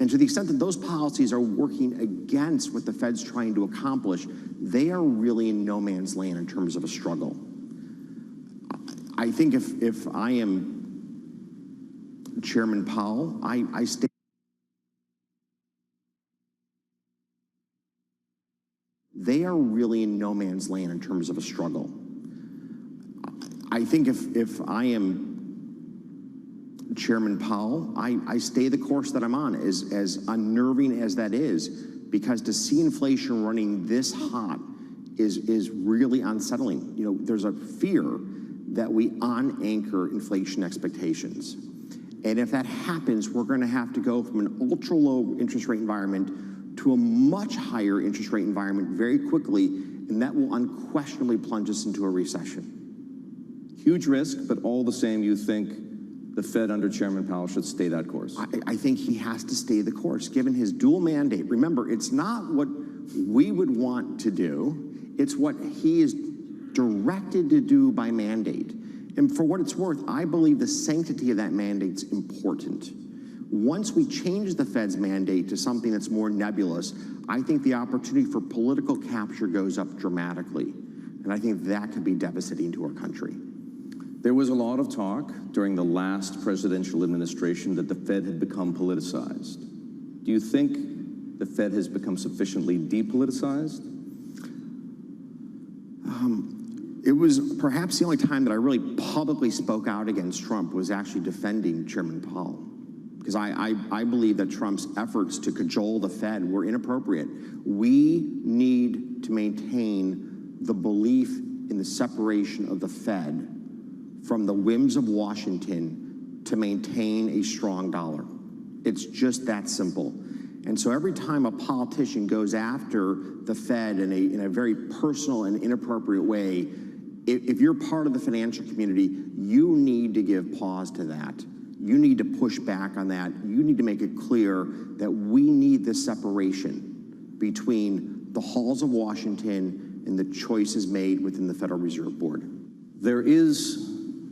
And to the extent that those policies are working against what the Fed's trying to accomplish, they are really in no man's land in terms of a struggle. I think if I am Chairman Powell, I stay. They are really in no man's land in terms of a struggle. I think if I am Chairman Powell, I stay the course that I'm on, as unnerving as that is, because to see inflation running this hot is really unsettling. You know, there's a fear that we unanchor inflation expectations. And if that happens, we're going to have to go from an ultra low interest rate environment to a much higher interest rate environment very quickly, and that will unquestionably plunge us into a recession. Huge risk, but all the same, you think the Fed under Chairman Powell should stay that course? I think he has to stay the course, given his dual mandate. Remember, it's not what we would want to do, it's what he is directed to do by mandate. And for what it's worth, I believe the sanctity of that mandate's important. Once we change the Fed's mandate to something that's more nebulous, I think the opportunity for political capture goes up dramatically. And I think that could be devastating to our country. There was a lot of talk during the last presidential administration that the Fed had become politicized. Do you think the Fed has become sufficiently depoliticized? It was perhaps the only time that I really publicly spoke out against Trump was actually defending Chairman Powell. Because I believe that Trump's efforts to cajole the Fed were inappropriate. We need to maintain the belief in the separation of the Fed from the whims of Washington to maintain a strong dollar. It's just that simple. And so every time a politician goes after the Fed in a very personal and inappropriate way, if you're part of the financial community, you need to give pause to that. You need to push back on that. You need to make it clear that we need this separation between the halls of Washington and the choices made within the Federal Reserve Board. There is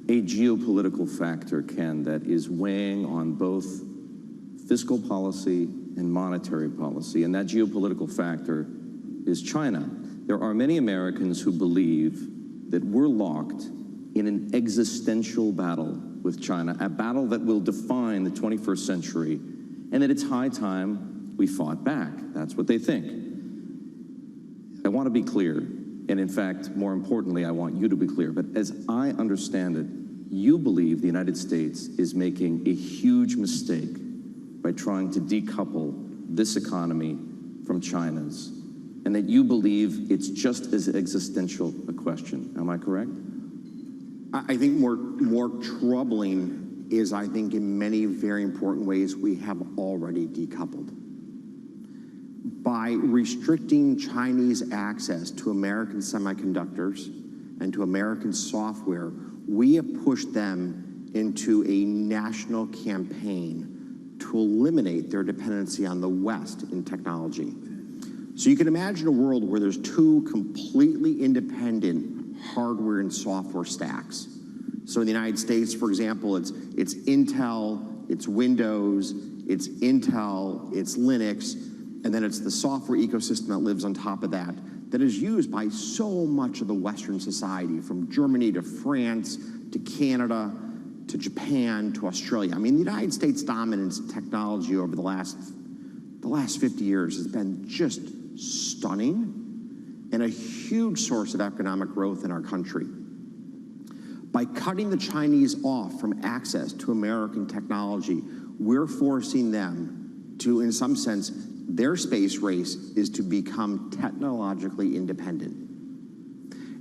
a geopolitical factor, Ken, that is weighing on both fiscal policy and monetary policy, and that geopolitical factor is China. There are many Americans who believe that we're locked in an existential battle with China, a battle that will define the 21st century, and that it's high time we fought back. That's what they think. I want to be clear, and in fact, more importantly, I want you to be clear, but as I understand it, you believe the United States is making a huge mistake by trying to decouple this economy from China's, and that you believe it's just as existential a question. Am I correct? I think more troubling is, I think, in many very important ways, we have already decoupled. By restricting Chinese access to American semiconductors and to American software, we have pushed them into a national campaign to eliminate their dependency on the West in technology. So you can imagine a world where there's two completely independent hardware and software stacks. So in the United States, for example, it's Intel, it's Windows, it's Intel, it's Linux, and then it's the software ecosystem that lives on top of that is used by so much of the Western society, from Germany to France to Canada to Japan to Australia. I mean, the United States' dominance in technology over the last 50 years has been just stunning and a huge source of economic growth in our country. By cutting the Chinese off from access to American technology, we're forcing them to, in some sense, their space race is to become technologically independent.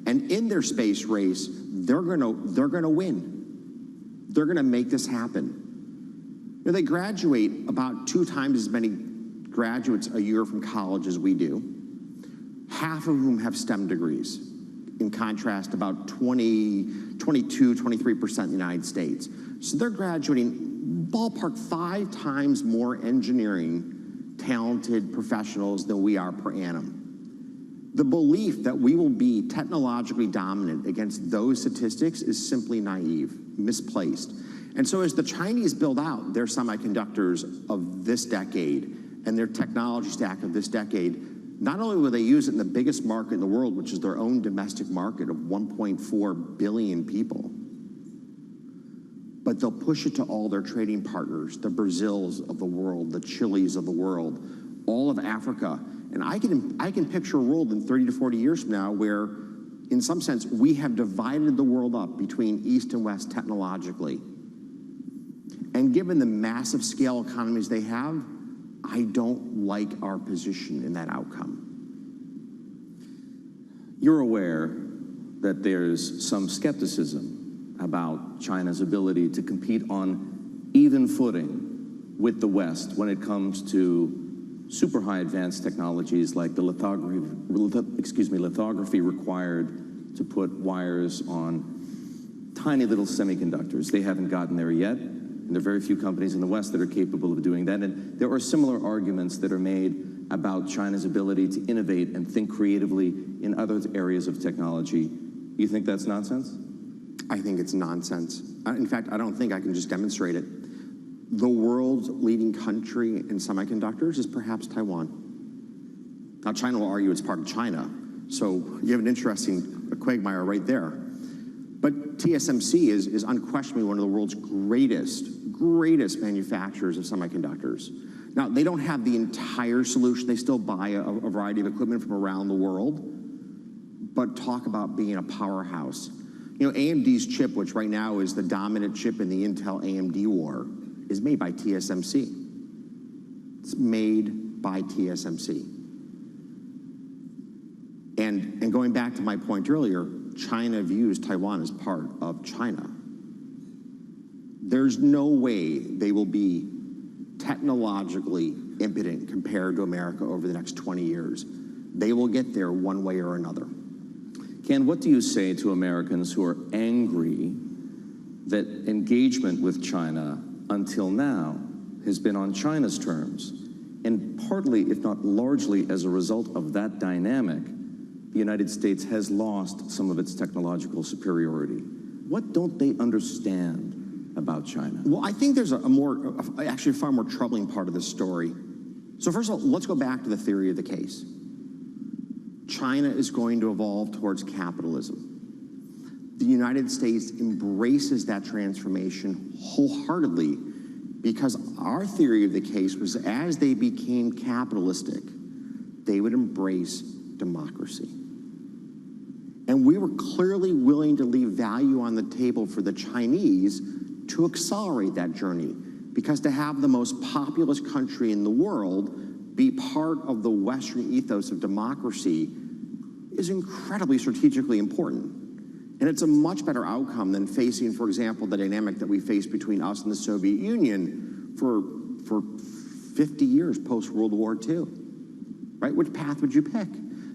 And in their space race, they're gonna win. They're gonna make this happen. You know, they graduate about 2 times as many graduates a year from college as we do, half of whom have STEM degrees. In contrast, about 22, 23% in the United States. So they're graduating ballpark 5 times more engineering talented professionals than we are per annum. The belief that we will be technologically dominant against those statistics is simply naive, misplaced. And so as the Chinese build out their semiconductors of this decade and their technology stack of this decade, not only will they use it in the biggest market in the world, which is their own domestic market of 1.4 billion people, but they'll push it to all their trading partners, the Brazils of the world, the Chiles of the world, all of Africa. And I can picture a world in 30 to 40 years from now where, in some sense, we have divided the world up between East and West technologically. And given the massive scale economies they have, I don't like our position in that outcome. You're aware that there's some skepticism about China's ability to compete on even footing with the West when it comes to super high advanced technologies like the lithography required to put wires on tiny little semiconductors. They haven't gotten there yet, and there are very few companies in the West that are capable of doing that. And there are similar arguments that are made about China's ability to innovate and think creatively in other areas of technology. You think that's nonsense? I think it's nonsense. In fact, I don't think I can just demonstrate it. The world's leading country in semiconductors is perhaps Taiwan. Now, China will argue it's part of China, so you have an interesting quagmire right there. But TSMC is unquestionably one of the world's greatest manufacturers of semiconductors. Now, they don't have the entire solution. They still buy a variety of equipment from around the world, but talk about being a powerhouse. You know, AMD's chip, which right now is the dominant chip in the Intel-AMD war, is made by TSMC. It's made by TSMC. And going back to my point earlier, China views Taiwan as part of China. There's no way they will be technologically impotent compared to America over the next 20 years. They will get there one way or another. Ken, what do you say to Americans who are angry that engagement with China until now has been on China's terms, and partly, if not largely, as a result of that dynamic, the United States has lost some of its technological superiority? What don't they understand about China? Well, I think there's actually a far more troubling part of this story. So first of all, let's go back to the theory of the case. China is going to evolve towards capitalism. The United States embraces that transformation wholeheartedly because our theory of the case was as they became capitalistic, they would embrace democracy. And we were clearly willing to leave value on the table for the Chinese to accelerate that journey, because to have the most populous country in the world be part of the Western ethos of democracy is incredibly strategically important. And it's a much better outcome than facing, for example, the dynamic that we faced between us and the Soviet Union for 50 years post-World War II, right? Which path would you pick?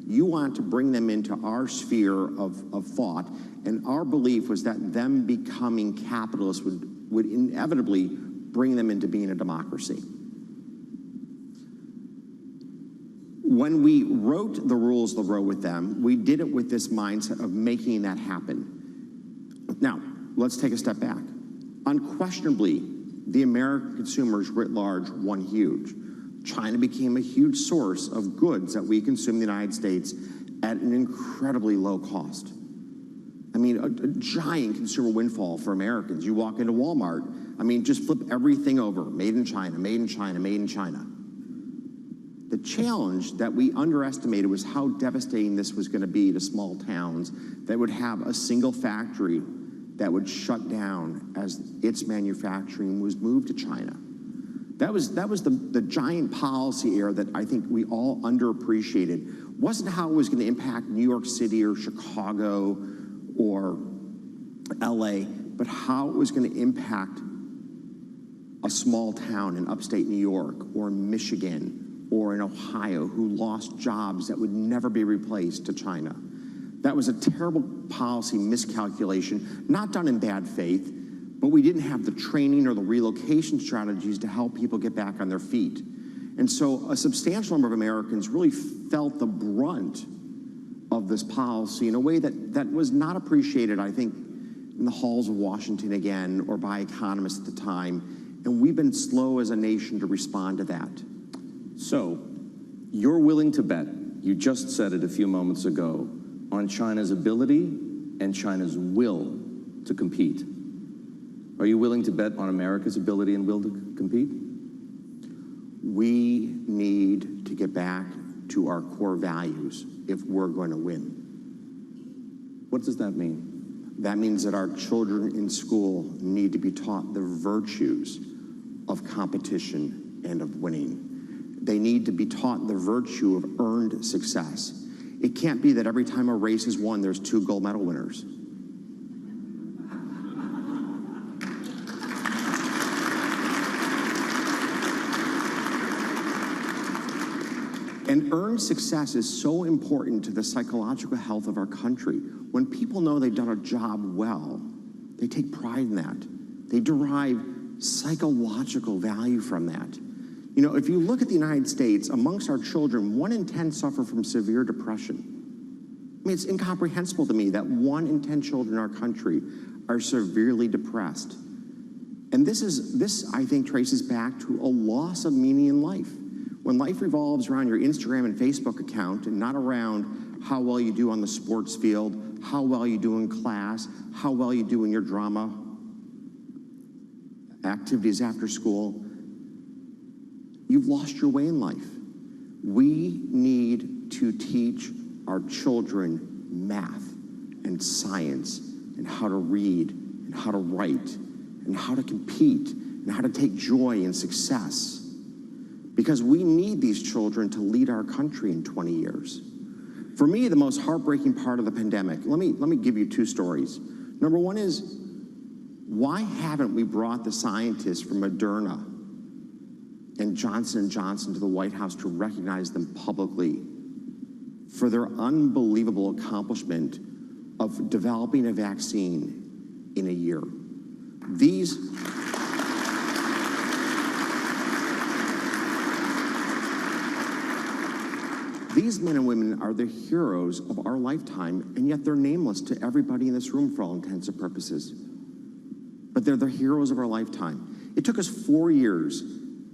You want to bring them into our sphere of thought, and our belief was that them becoming capitalists would inevitably bring them into being a democracy. When we wrote the rules of the road with them, we did it with this mindset of making that happen. Now, let's take a step back. Unquestionably, the American consumers writ large won huge. China became a huge source of goods that we consume in the United States at an incredibly low cost. I mean, a giant consumer windfall for Americans. You walk into Walmart, I mean, just flip everything over. Made in China, made in China, made in China. The challenge that we underestimated was how devastating this was going to be to small towns that would have a single factory that would shut down as its manufacturing was moved to China. That was the giant policy error that I think we all underappreciated. Wasn't how it was going to impact New York City or Chicago or LA, but how it was going to impact a small town in upstate New York or Michigan or in Ohio who lost jobs that would never be replaced to China. That was a terrible policy miscalculation, not done in bad faith, but we didn't have the training or the relocation strategies to help people get back on their feet. And so a substantial number of Americans really felt the brunt of this policy in a way that was not appreciated, I think, in the halls of Washington again, or by economists at the time, and we've been slow as a nation to respond to that. So, you're willing to bet, you just said it a few moments ago, on China's ability and China's will to compete. Are you willing to bet on America's ability and will to compete? We need to get back to our core values if we're going to win. What does that mean? That means that our children in school need to be taught the virtues of competition and of winning. They need to be taught the virtue of earned success. It can't be that every time a race is won, there's 2 gold medal winners. And earned success is so important to the psychological health of our country. When people know they've done a job well, they take pride in that. They derive psychological value from that. You know, if you look at the United States, amongst our children, 1 in 10 suffer from severe depression. I mean, it's incomprehensible to me that 1 in 10 children in our country are severely depressed. And this, I think, traces back to a loss of meaning in life. When life revolves around your Instagram and Facebook account and not around how well you do on the sports field, how well you do in class, how well you do in your drama activities after school, you've lost your way in life. We need to teach our children math and science and how to read and how to write and how to compete and how to take joy in success. Because we need these children to lead our country in 20 years. For me, the most heartbreaking part of the pandemic, let me give you 2 stories. Number 1 is, why haven't we brought the scientists from Moderna and Johnson & Johnson to the White House to recognize them publicly for their unbelievable accomplishment of developing a vaccine in a year? These men and women are the heroes of our lifetime, and yet they're nameless to everybody in this room for all intents and purposes. But they're the heroes of our lifetime. It took us 4 years,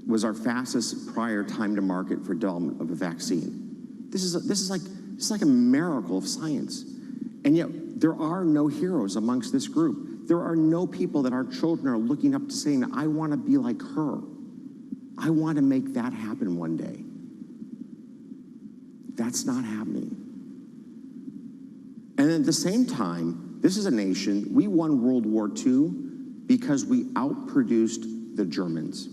was our fastest prior time to market for development of a vaccine. This is like a miracle of science. And yet there are no heroes amongst this group. There are no people that our children are looking up to saying, I want to be like her. I want to make that happen one day. That's not happening. And at the same time, this is a nation, we won World War II because we outproduced the Germans.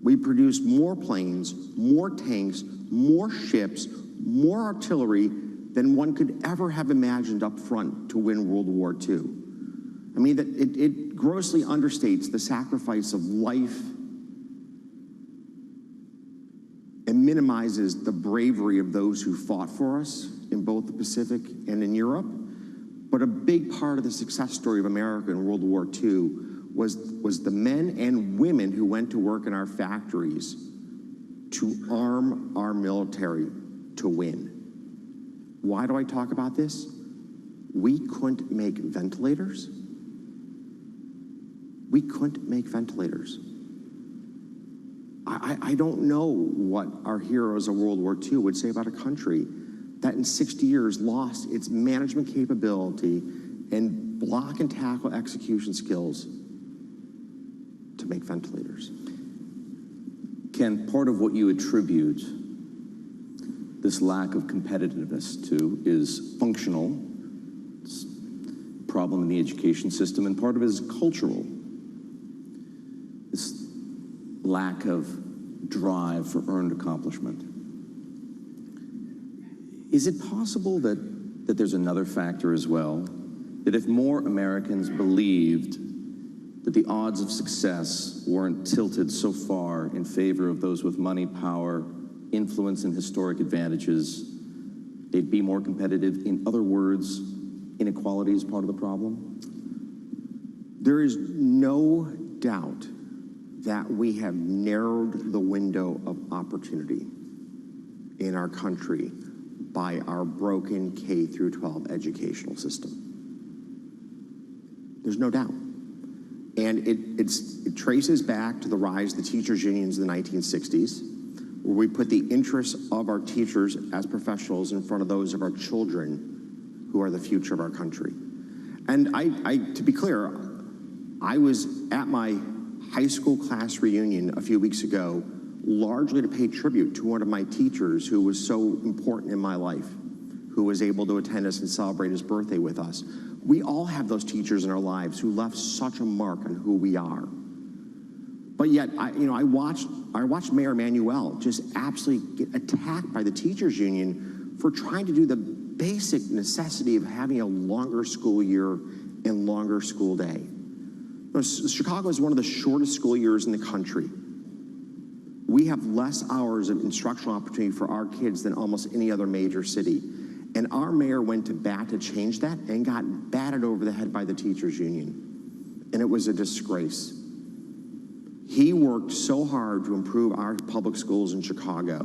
We produced more planes, more tanks, more ships, more artillery than one could ever have imagined up front to win World War II. I mean, it grossly understates the sacrifice of life and minimizes the bravery of those who fought for us in both the Pacific and in Europe. But a big part of the success story of America in World War II was the men and women who went to work in our factories to arm our military to win. Why do I talk about this? We couldn't make ventilators. We couldn't make ventilators. I don't know what our heroes of World War II would say about a country that in 60 years lost its management capability and block and tackle execution skills to make ventilators. Ken, part of what you attribute this lack of competitiveness to is functional, it's a problem in the education system, and part of it is cultural. This lack of drive for earned accomplishment. Is it possible that there's another factor as well? That if more Americans believed that the odds of success weren't tilted so far in favor of those with money, power, influence, and historic advantages, they'd be more competitive? In other words, inequality is part of the problem? There is no doubt that we have narrowed the window of opportunity in our country by our broken K through 12 educational system. There's no doubt. And it traces back to the rise of the teachers' unions in the 1960s, where we put the interests of our teachers as professionals in front of those of our children, who are the future of our country. And to be clear, I was at my high school class reunion a few weeks ago, largely to pay tribute to one of my teachers who was so important in my life, who was able to attend us and celebrate his birthday with us. We all have those teachers in our lives who left such a mark on who we are. But yet, I watched Mayor Emanuel just absolutely get attacked by the teachers union for trying to do the basic necessity of having a longer school year and longer school day. Chicago is one of the shortest school years in the country. We have less hours of instructional opportunity for our kids than almost any other major city. And our mayor went to bat to change that and got batted over the head by the teachers union. And it was a disgrace. He worked so hard to improve our public schools in Chicago,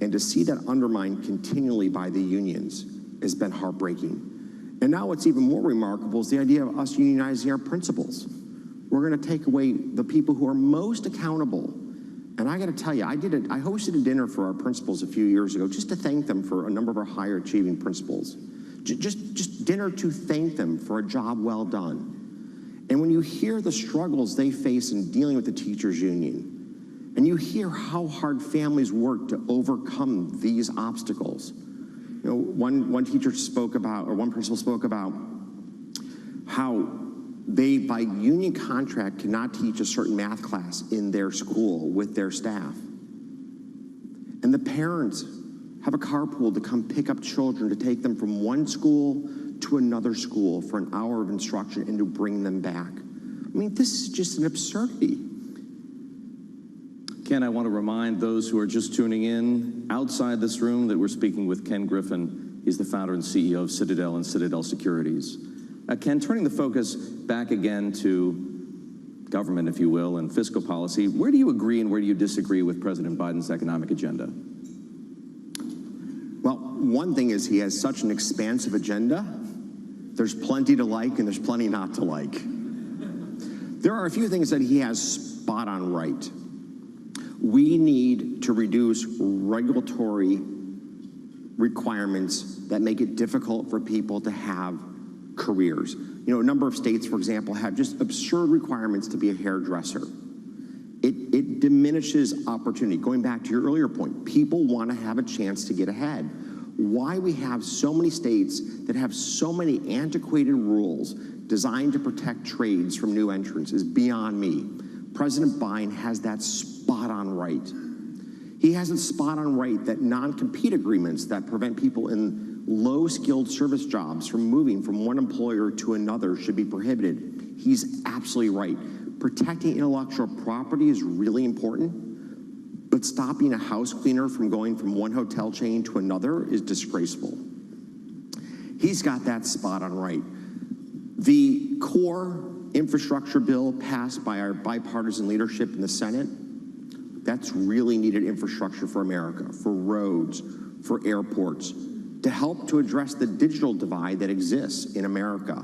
and to see that undermined continually by the unions has been heartbreaking. And now what's even more remarkable is the idea of us unionizing our principals. We're going to take away the people who are most accountable. And I got to tell you, I hosted a dinner for our principals a few years ago just to thank them for a number of our higher achieving principals. Just dinner to thank them for a job well done. And when you hear the struggles they face in dealing with the teachers union, and you hear how hard families work to overcome these obstacles, one teacher spoke about, or one principal spoke about, how they, by union contract, cannot teach a certain math class in their school with their staff. And the parents have a carpool to come pick up children to take them from one school to another school for an hour of instruction and to bring them back. I mean, this is just an absurdity. Ken, I want to remind those who are just tuning in outside this room that we're speaking with Ken Griffin. He's the founder and CEO of Citadel and Citadel Securities. Ken, turning the focus back again to government, if you will, and fiscal policy, where do you agree and where do you disagree with President Biden's economic agenda? Well, one thing is he has such an expansive agenda. There's plenty to like and there's plenty not to like. There are a few things that he has spot on right. We need to reduce regulatory requirements that make it difficult for people to have careers. A number of states, for example, have just absurd requirements to be a hairdresser. It diminishes opportunity. Going back to your earlier point, people want to have a chance to get ahead. Why we have so many states that have so many antiquated rules designed to protect trades from new entrants is beyond me. President Biden has that spot on right. He has it spot on right that non-compete agreements that prevent people in low-skilled service jobs from moving from one employer to another should be prohibited. He's absolutely right. Protecting intellectual property is really important, but stopping a house cleaner from going from one hotel chain to another is disgraceful. He's got that spot on right. The core infrastructure bill passed by our bipartisan leadership in the Senate, that's really needed infrastructure for America, for roads, for airports, to help to address the digital divide that exists in America.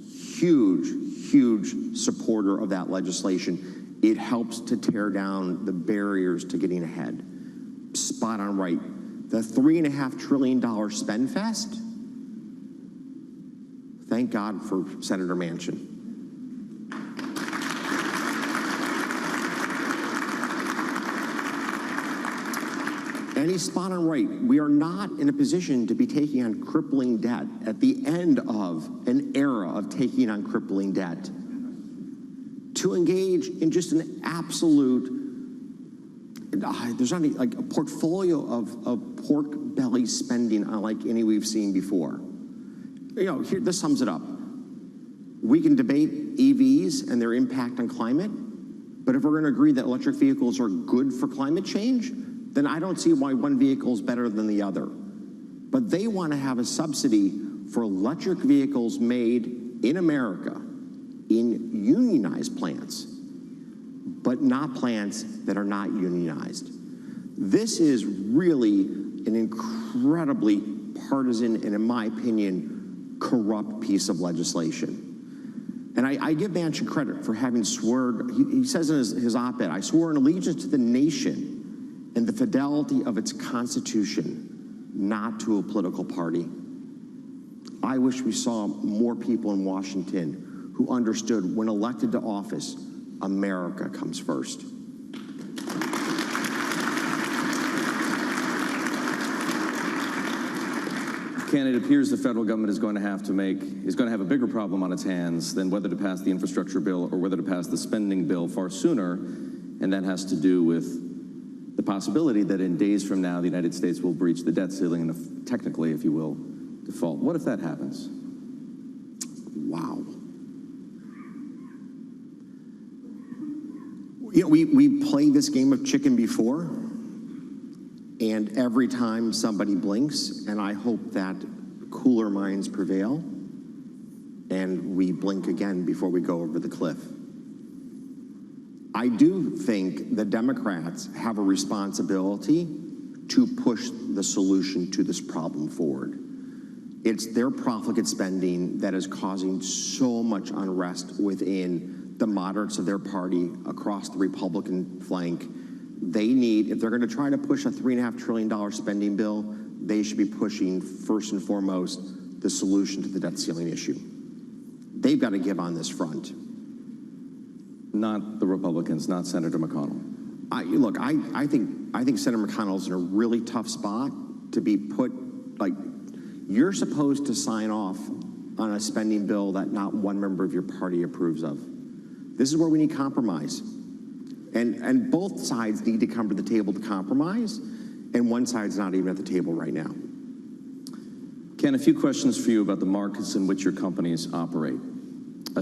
Huge supporter of that legislation. It helps to tear down the barriers to getting ahead. Spot on right. The $3.5 trillion spend fest, thank God for Senator Manchin. And he's spot on right. We are not in a position to be taking on crippling debt at the end of an era of taking on crippling debt. To engage in just an absolute, there's not like a portfolio of pork belly spending unlike any we've seen before. Here, this sums it up. We can debate EVs and their impact on climate, but if we're going to agree that electric vehicles are good for climate change, then I don't see why one vehicle is better than the other. But they want to have a subsidy for electric vehicles made in America in unionized plants, but not plants that are not unionized. This is really an incredibly partisan and, in my opinion, corrupt piece of legislation. And I give Manchin credit for having sworn, he says in his op-ed, I swore an allegiance to the nation and the fidelity of its constitution, not to a political party. I wish we saw more people in Washington who understood when elected to office, America comes first. Ken, it appears the federal government is going to have a bigger problem on its hands than whether to pass the infrastructure bill or whether to pass the spending bill far sooner, and that has to do with the possibility that in days from now the United States will breach the debt ceiling and technically, if you will, default. What if that happens? Wow. You know, we played this game of chicken before. And every time somebody blinks, and I hope that cooler minds prevail, and we blink again before we go over the cliff. I do think the Democrats have a responsibility to push the solution to this problem forward. It's their profligate spending that is causing so much unrest within the moderates of their party across the Republican flank. They need, if they're going to try to push a $3.5 trillion spending bill, they should be pushing, first and foremost, the solution to the debt ceiling issue. They've got to give on this front. Not the Republicans, not Senator McConnell. Look, I think Senator McConnell's in a really tough spot to be put, like, you're supposed to sign off on a spending bill that not one member of your party approves of. This is where we need compromise. And both sides need to come to the table to compromise, and one side's not even at the table right now. Ken, a few questions for you about the markets in which your companies operate.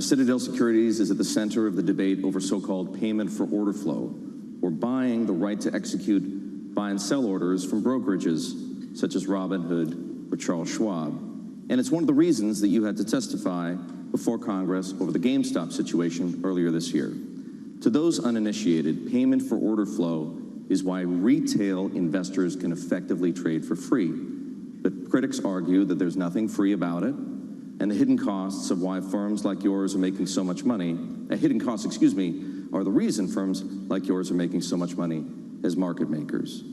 Citadel Securities is at the center of the debate over so-called payment for order flow, or buying the right to execute buy and sell orders from brokerages such as Robinhood or Charles Schwab. And it's one of the reasons that you had to testify before Congress over the GameStop situation earlier this year. To those uninitiated, payment for order flow is why retail investors can effectively trade for free. But critics argue that there's nothing free about it, and the hidden costs of why firms like yours are making so much money, hidden costs, excuse me, are the reason firms like yours are making so much money as market makers.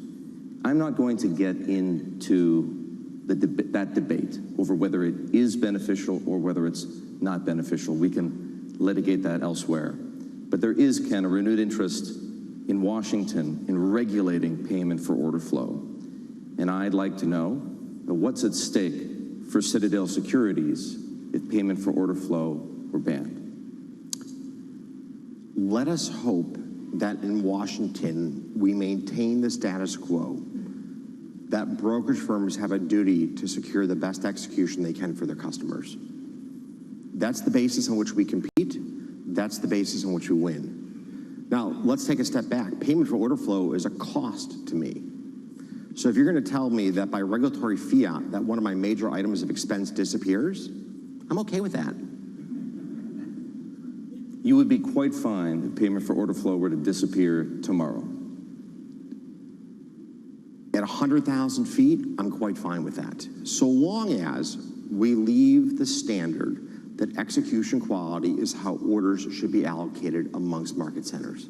I'm not going to get into that debate over whether it is beneficial or whether it's not beneficial. We can litigate that elsewhere. But there is, Ken, a renewed interest in Washington in regulating payment for order flow. And I'd like to know what's at stake for Citadel Securities if payment for order flow were banned. Let us hope that in Washington we maintain the status quo, that brokerage firms have a duty to secure the best execution they can for their customers. That's the basis on which we compete. That's the basis on which we win. Now, let's take a step back. Payment for order flow is a cost to me. So if you're going to tell me that by regulatory fiat that one of my major items of expense disappears, I'm okay with that. You would be quite fine if payment for order flow were to disappear tomorrow. At 100,000 feet, I'm quite fine with that. So long as we leave the standard that execution quality is how orders should be allocated amongst market centers.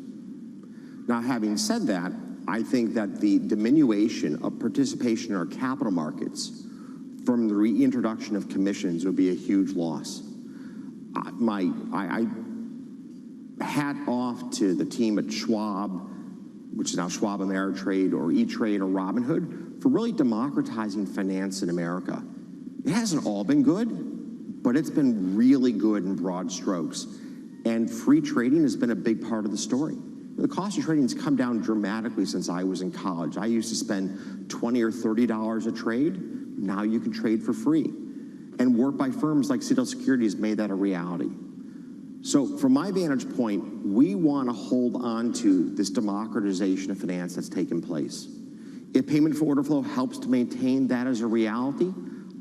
Now, having said that, I think that the diminution of participation in our capital markets from the reintroduction of commissions would be a huge loss. I hat off to the team at Schwab, which is now Schwab Ameritrade or E-Trade or Robinhood, for really democratizing finance in America. It hasn't all been good, but it's been really good in broad strokes. And free trading has been a big part of the story. The cost of trading has come down dramatically since I was in college. I used to spend $20 or $30 a trade. Now you can trade for free. And work by firms like Citadel Securities made that a reality. So from my vantage point, we want to hold on to this democratization of finance that's taken place. If payment for order flow helps to maintain that as a reality,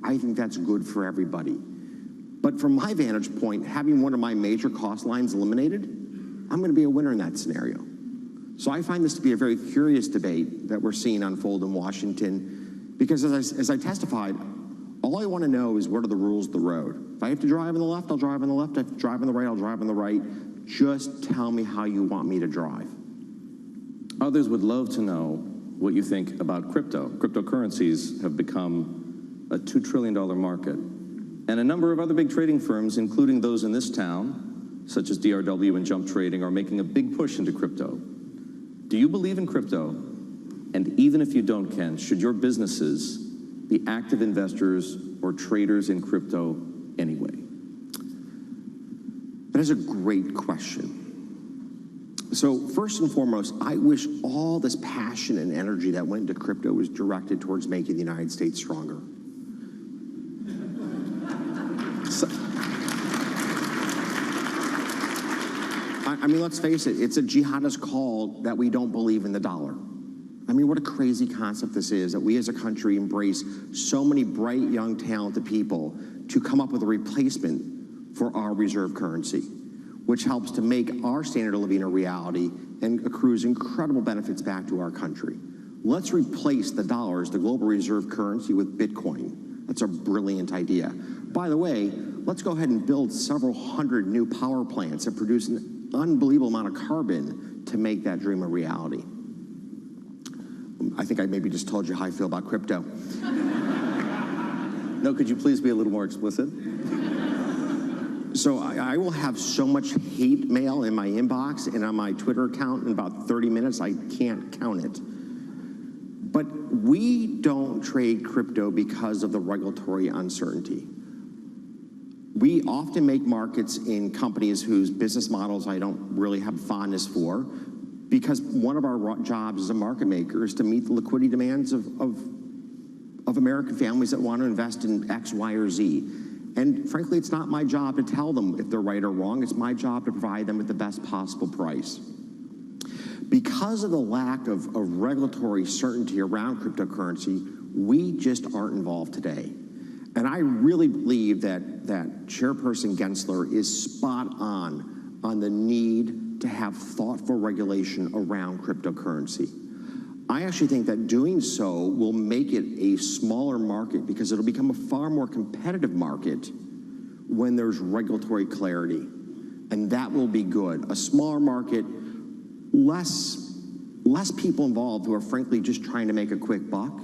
I think that's good for everybody. But from my vantage point, having one of my major cost lines eliminated, I'm going to be a winner in that scenario. So I find this to be a very curious debate that we're seeing unfold in Washington, because as I testified, All I want to know is what are the rules of the road. If I have to drive on the left, I'll drive on the left. If I have to drive on the right, I'll drive on the right. Just tell me how you want me to drive. Others would love to know what you think about crypto. Cryptocurrencies have become a $2 trillion market. And a number of other big trading firms, including those in this town, such as DRW and Jump Trading, are making a big push into crypto. Do you believe in crypto? And even if you don't, Ken, should your businesses be active investors or traders in crypto anyway? That is a great question. So first and foremost, I wish all this passion and energy that went into crypto was directed towards making the United States stronger. I mean, let's face it, it's a jihadist call that we don't believe in the dollar. I mean, what a crazy concept this is, that we as a country embrace so many bright, young, talented people to come up with a replacement for our reserve currency, which helps to make our standard of living a reality and accrues incredible benefits back to our country. Let's replace the dollars, the global reserve currency, with Bitcoin. That's a brilliant idea. By the way, let's go ahead and build several hundred new power plants that produce an unbelievable amount of carbon to make that dream a reality. I think I maybe just told you how I feel about crypto. No, could you please be a little more explicit? So I will have so much hate mail in my inbox and on my Twitter account in about 30 minutes, I can't count it. But we don't trade crypto because of the regulatory uncertainty. We often make markets in companies whose business models I don't really have fondness for, because one of our jobs as a market maker is to meet the liquidity demands of American families that want to invest in X, Y, or Z. And frankly, it's not my job to tell them if they're right or wrong. It's my job to provide them with the best possible price. Because of the lack of regulatory certainty around cryptocurrency, we just aren't involved today. And I really believe that Chairperson Gensler is spot on the need to have thoughtful regulation around cryptocurrency. I actually think that doing so will make it a smaller market because it'll become a far more competitive market when there's regulatory clarity. And that will be good. A smaller market, less people involved who are frankly just trying to make a quick buck.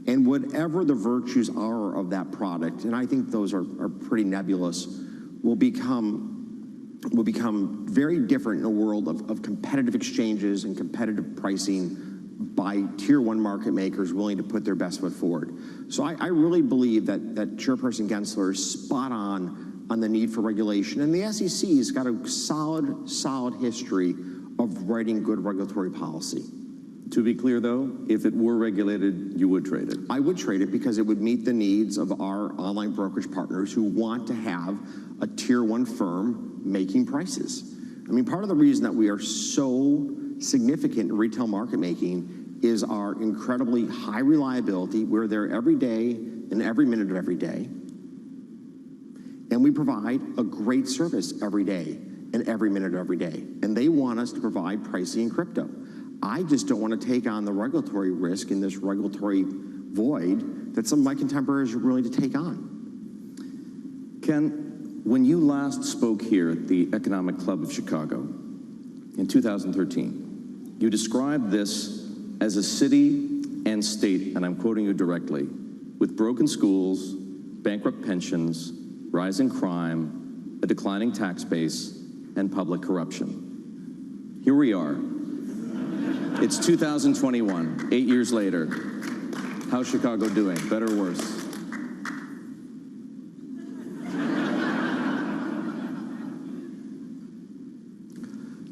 And whatever the virtues are of that product, and I think those are pretty nebulous, will become very different in a world of competitive exchanges and competitive pricing by tier one market makers willing to put their best foot forward. So I really believe that Chairperson Gensler is spot on the need for regulation. And the SEC has got a solid history of writing good regulatory policy. To be clear, though, if it were regulated, you would trade it? I would trade it because it would meet the needs of our online brokerage partners who want to have a tier one firm making prices. I mean, part of the reason that we are so significant in retail market making is our incredibly high reliability. We're there every day and every minute of every day. And we provide a great service every day and every minute of every day. And they want us to provide pricing in crypto. I just don't want to take on the regulatory risk in this regulatory void that some of my contemporaries are willing to take on. Ken, when you last spoke here at the Economic Club of Chicago in 2013, you described this as a city and state, and I'm quoting you directly, with broken schools, bankrupt pensions, rising crime, a declining tax base, and public corruption. Here we are. It's 2021, 8 years later. How's Chicago doing? Better or worse?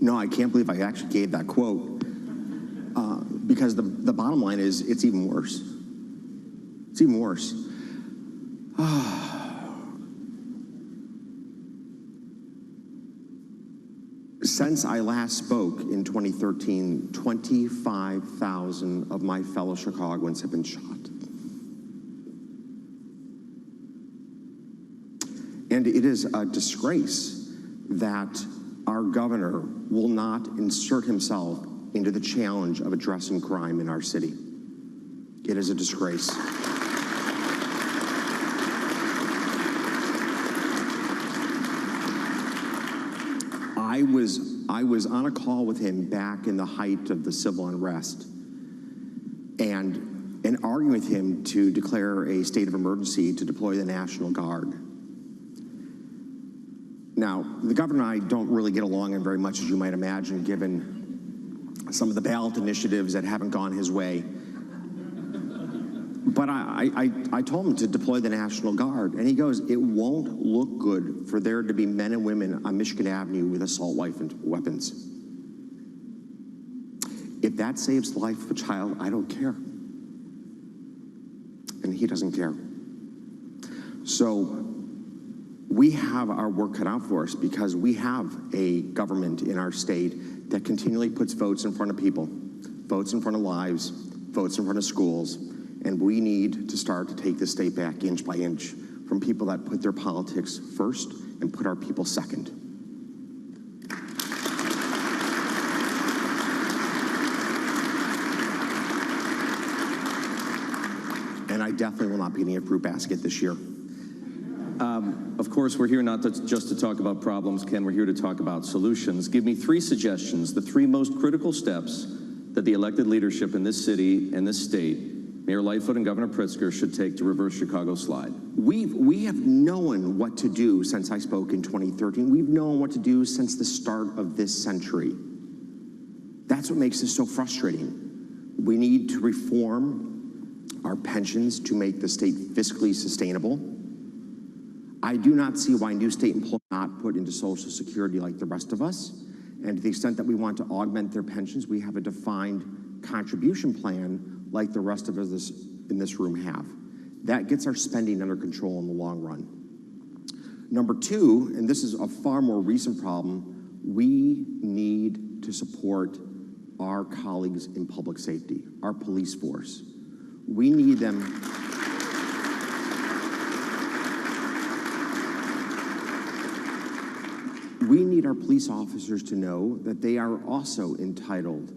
No, I can't believe I actually gave that quote because the bottom line is it's even worse. It's even worse. Since I last spoke in 2013, 25,000 of my fellow Chicagoans have been shot. And it is a disgrace that our governor will not insert himself into the challenge of addressing crime in our city. It is a disgrace. I was on a call with him back in the height of the civil unrest, and arguing with him to declare a state of emergency to deploy the National Guard. Now, the governor and I don't really get along in very much, as you might imagine, given some of the ballot initiatives that haven't gone his way. But I told him to deploy the National Guard, and he goes, it won't look good for there to be men and women on Michigan Avenue with assault weapons. If that saves the life of a child, I don't care. And he doesn't care. So we have our work cut out for us, because we have a government in our state that continually puts votes in front of people, votes in front of lives, votes in front of schools, and we need to start to take this state back inch by inch from people that put their politics first and put our people second. And I definitely will not be in a fruit basket this year. Of course, we're here not just to talk about problems, Ken. We're here to talk about solutions. Give me 3 suggestions, the 3 most critical steps that the elected leadership in this city and this state, Mayor Lightfoot and Governor Pritzker, should take to reverse Chicago's slide. We have known what to do since I spoke in 2013. We've known what to do since the start of this century. That's what makes this so frustrating. We need to reform our pensions to make the state fiscally sustainable. I do not see why new state employees are not put into Social Security like the rest of us. And to the extent that we want to augment their pensions, we have a defined contribution plan like the rest of us in this room have. That gets our spending under control in the long run. Number 2, and this is a far more recent problem, we need to support our colleagues in public safety, our police force. We need them. We need our police officers to know that they are also entitled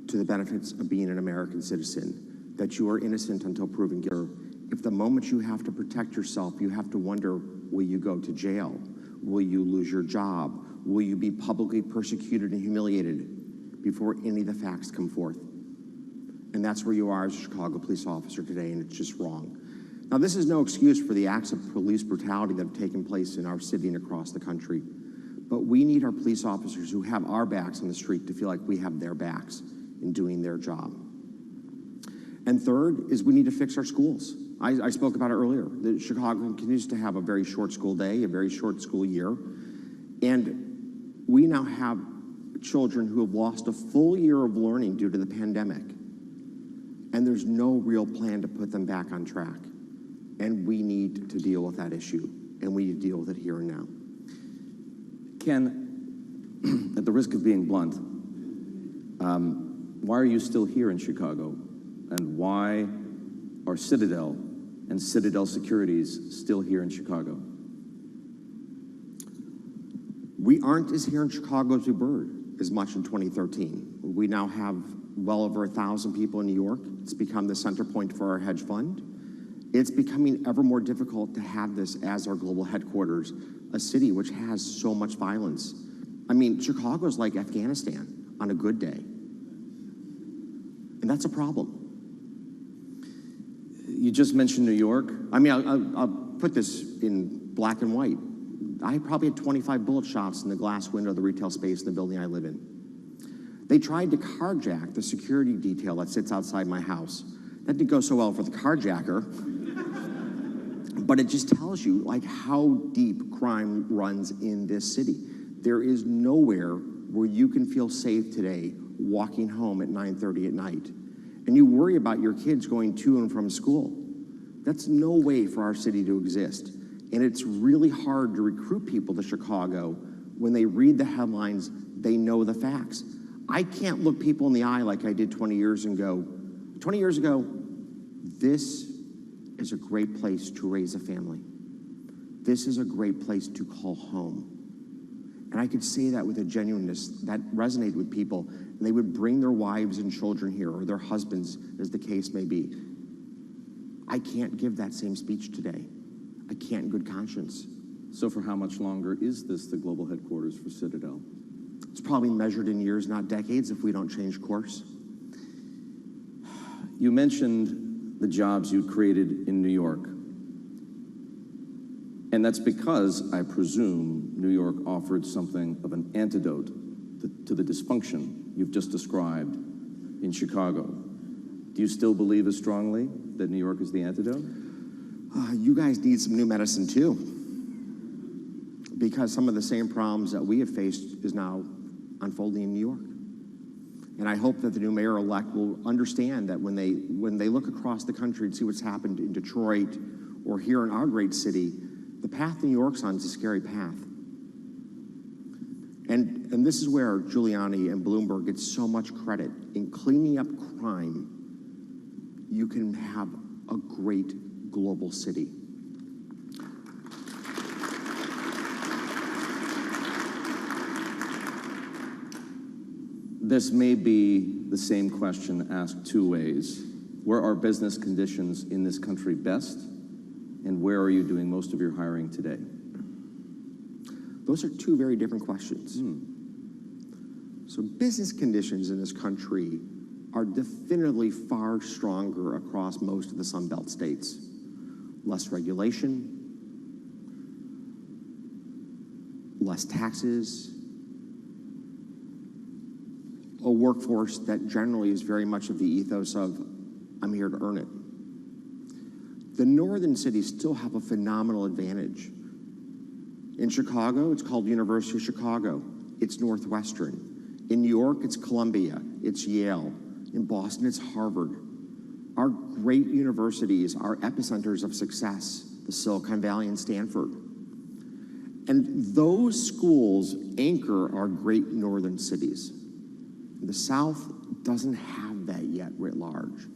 to the benefits of being an American citizen, that you are innocent until proven guilty. If the moment you have to protect yourself, you have to wonder, will you go to jail? Will you lose your job? Will you be publicly persecuted and humiliated before any of the facts come forth? And that's where you are as a Chicago police officer today, and it's just wrong. Now, this is no excuse for the acts of police brutality that have taken place in our city and across the country. But we need our police officers who have our backs on the street to feel like we have their backs in doing their job. And third is we need to fix our schools. I spoke about it earlier. That Chicago continues to have a very short school day, a very short school year. And we now have children who have lost a full year of learning due to the pandemic. And there's no real plan to put them back on track. And we need to deal with that issue, and we need to deal with it here and now. Ken, at the risk of being blunt, why are you still here in Chicago? And why are Citadel and Citadel Securities still here in Chicago? We aren't as here in Chicago as we were as much in 2013. We now have well over 1,000 people in New York. It's become the center point for our hedge fund. It's becoming ever more difficult to have this as our global headquarters, a city which has so much violence. I mean, Chicago's like Afghanistan on a good day. And that's a problem. You just mentioned New York. I mean, I'll put this in black and white. I probably had 25 bullet shots in the glass window of the retail space in the building I live in. They tried to carjack the security detail that sits outside my house. That didn't go so well for the carjacker. But it just tells you like how deep crime runs in this city. There is nowhere where you can feel safe today walking home at 9:30 at night. And you worry about your kids going to and from school. That's no way for our city to exist. And it's really hard to recruit people to Chicago when they read the headlines, they know the facts. I can't look people in the eye like I did 20 years ago. 20 years ago, this is a great place to raise a family. This is a great place to call home. And I could say that with a genuineness that resonated with people, and they would bring their wives and children here, or their husbands, as the case may be. I can't give that same speech today. I can't in good conscience. So for how much longer is this the global headquarters for Citadel? It's probably measured in years, not decades, if we don't change course. You mentioned the jobs you created in New York. And that's because, I presume, New York offered something of an antidote to the dysfunction you've just described in Chicago. Do you still believe as strongly that New York is the antidote? You guys need some new medicine too, because some of the same problems that we have faced is now unfolding in New York. And I hope that the new mayor-elect will understand that when they look across the country and see what's happened in Detroit or here in our great city, the path New York's on is a scary path. And this is where Giuliani and Bloomberg get so much credit. In cleaning up crime, you can have a great global city. This may be the same question asked two ways. Where are business conditions in this country best? And where are you doing most of your hiring today? Those are two very different questions. So business conditions in this country are definitively far stronger across most of the Sun Belt states. Less regulation, less taxes, a workforce that generally is very much of the ethos of, I'm here to earn it. The northern cities still have a phenomenal advantage. In Chicago, it's called University of Chicago. It's Northwestern. In New York, it's Columbia. It's Yale. In Boston, it's Harvard. Our great universities are epicenters of success, the Silicon Valley and Stanford. And those schools anchor our great northern cities. The South doesn't have that yet writ large.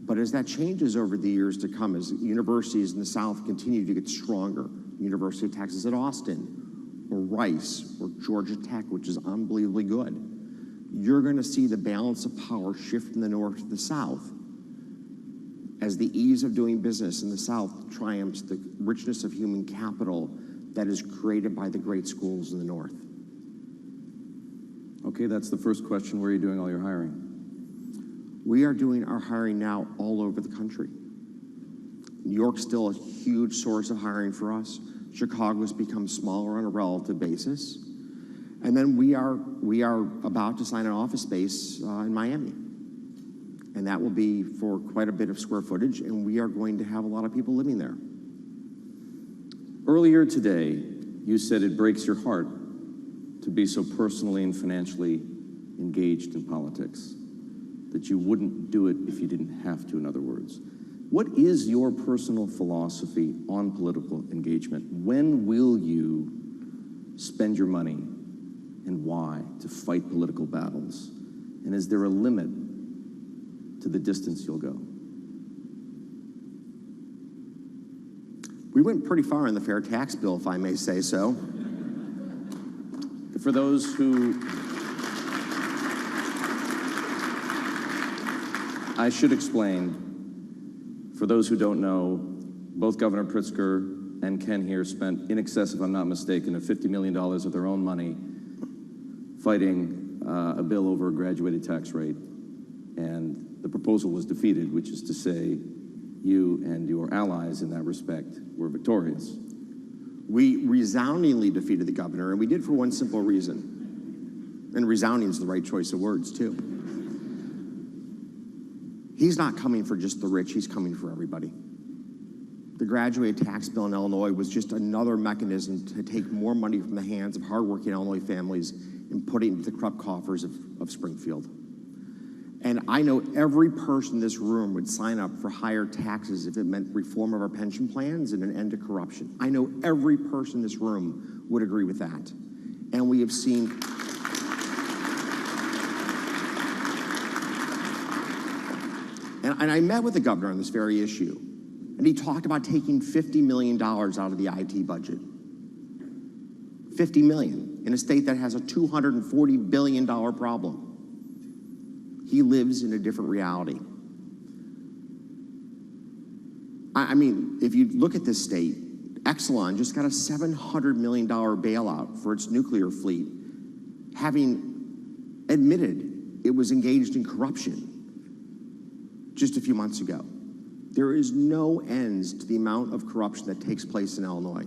But as that changes over the years to come, as universities in the South continue to get stronger, University of Texas at Austin, or Rice, or Georgia Tech, which is unbelievably good, you're going to see the balance of power shift from the North to the South as the ease of doing business in the South triumphs the richness of human capital that is created by the great schools in the North. Okay, that's the first question. Where are you doing all your hiring? We are doing our hiring now all over the country. New York's still a huge source of hiring for us. Chicago's become smaller on a relative basis. And then we are about to sign an office space in Miami. And that will be for quite a bit of square footage, and we are going to have a lot of people living there. Earlier today, you said it breaks your heart to be so personally and financially engaged in politics, that you wouldn't do it if you didn't have to, in other words. What is your personal philosophy on political engagement? When will you spend your money and why to fight political battles? And is there a limit to the distance you'll go? We went pretty far in the fair tax bill, if I may say so. For those who... I should explain, for those who don't know, both Governor Pritzker and Ken here spent in excess, if I'm not mistaken, of $50 million of their own money fighting a bill over a graduated tax rate. And the proposal was defeated, which is to say you and your allies in that respect were victorious. We resoundingly defeated the governor, and we did for one simple reason. And resounding is the right choice of words, too. He's not coming for just the rich, he's coming for everybody. The graduated tax bill in Illinois was just another mechanism to take more money from the hands of hardworking Illinois families and put it into the corrupt coffers of Springfield. And I know every person in this room would sign up for higher taxes if it meant reform of our pension plans and an end to corruption. I know every person in this room would agree with that. And we have seen... And I met with the governor on this very issue, and he talked about taking $50 million out of the IT budget. $50 million in a state that has a $240 billion problem. He lives in a different reality. I mean, if you look at this state, Exelon just got a $700 million bailout for its nuclear fleet, having admitted it was engaged in corruption just a few months ago. There is no ends to the amount of corruption that takes place in Illinois,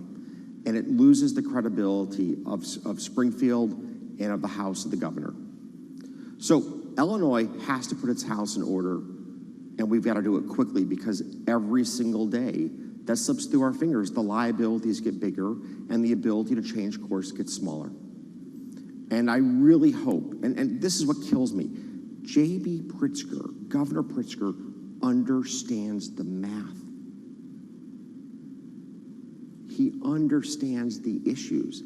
and it loses the credibility of Springfield and of the House of the Governor. So Illinois has to put its house in order, and we've got to do it quickly, because every single day that slips through our fingers, the liabilities get bigger and the ability to change course gets smaller. And I really hope, and this is what kills me, J.B. Pritzker, Governor Pritzker, understands the math. He understands the issues.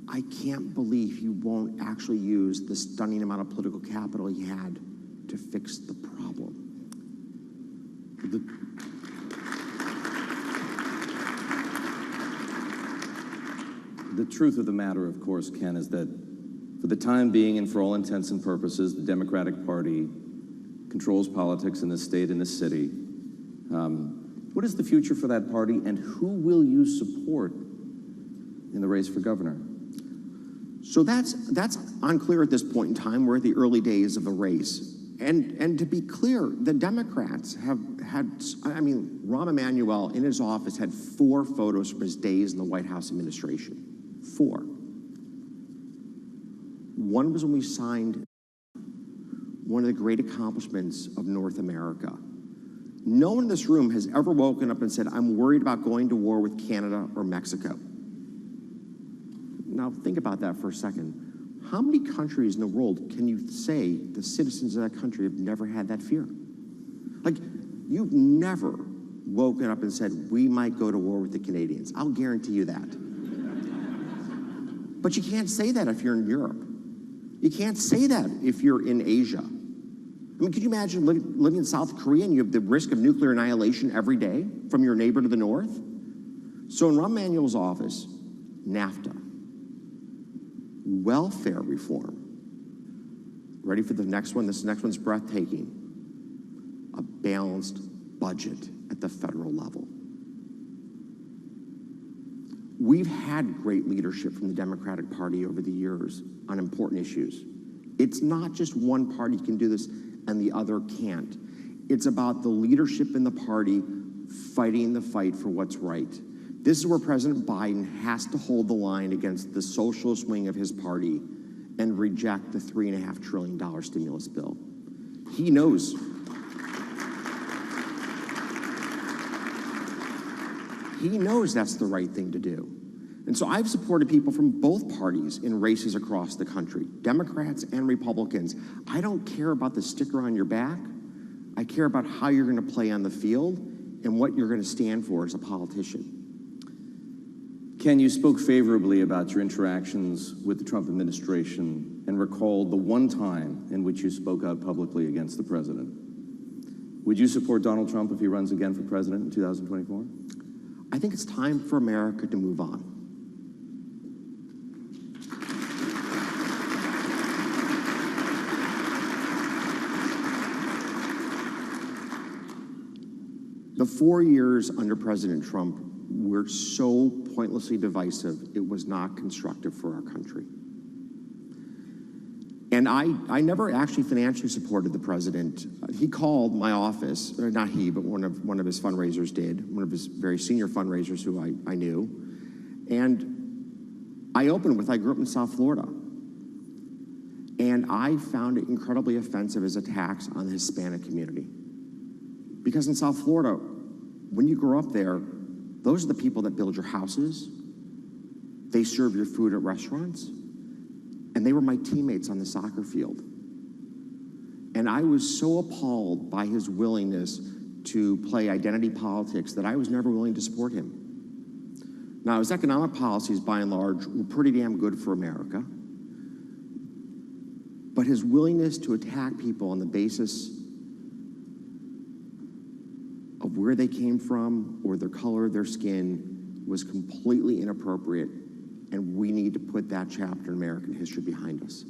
I can't believe he won't actually use the stunning amount of political capital he had to fix the problem. The truth of the matter, of course, Ken, is that for the time being and for all intents and purposes, the Democratic Party controls politics in this state and this city. What is the future for that party, and who will you support in the race for governor? So that's unclear at this point in time. We're at the early days of the race. And to be clear, the Democrats have had, Rahm Emanuel in his office had 4 photos from his days in the White House administration. 4. One was when we signed one of the great accomplishments of North America. No one in this room has ever woken up and said, I'm worried about going to war with Canada or Mexico. Now think about that for a second. How many countries in the world can you say the citizens of that country have never had that fear? Like, you've never woken up and said, we might go to war with the Canadians. I'll guarantee you that. But you can't say that if you're in Europe. You can't say that if you're in Asia. Could you imagine living in South Korea and you have the risk of nuclear annihilation every day from your neighbor to the north? So in Rahm Emanuel's office, NAFTA, welfare reform. Ready for the next one? This next one's breathtaking. A balanced budget at the federal level. We've had great leadership from the Democratic Party over the years on important issues. It's not just one party can do this and the other can't. It's about the leadership in the party fighting the fight for what's right. This is where President Biden has to hold the line against the socialist wing of his party and reject the $3.5 trillion stimulus bill. He knows. He knows that's the right thing to do. And so I've supported people from both parties in races across the country, Democrats and Republicans. I don't care about the sticker on your back. I care about how you're going to play on the field and what you're going to stand for as a politician. Ken, you spoke favorably about your interactions with the Trump administration and recalled the one time in which you spoke out publicly against the president. Would you support Donald Trump if he runs again for president in 2024? I think it's time for America to move on. The 4 years under President Trump were so pointlessly divisive, it was not constructive for our country. And I never actually financially supported the president. He called my office, or not he, but one of his fundraisers did, one of his very senior fundraisers who I knew. And I opened with, I grew up in South Florida. And I found it incredibly offensive, his attacks on the Hispanic community. Because in South Florida, when you grow up there, those are the people that build your houses, they serve your food at restaurants, and they were my teammates on the soccer field. And I was so appalled by his willingness to play identity politics that I was never willing to support him. Now, his economic policies, by and large, were pretty damn good for America. But his willingness to attack people on the basis of where they came from or their color of their skin was completely inappropriate, and we need to put that chapter in American history behind us.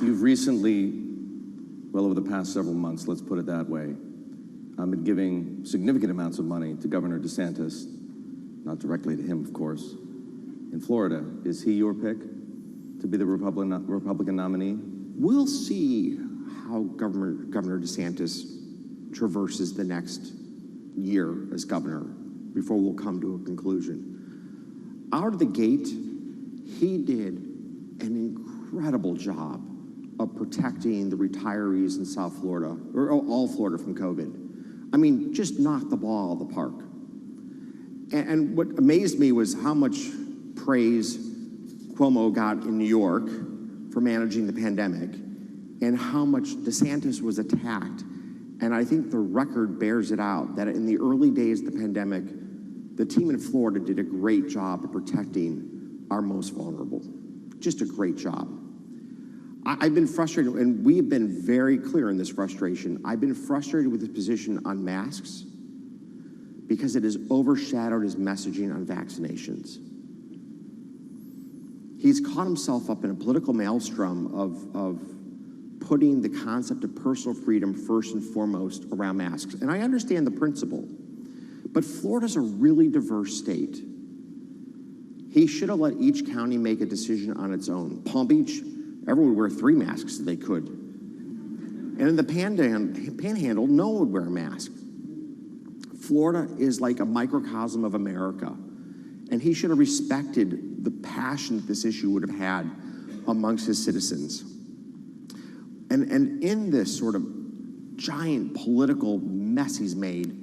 You've recently, well, over the past several months, let's put it that way, been giving significant amounts of money to Governor DeSantis, not directly to him, of course, in Florida. Is he your pick to be the Republican nominee? We'll see how Governor DeSantis traverses the next year as governor before we'll come to a conclusion. Out of the gate, he did an incredible job of protecting the retirees in South Florida, or all Florida, from COVID. I mean, just knocked the ball out of the park. And what amazed me was how much praise Cuomo got in New York for managing the pandemic, and how much DeSantis was attacked. And I think the record bears it out that in the early days of the pandemic, the team in Florida did a great job of protecting our most vulnerable. Just a great job. I've been frustrated, and we have been very clear in this frustration. I've been frustrated with his position on masks because it has overshadowed his messaging on vaccinations. He's caught himself up in a political maelstrom of putting the concept of personal freedom first and foremost around masks. And I understand the principle, but Florida's a really diverse state. He should have let each county make a decision on its own. Palm Beach, everyone would wear 3 masks if they could. And in the panhandle, no one would wear a mask. Florida is like a microcosm of America, and he should have respected the passion that this issue would have had amongst his citizens. And in this sort of giant political mess he's made,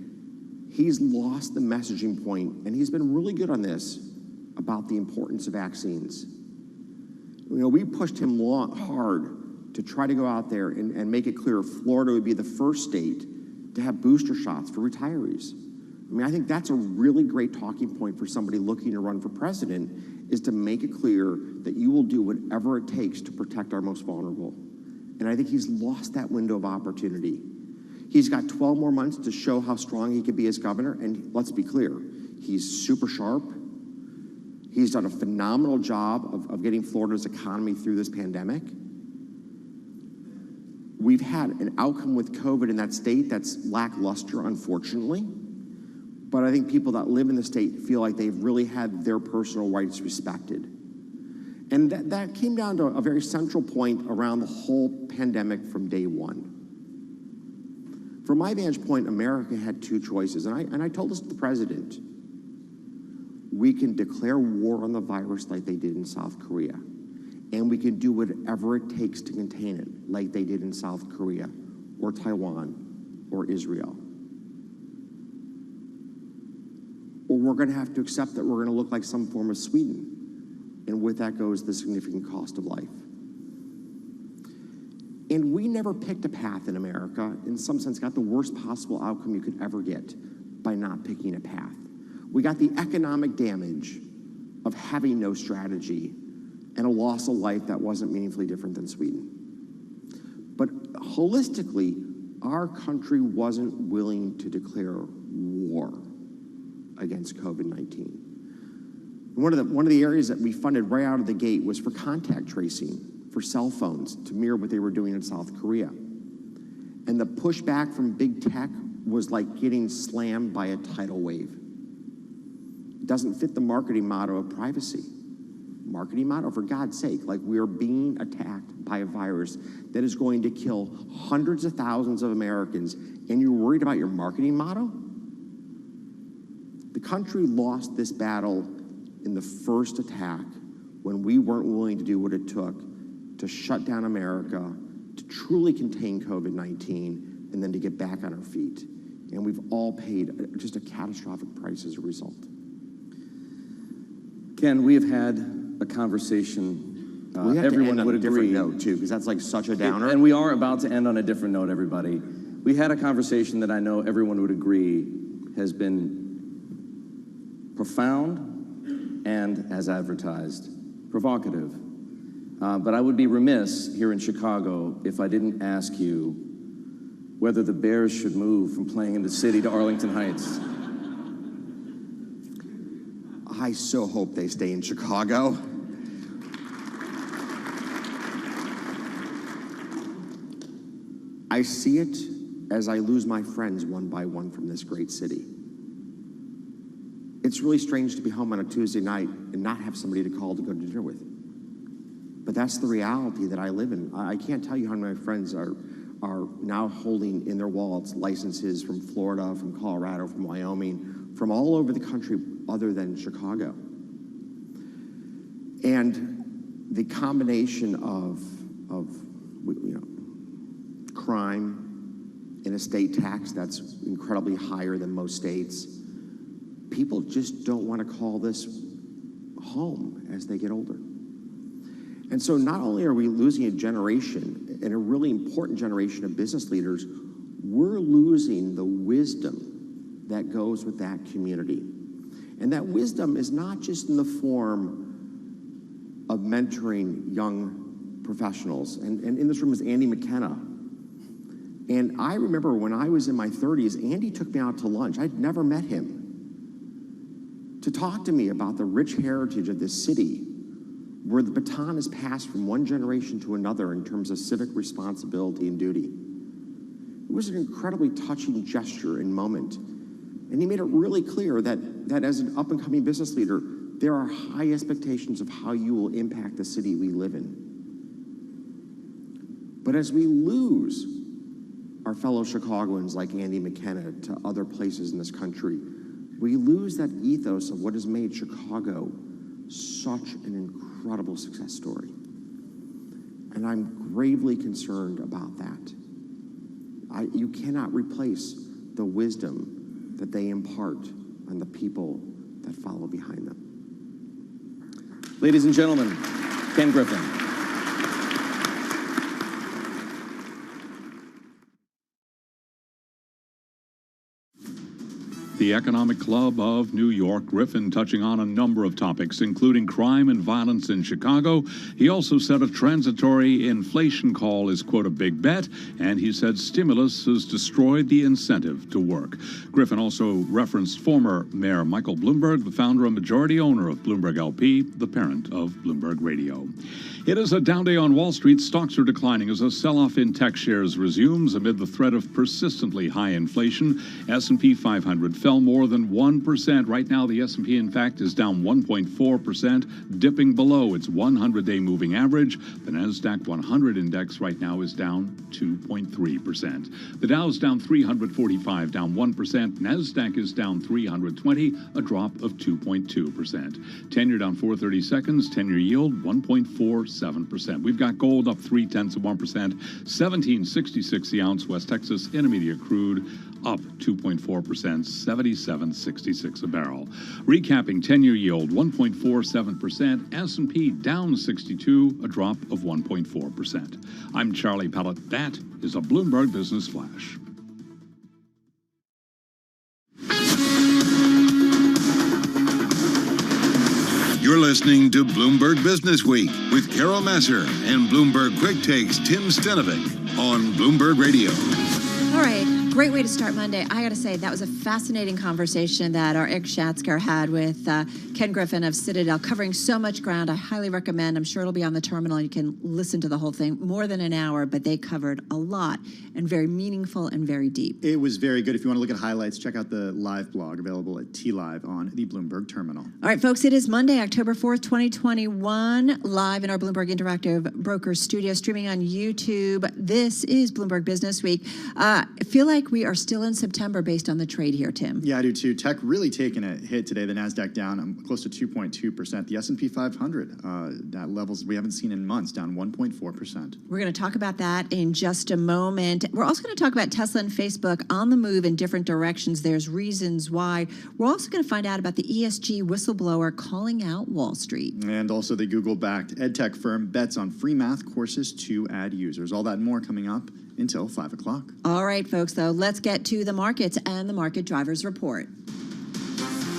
he's lost the messaging point, and he's been really good on this about the importance of vaccines. You know, we pushed him hard to try to go out there and make it clear Florida would be the first state to have booster shots for retirees. I mean, I think that's a really great talking point for somebody looking to run for president, is to make it clear that you will do whatever it takes to protect our most vulnerable. And I think he's lost that window of opportunity. He's got 12 more months to show how strong he can be as governor, and let's be clear, he's super sharp. He's done a phenomenal job of getting Florida's economy through this pandemic. We've had an outcome with COVID in that state that's lackluster, unfortunately. But I think people that live in the state feel like they've really had their personal rights respected. And that came down to a very central point around the whole pandemic from day one. From my vantage point, America had 2 choices, and I told this to the president. We can declare war on the virus like they did in South Korea, and we can do whatever it takes to contain it like they did in South Korea or Taiwan or Israel. Or we're going to have to accept that we're going to look like some form of Sweden. And with that goes the significant cost of life. And we never picked a path in America, in some sense got the worst possible outcome you could ever get by not picking a path. We got the economic damage of having no strategy and a loss of life that wasn't meaningfully different than Sweden. But holistically, our country wasn't willing to declare war against COVID-19. One of the areas that we funded right out of the gate was for contact tracing for cell phones to mirror what they were doing in South Korea. And the pushback from big tech was like getting slammed by a tidal wave. It doesn't fit the marketing motto of privacy. Marketing motto, for God's sake, like we're being attacked by a virus that is going to kill hundreds of thousands of Americans, and you're worried about your marketing motto? The country lost this battle in the first attack when we weren't willing to do what it took to shut down America, to truly contain COVID-19, and then to get back on our feet. And we've all paid just a catastrophic price as a result. Ken, we have had a conversation, we have everyone to end would on a agree. different note, too, because that's like such a downer. And we are about to end on a different note, everybody. We had a conversation that I know everyone would agree has been profound and, as advertised, provocative. But I would be remiss here in Chicago if I didn't ask you whether the Bears should move from playing in the city to Arlington Heights. I so hope they stay in Chicago. I see it as I lose my friends one by one from this great city. It's really strange to be home on a Tuesday night and not have somebody to call to go to dinner with. But that's the reality that I live in. I can't tell you how many of my friends are now holding in their wallets licenses from Florida, from Colorado, from Wyoming, from all over the country other than Chicago. And the combination of crime and a state tax that's incredibly higher than most states, people just don't want to call this home as they get older. And so not only are we losing a generation, and a really important generation of business leaders, we're losing the wisdom that goes with that community. And that wisdom is not just in the form of mentoring young professionals. And in this room is Andy McKenna. And I remember when I was in my 30s, Andy took me out to lunch. I'd never met him, to talk to me about the rich heritage of this city, where the baton is passed from one generation to another in terms of civic responsibility and duty. It was an incredibly touching gesture and moment. And he made it really clear that as an up-and-coming business leader, there are high expectations of how you will impact the city we live in. But as we lose our fellow Chicagoans like Andy McKenna to other places in this country, we lose that ethos of what has made Chicago such an incredible success story. And I'm gravely concerned about that. You cannot replace the wisdom that they impart on the people that follow behind them. Ladies and gentlemen, Ken Griffin. The Economic Club of New York, Griffin touching on a number of topics, including crime and violence in Chicago. He also said a transitory inflation call is, quote, a big bet, and he said stimulus has destroyed the incentive to work. Griffin also referenced former Mayor Michael Bloomberg, the founder and majority owner of Bloomberg LP, the parent of Bloomberg Radio. It is a down day on Wall Street. Stocks are declining as a sell-off in tech shares resumes amid the threat of persistently high inflation. S&P 500 fell more than 1%. Right now, the S&P, in fact, is down 1.4%, dipping below its 100-day moving average. The NASDAQ 100 index right now is down 2.3%. The Dow's down 345, down 1%. NASDAQ is down 320, a drop of 2.2%. 10-year down 430 seconds, 10-year yield 1.47%. We've got gold up 0.3%, 17.66 the ounce. West Texas Intermediate crude up 2.4%, 77.66 a barrel. Recapping 10-year yield 1.47%, S&P down 62, a drop of 1.4%. I'm Charlie Pellet. That is a Bloomberg Business Flash. You're listening to Bloomberg Business Week with Carol Messer and Bloomberg Quick Takes Tim Stenovic on Bloomberg Radio. All right. Great way to start Monday. I got to say, that was a fascinating conversation that our Eric Schatzker had with Ken Griffin of Citadel, covering so much ground. I highly recommend. I'm sure it'll be on the terminal. You can listen to the whole thing. More than an hour, but they covered a lot and very meaningful and very deep. It was very good. If you want to look at highlights, check out the live blog available at T-Live on the Bloomberg terminal. All right, folks, it is Monday, October 4th, 2021, live in our Bloomberg Interactive Brokers studio, streaming on YouTube. This is Bloomberg Business Week. I feel like we are still in September based on the trade here, Tim. Yeah, I do too. Tech really taking a hit today. The NASDAQ down close to 2.2%. The S&P 500 at levels we haven't seen in months, down 1.4%. We're going to talk about that in just a moment. We're also going to talk about Tesla and Facebook on the move in different directions. There's reasons why. We're also going to find out about the ESG whistleblower calling out Wall Street. And also the Google-backed edtech firm bets on free math courses to add users. All that and more coming up until 5 o'clock. All right, folks, though, let's get to the markets and the Market Drivers Report.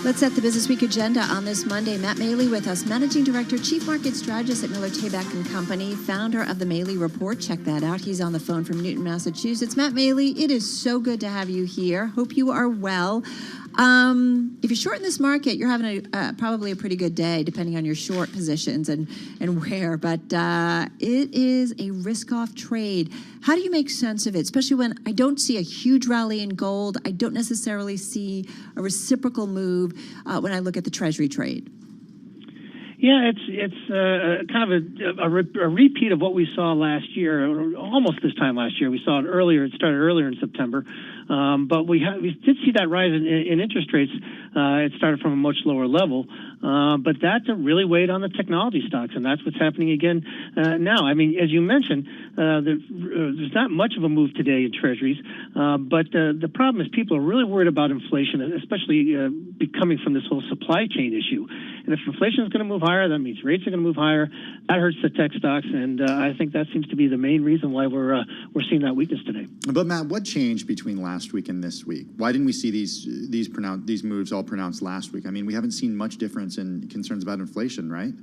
Let's set the Business Week agenda on this Monday. Matt Maley with us, Managing Director, Chief Market Strategist at Miller Tabak & Company, founder of the Maley Report. Check that out. He's on the phone from Newton, Massachusetts. Matt Maley, it is so good to have you here. Hope you are well. If you're short in this market, you're having probably a pretty good day, depending on your short positions and where. But it is a risk-off trade. How do you make sense of it, especially when I don't see a huge rally in gold? I don't necessarily see a reciprocal move when I look at the Treasury trade. Yeah, it's kind of a repeat of what we saw last year, or almost this time last year. We saw it earlier. It started earlier in September, but we did see that rise in interest rates. It started from a much lower level, but that really weighed on the technology stocks, and that's what's happening again now. I mean, as you mentioned, there's not much of a move today in Treasuries, but the problem is people are really worried about inflation, especially coming from this whole supply chain issue. And if inflation is going to move higher, that means rates are going to move higher. That hurts the tech stocks, and I think that seems to be the main reason why we're seeing that weakness today. But Matt, what changed between last week and this week? Why didn't we see these moves all pronounced last week? I mean, we haven't seen much difference in concerns about inflation, right?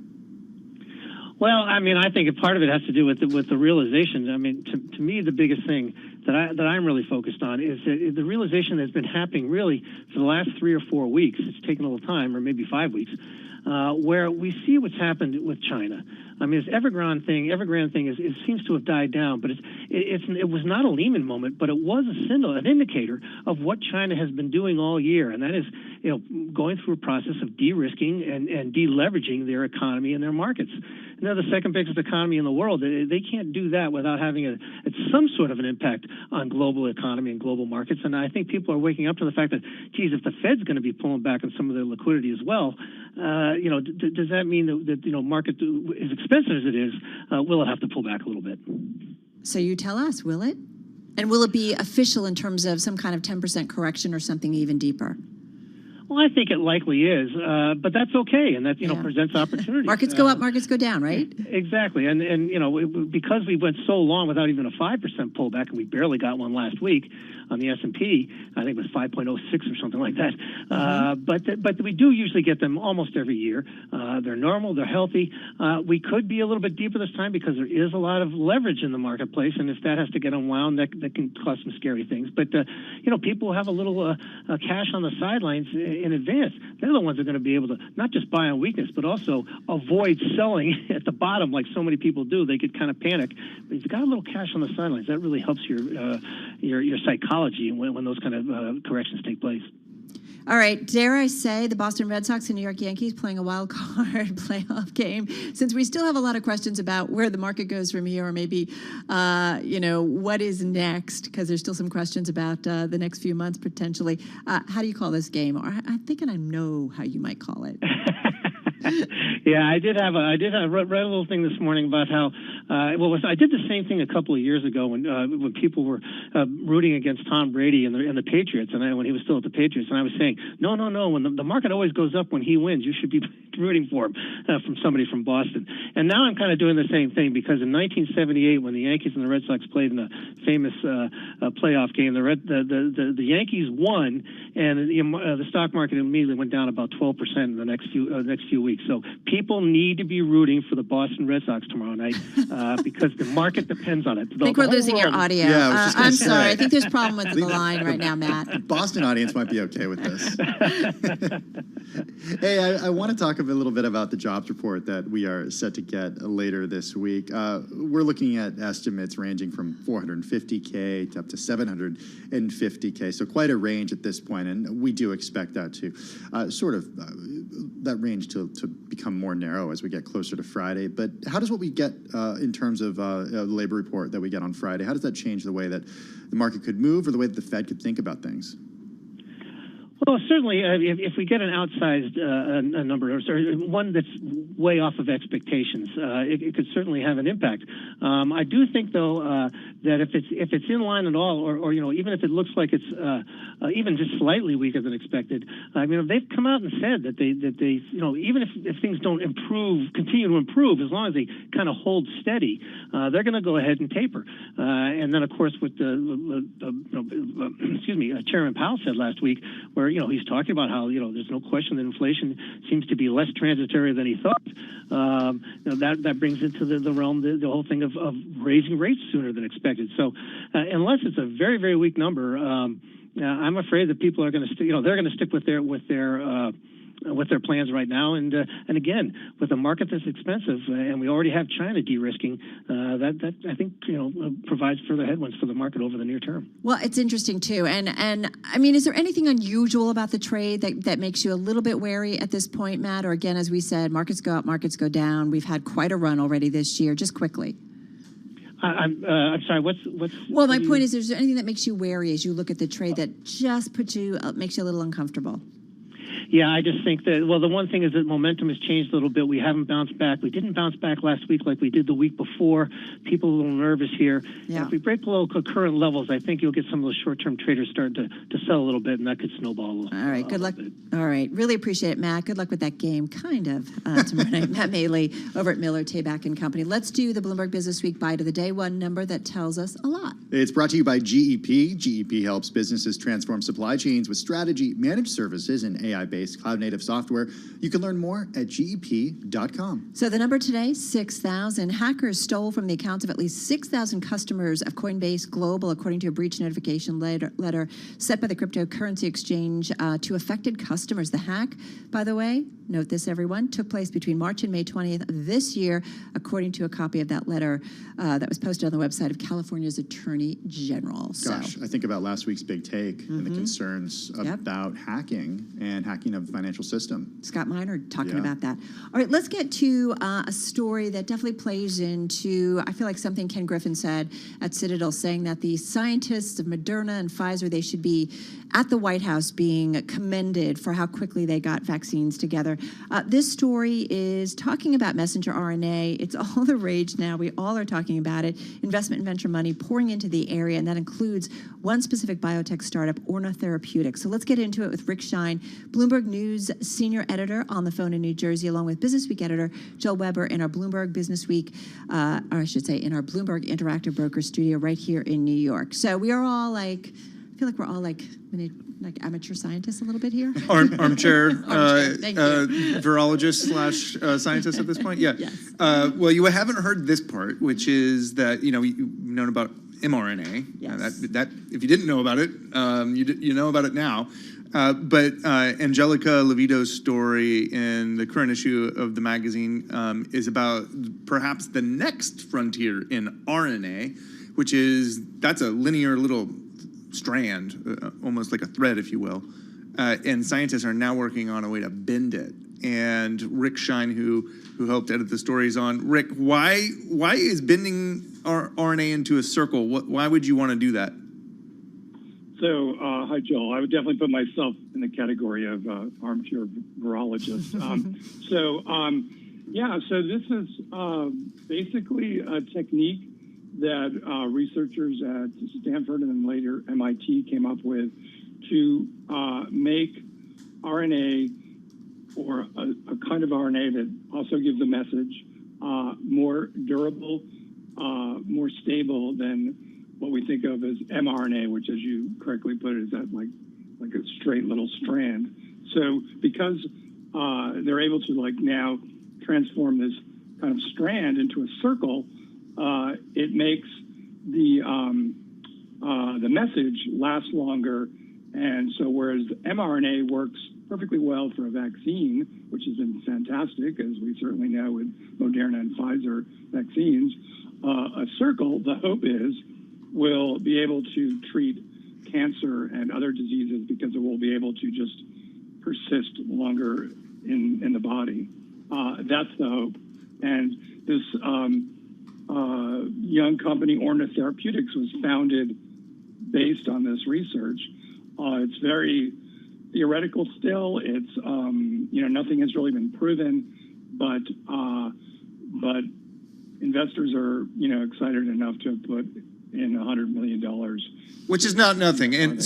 Well, I mean, I think a part of it has to do with the realization. I mean, to me, the biggest thing that I'm really focused on is the realization that's been happening really for the last 3 or 4 weeks. It's taken a little time, or maybe 5 weeks, where we see what's happened with China. I mean, this Evergrande thing seems to have died down, but it was not a Lehman moment, but it was an indicator of what China has been doing all year, and that is, going through a process of de-risking and de-leveraging their economy and their markets. And they're the second biggest economy in the world. They can't do that without having some sort of an impact on global economy and global markets. And I think people are waking up to the fact that, geez, if the Fed's going to be pulling back on some of their liquidity as well, does that mean that market, as expensive as it is, will it have to pull back a little bit? So you tell us, will it? And will it be official in terms of some kind of 10% correction or something even deeper? Well, I think it likely is, but that's okay, and that presents opportunities. Markets go up, markets go down, right? Exactly, and because we went so long without even a 5% pullback, and we barely got one last week on the S&P, I think it was 5.06 or something like that. But we do usually get them almost every year. They're normal, they're healthy. We could be a little bit deeper this time because there is a lot of leverage in the marketplace, and if that has to get unwound, that can cause some scary things. But people have a little cash on the sidelines in advance. They're the ones that are going to be able to not just buy on weakness, but also avoid selling at the bottom like so many people do. They could kind of panic. But if you've got a little cash on the sidelines, that really helps your psychology when those kind of corrections take place. All right, dare I say the Boston Red Sox and New York Yankees playing a wild card playoff game? Since we still have a lot of questions about where the market goes from here, or maybe, what is next, because there's still some questions about the next few months potentially. How do you call this game? Or I'm thinking I know how you might call it. Yeah, I did read a little thing this morning about how I did the same thing a couple of years ago when people were rooting against Tom Brady and the Patriots, and when he was still at the Patriots, and I was saying, no, when the market always goes up when he wins, you should be rooting for him, from somebody from Boston. And now I'm kind of doing the same thing, because in 1978, when the Yankees and the Red Sox played in a famous playoff game, the Yankees won, and the stock market immediately went down about 12% in the next few weeks. So people need to be rooting for the Boston Red Sox tomorrow night, because the market depends on it. I think we're losing your audio. Yeah, I'm sorry. I think there's a problem with the line right now, Matt. The Boston audience might be okay with this. Hey, I want to talk a little bit about the jobs report that we are set to get later this week. We're looking at estimates ranging from 450K to up to 750K, so quite a range at this point, and we do expect that to that range to become more narrow as we get closer to Friday. But how does what we get in terms of the labor report that we get on Friday, how does that change the way that the market could move, or the way that the Fed could think about things? Well, certainly, if we get an outsized a number, or one that's way off of expectations, it could certainly have an impact. I do think, though, that if it's in line at all, or even if it looks like it's even just slightly weaker than expected, they've come out and said that they even if things don't continue to improve, as long as they kind of hold steady, they're going to go ahead and taper. And then, of course, with Chairman Powell said last week, where he's talking about how there's no question that inflation seems to be less transitory than he thought. That brings into the realm the whole thing of raising rates sooner than expected. So unless it's a very, very weak number, I'm afraid that people are going to they're going to stick with their plans right now, and again, with a market that's expensive, and we already have China de-risking, that I think provides further headwinds for the market over the near term. Well, it's interesting too, and I mean, is there anything unusual about the trade that makes you a little bit wary at this point, Matt? Or again, as we said, markets go up, markets go down. We've had quite a run already this year. Just quickly. I'm sorry. What's? Well, my point is there anything that makes you wary as you look at the trade that just makes you a little uncomfortable? Yeah, I just think that, well, the one thing is that momentum has changed a little bit. We haven't bounced back. We didn't bounce back last week like we did the week before. People are a little nervous here. Yeah. If we break below current levels, I think you'll get some of those short-term traders starting to sell a little bit, and that could snowball a little. All right, good luck. All right, really appreciate it, Matt. Good luck with that game, kind of, tomorrow night. Matt Maley over at Miller Tabak and Company. Let's do the Bloomberg Business Week Bite of the Day, one number that tells us a lot. It's brought to you by GEP. GEP helps businesses transform supply chains with strategy, managed services, and AI-based cloud-native software. You can learn more at GEP.com. So the number today, 6,000. Hackers stole from the accounts of at least 6,000 customers of Coinbase Global, according to a breach notification letter sent by the cryptocurrency exchange to affected customers. The hack, by the way, note this, everyone, took place between March and May 20th of this year, according to a copy of that letter that was posted on the website of California's Attorney General. Gosh, I think about last week's big take and the concerns about hacking and hacking of the financial system. Scott Miner talking about that. All right, let's get to a story that definitely plays into, I feel like something Ken Griffin said at Citadel, saying that the scientists of Moderna and Pfizer, they should be at the White House being commended for how quickly they got vaccines together. This story is talking about messenger RNA. It's all the rage now. We all are talking about it. Investment and venture money pouring into the area, and that includes one specific biotech startup, Orna Therapeutics. So let's get into it with Rick Schein, Bloomberg News senior editor on the phone in New Jersey, along with Business Week editor Jill Weber in our Bloomberg Business Week, or I should say in our Bloomberg Interactive Broker studio right here in New York. So we are all like, I feel like we're all like amateur scientists a little bit here. Armchair Thank you. virologist / scientist at this point. Yeah. Yes. Well, you haven't heard this part, which is that you've known about mRNA. Yes. That if you didn't know about it, you know about it now. But Angelica Levito's story in the current issue of the magazine is about perhaps the next frontier in RNA, which is that's a linear little strand, almost like a thread, if you will. And scientists are now working on a way to bend it. And Rick Schein, who helped edit the stories on. Rick, why is bending RNA into a circle? Why would you want to do that? So, hi, Joel. I would definitely put myself in the category of armchair virologist. So this is basically a technique that researchers at Stanford and then later MIT came up with to make RNA, or a kind of RNA that also gives a message, more durable, more stable than what we think of as mRNA, which, as you correctly put it, is that like a straight little strand. So because they're able to now transform this kind of strand into a circle, it makes the message last longer. And so whereas mRNA works perfectly well for a vaccine, which has been fantastic, as we certainly know with Moderna and Pfizer vaccines, a circle, the hope is, will be able to treat cancer and other diseases because it will be able to just persist longer in the body. That's the hope. And this young company, Orna Therapeutics, was founded based on this research. It's very theoretical still. It's nothing has really been proven, but investors are excited enough to put in $100 million, which is not nothing. And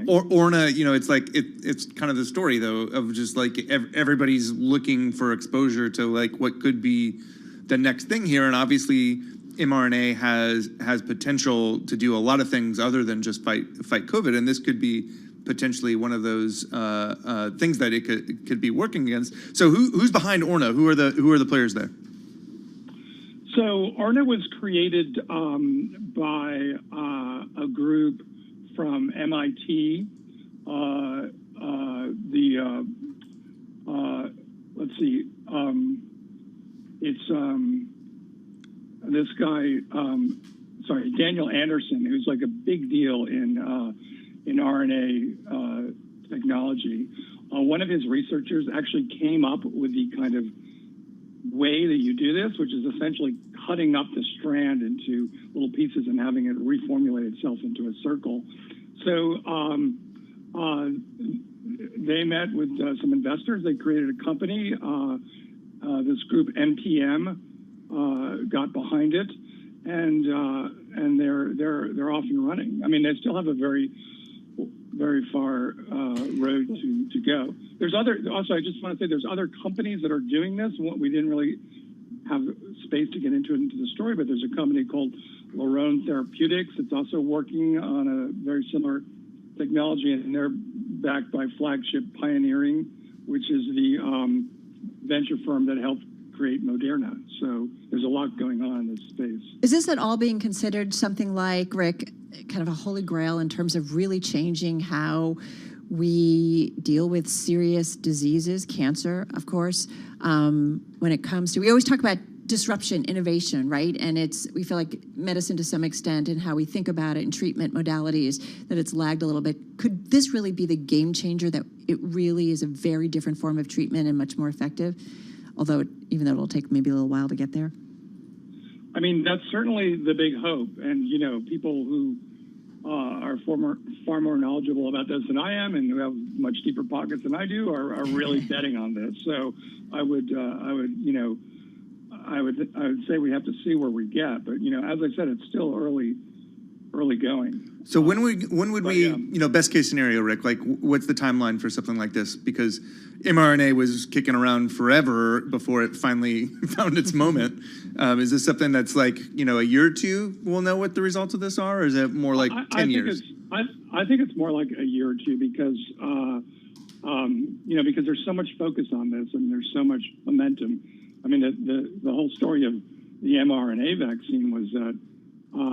Orna, it's like it's kind of the story though of just like everybody's looking for exposure to like what could be the next thing here, and obviously mRNA has potential to do a lot of things other than just fight COVID, and this could be potentially one of those things that it could be working against. So who's behind Orna? Who are the players there? So Orna was created by a group from MIT. Let's see. It's this guy. Daniel Anderson, who's like a big deal in RNA technology. One of his researchers actually came up with the kind of way that you do this, which is essentially cutting up the strand into little pieces and having it reformulate itself into a circle. So they met with some investors. They created a company. This group, NPM, got behind it, and they're off and running. I mean, they still have a very far road to go. There's also, I just want to say there's other companies that are doing this. We didn't really have space to get into the story, but there's a company called Lerone Therapeutics. It's also working on a very similar technology, and they're backed by Flagship Pioneering, which is the venture firm that helped create Moderna. So there's a lot going on in this space. Is this at all being considered something like, Rick, kind of a holy grail in terms of really changing how we deal with serious diseases, cancer, of course, when it comes to, we always talk about disruption, innovation, right? And we feel like medicine to some extent and how we think about it and treatment modalities, that it's lagged a little bit. Could this really be the game changer, that it really is a very different form of treatment and much more effective? Although, even though it'll take maybe a little while to get there. I mean, that's certainly the big hope. And, people who are far more knowledgeable about this than I am and who have much deeper pockets than I do are really betting on this. So I would say we have to see where we get. But, as I said, it's still early going. So when would we, best case scenario, Rick, like what's the timeline for something like this? Because mRNA was kicking around forever before it finally found its moment. Is this something that's like, a year or two we'll know what the results of this are? Or is it more like 10 years? I think it's more like a year or two because, because there's so much focus on this and there's so much momentum. I mean, the whole story of the mRNA vaccine was that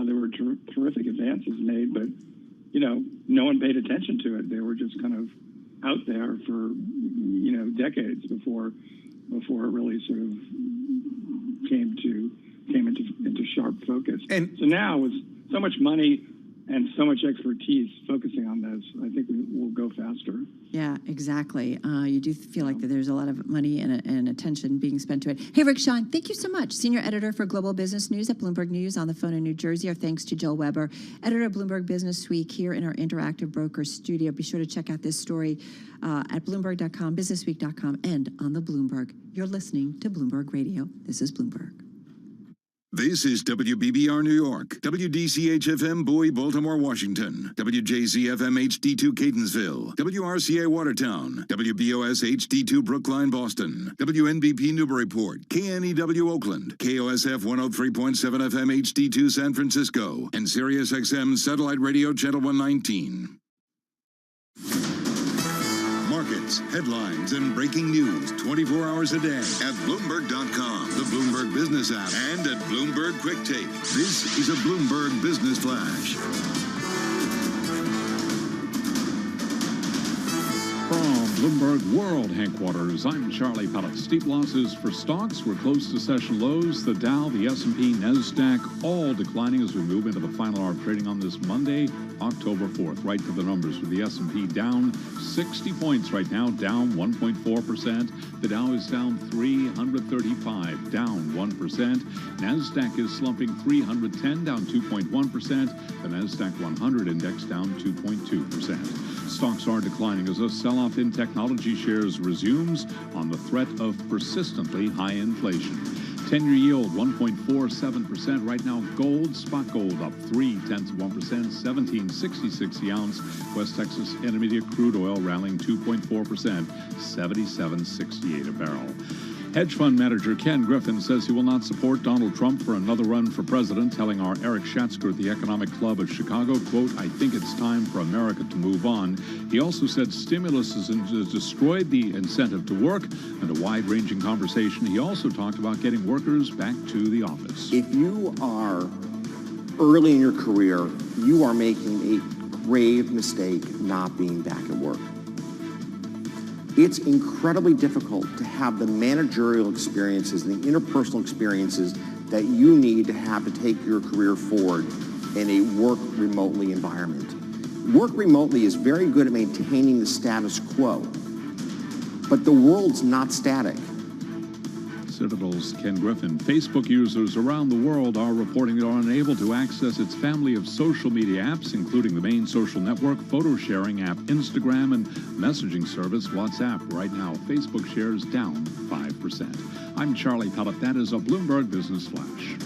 there were terrific advances made, but, no one paid attention to it. They were just kind of out there for, decades before it really sort of came into sharp focus. And so now with so much money and so much expertise focusing on this, I think we will go faster. Yeah, exactly. You do feel like that there's a lot of money and attention being spent to it. Hey, Rick Sean, thank you so much. Senior editor for Global Business News at Bloomberg News on the phone in New Jersey. Our thanks to Jill Weber, editor of Bloomberg Business Week here in our Interactive Brokers studio. Be sure to check out this story at Bloomberg.com, BusinessWeek.com, and on the Bloomberg. You're listening to Bloomberg Radio. This is Bloomberg. This is WBBR New York, WDCH-FM Bowie, Baltimore, Washington, WJZ-FM HD2 Catonsville, WRCA Watertown, WBOS HD2 Brookline, Boston, WNBP Newburyport, KNEW Oakland, KOSF 103.7 FM HD2 San Francisco, and SiriusXM Satellite Radio Channel 119. Markets, headlines, and breaking news 24 hours a day at Bloomberg.com, the Bloomberg Business app, and at Bloomberg Quick Take. This is a Bloomberg Business Flash. From Bloomberg World Headquarters, I'm Charlie Pellet. Steep losses for stocks. We're close to session lows. The Dow, the S&P, NASDAQ, all declining as we move into the final hour of trading on this Monday, October 4th. Right to the numbers with the S&P down 60 points right now, down 1.4%. The Dow is down 335, down 1%. NASDAQ is slumping 310, down 2.1%. The NASDAQ 100 index down 2.2%. Stocks are declining as a sell-off in technology shares resumes on the threat of persistently high inflation. 10-year yield 1.47% right now. Gold, spot gold up 0.3%, $17.66 the ounce. West Texas Intermediate crude oil rallying 2.4%, $77.68 a barrel. Hedge fund manager Ken Griffin says he will not support Donald Trump for another run for president, telling our Eric Schatzker at the Economic Club of Chicago, quote, "I think it's time for America to move on." He also said stimulus has destroyed the incentive to work, and a wide-ranging conversation. He also talked about getting workers back to the office. If you are early in your career, you are making a grave mistake not being back at work. It's incredibly difficult to have the managerial experiences and the interpersonal experiences that you need to have to take your career forward in a work remotely environment. Work remotely is very good at maintaining the status quo, but the world's not static. Citadel's Ken Griffin. Facebook users around the world are reporting they are unable to access its family of social media apps, including the main social network, photo sharing app Instagram, and messaging service WhatsApp. Right now, Facebook shares down 5%. I'm Charlie Pellet. That is a Bloomberg Business Flash.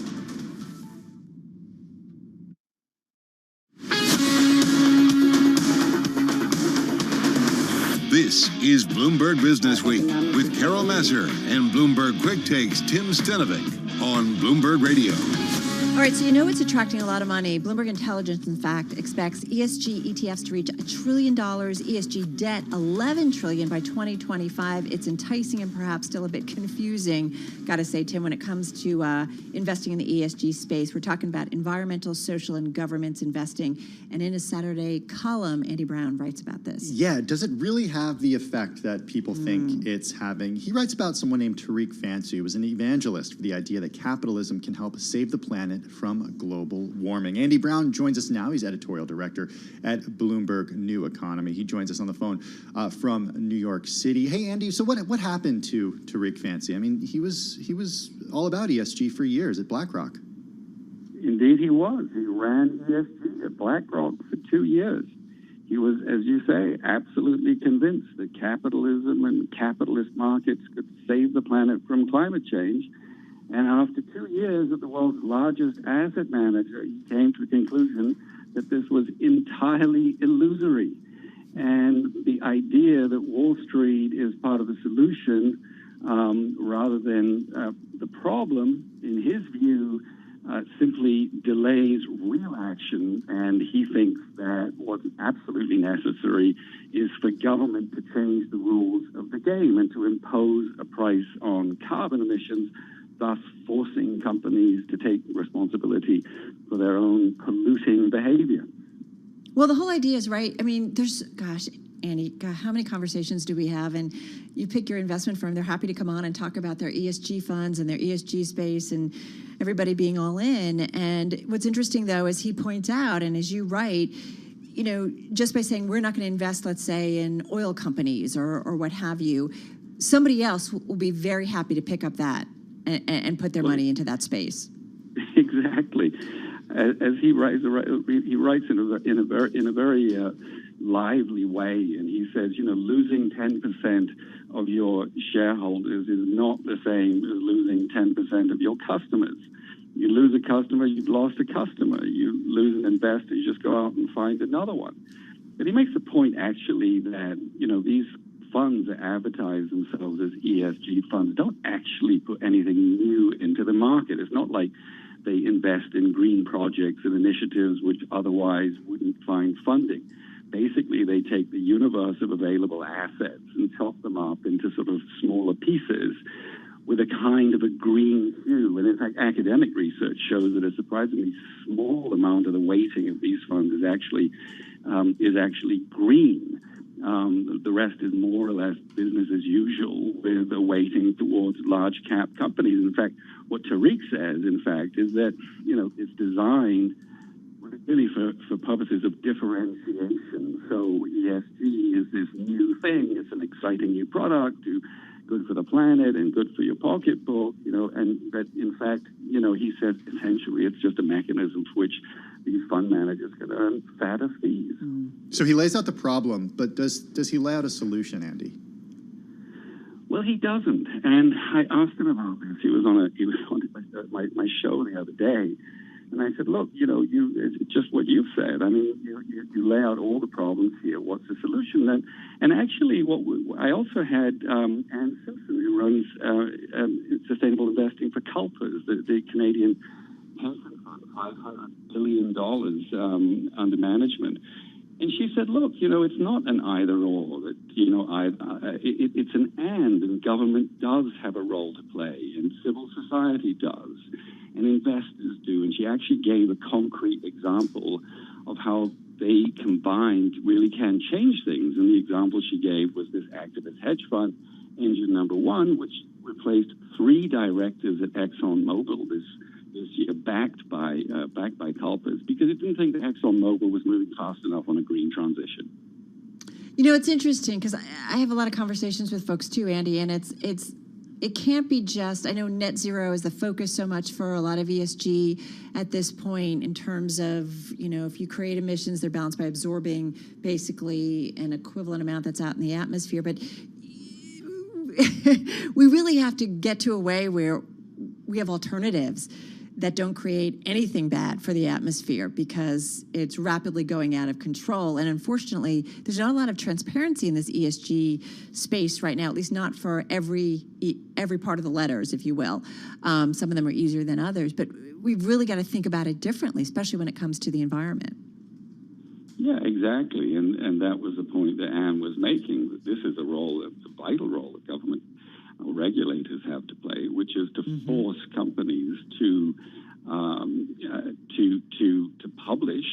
This is Bloomberg Business Week with Carol Masser and Bloomberg Quick Takes Tim Stenovic on Bloomberg Radio. All right, so you know it's attracting a lot of money. Bloomberg Intelligence, in fact, expects ESG ETFs to reach $1 trillion, ESG debt $11 trillion by 2025. It's enticing and perhaps still a bit confusing, got to say, Tim, when it comes to investing in the ESG space. We're talking about environmental, social, and governance investing. And in a Saturday column, Andy Brown writes about this. Yeah, does it really have the effect that people think it's having? He writes about someone named Tariq Fancy, who was an evangelist for the idea that capitalism can help save the planet from global warming. Andy Brown joins us now. He's editorial director at Bloomberg New Economy. He joins us on the phone from New York City. Hey, Andy, so what happened to Tariq Fancy? I mean, he was all about ESG for years at BlackRock. Indeed, he was. He ran ESG at BlackRock for 2 years. He was, as you say, absolutely convinced that capitalism and capitalist markets could save the planet from climate change. And after 2 years at the world's largest asset manager, he came to the conclusion that this was entirely illusory. And the idea that Wall Street is part of the solution rather than the problem, in his view, simply delays real action. And he thinks that what's absolutely necessary is for government to change the rules of the game and to impose a price on carbon emissions, thus forcing companies to take responsibility for their own polluting behavior. Well, the whole idea is right. I mean, Andy, how many conversations do we have? And you pick your investment firm, they're happy to come on and talk about their ESG funds and their ESG space and everybody being all in. And what's interesting, though, as he points out, and as you write, you know, just by saying we're not going to invest, let's say, in oil companies or what have you, somebody else will be very happy to pick up that and put their money into that space. Exactly. As he writes in a very lively way, and he says, you know, losing 10% of your shareholders is not the same as losing 10% of your customers. You lose a customer, you've lost a customer. You lose an investor, you just go out and find another one. But he makes the point, actually, that, you know, these funds that advertise themselves as ESG funds don't actually put anything new into the market. It's not like they invest in green projects and initiatives which otherwise wouldn't find funding. Basically, they take the universe of available assets and chop them up into sort of smaller pieces with a kind of a green hue. And in fact, academic research shows that a surprisingly small amount of the weighting of these funds is actually green. The rest is more or less business as usual, with a weighting towards large cap companies. In fact, what Tariq says, in fact, is that, you know, it's designed really for purposes of differentiation. So ESG is this new thing. It's an exciting new product, good for the planet and good for your pocketbook, you know, but in fact, you know, he says essentially it's just a mechanism for which these fund managers can earn fatter fees. So he lays out the problem, but does he lay out a solution, Andy? Well, he doesn't. And I asked him about this. He was on my show the other day. And I said, look, you know, it's just what you've said. I mean, you lay out all the problems here. What's the solution then? And actually, I also had Anne Simpson, who runs sustainable investing for CalPERS, the Canadian pension fund, $500 billion under management. And she said, look, you know, it's not an either or. That, you know, it's an and government does have a role to play, and civil society does, and investors do. And she actually gave a concrete example of how they combined really can change things. And the example she gave was this activist hedge fund, Engine Number One, which replaced 3 directors at ExxonMobil this year, backed by culprits, because it didn't think that ExxonMobil was moving fast enough on a green transition. You know, it's interesting because I have a lot of conversations with folks too, Andy, and it can't be just, I know net zero is the focus so much for a lot of ESG at this point in terms of, you know, if you create emissions, they're balanced by absorbing basically an equivalent amount that's out in the atmosphere. But we really have to get to a way where we have alternatives that don't create anything bad for the atmosphere because it's rapidly going out of control. And unfortunately, there's not a lot of transparency in this ESG space right now, at least not for every part of the letters, if you will. Some of them are easier than others, but we've really got to think about it differently, especially when it comes to the environment. Yeah, exactly. And that was the point that Anne was making, that this is a vital role that government regulators have to play, which is to force companies to publish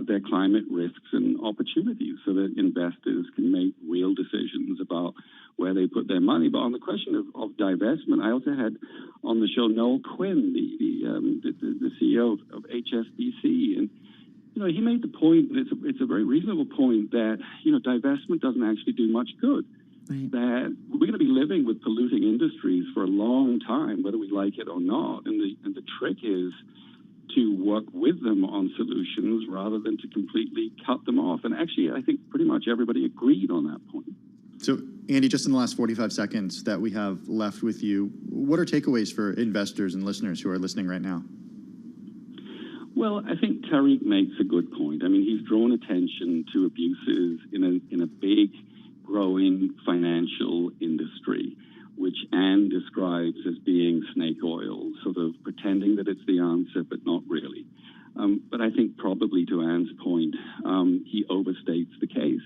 their climate risks and opportunities so that investors can make real decisions about where they put their money. But on the question of divestment, I also had on the show Noel Quinn, the CEO of HSBC, and you know, he made the point, and it's a very reasonable point, that you know, divestment doesn't actually do much good. Right. That we're going to be living with polluting industries for a long time, whether we like it or not. And the trick is to work with them on solutions rather than to completely cut them off. And actually, I think pretty much everybody agreed on that point. So, Andy, just in the last 45 seconds that we have left with you, what are takeaways for investors and listeners who are listening right now? Well, I think Tariq makes a good point. I mean, he's drawn attention to abuses in a big, growing financial industry, which Anne describes as being snake oil, sort of pretending that it's the answer, but not really. But I think probably to Anne's point, he overstates the case,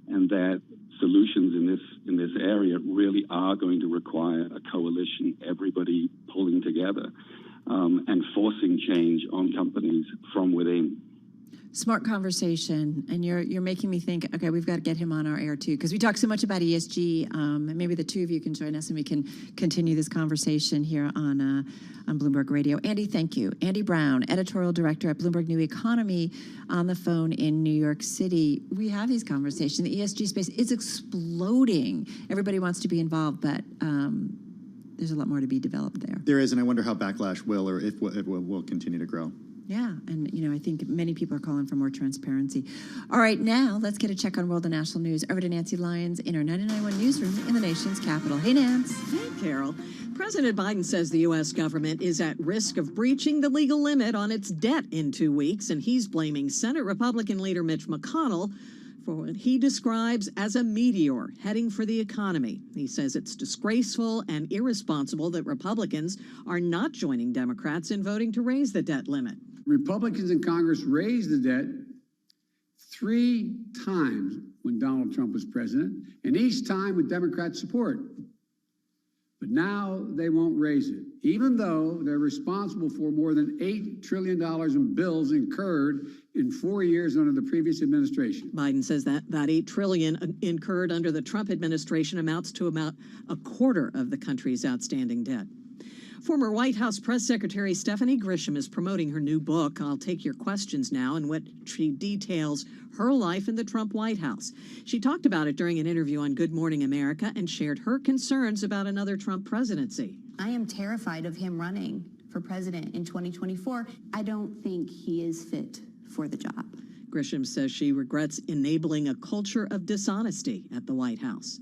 and that solutions in this area really are going to require a coalition, everybody pulling together and forcing change on companies from within. Smart conversation, and you're making me think, okay, we've got to get him on our air too, because we talk so much about ESG, and maybe the two of you can join us and we can continue this conversation here on Bloomberg Radio. Andy, thank you. Andy Brown, editorial director at Bloomberg New Economy, on the phone in New York City. We have these conversations. The ESG space is exploding. Everybody wants to be involved, but there's a lot more to be developed there. There is, and I wonder how backlash will, or if it will continue to grow. Yeah, and you know, I think many people are calling for more transparency. All right, now let's get a check on world and national news. Over to Nancy Lyons in our 99.1 newsroom in the nation's capital. Hey, Nance. Hey, Carol. President Biden says the U.S. government is at risk of breaching the legal limit on its debt in 2 weeks, and he's blaming Senate Republican leader Mitch McConnell for what he describes as a meteor heading for the economy. He says it's disgraceful and irresponsible that Republicans are not joining Democrats in voting to raise the debt limit. Republicans in Congress raised the debt 3 times when Donald Trump was president, and each time with Democrat support. But now they won't raise it, even though they're responsible for more than $8 trillion in bills incurred in 4 years under the previous administration. Biden says that $8 trillion incurred under the Trump administration amounts to about a quarter of the country's outstanding debt. Former White House Press Secretary Stephanie Grisham is promoting her new book, I'll Take Your Questions Now, in which she details her life in the Trump White House. She talked about it during an interview on Good Morning America and shared her concerns about another Trump presidency. I am terrified of him running for president in 2024. I don't think he is fit for the job. Grisham says she regrets enabling a culture of dishonesty at the White House.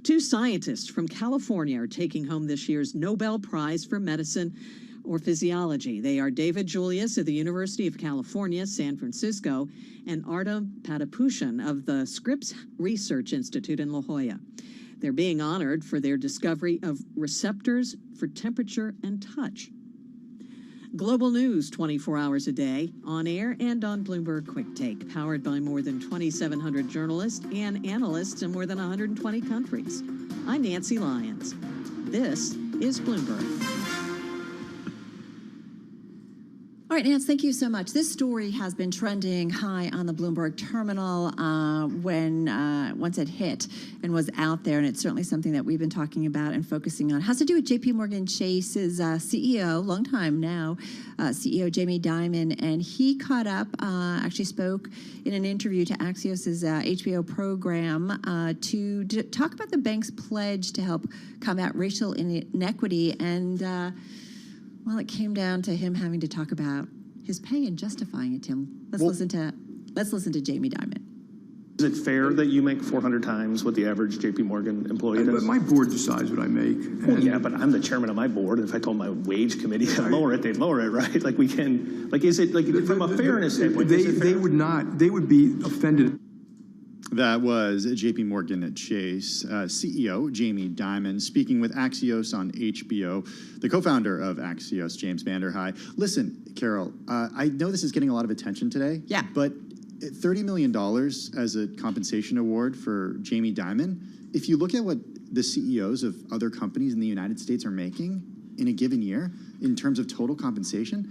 2 scientists from California are taking home this year's Nobel Prize for Medicine or Physiology. They are David Julius of the University of California, San Francisco, and Artem Patapushan of the Scripps Research Institute in La Jolla. They're being honored for their discovery of receptors for temperature and touch. Global news 24 hours a day, on air and on Bloomberg Quick Take, powered by more than 2,700 journalists and analysts in more than 120 countries. I'm Nancy Lyons. This is Bloomberg. All right, Nance, thank you so much. This story has been trending high on the Bloomberg terminal once it hit and was out there, and it's certainly something that we've been talking about and focusing on. It has to do with J.P. Morgan Chase's CEO, long time now, CEO Jamie Dimon, and he caught up, actually spoke in an interview to Axios' HBO program to talk about the bank's pledge to help combat racial inequity, and well, it came down to him having to talk about his pay and justifying it, Tim. Let's listen to Jamie Dimon. Is it fair that you make 400 times what the average J.P. Morgan employee does? But my board decides what I make. Well, yeah, but I'm the chairman of my board, and if I told my wage committee to lower it, they'd lower it, right? Like we can, like is it like from a fairness standpoint? They would not. They would be offended. That was JP Morgan Chase CEO Jamie Dimon speaking with Axios on HBO. The co-founder of Axios, James Vanderhei. Listen, Carol, I know this is getting a lot of attention today. Yeah. But $30 million as a compensation award for Jamie Dimon, if you look at what the CEOs of other companies in the United States are making in a given year in terms of total compensation,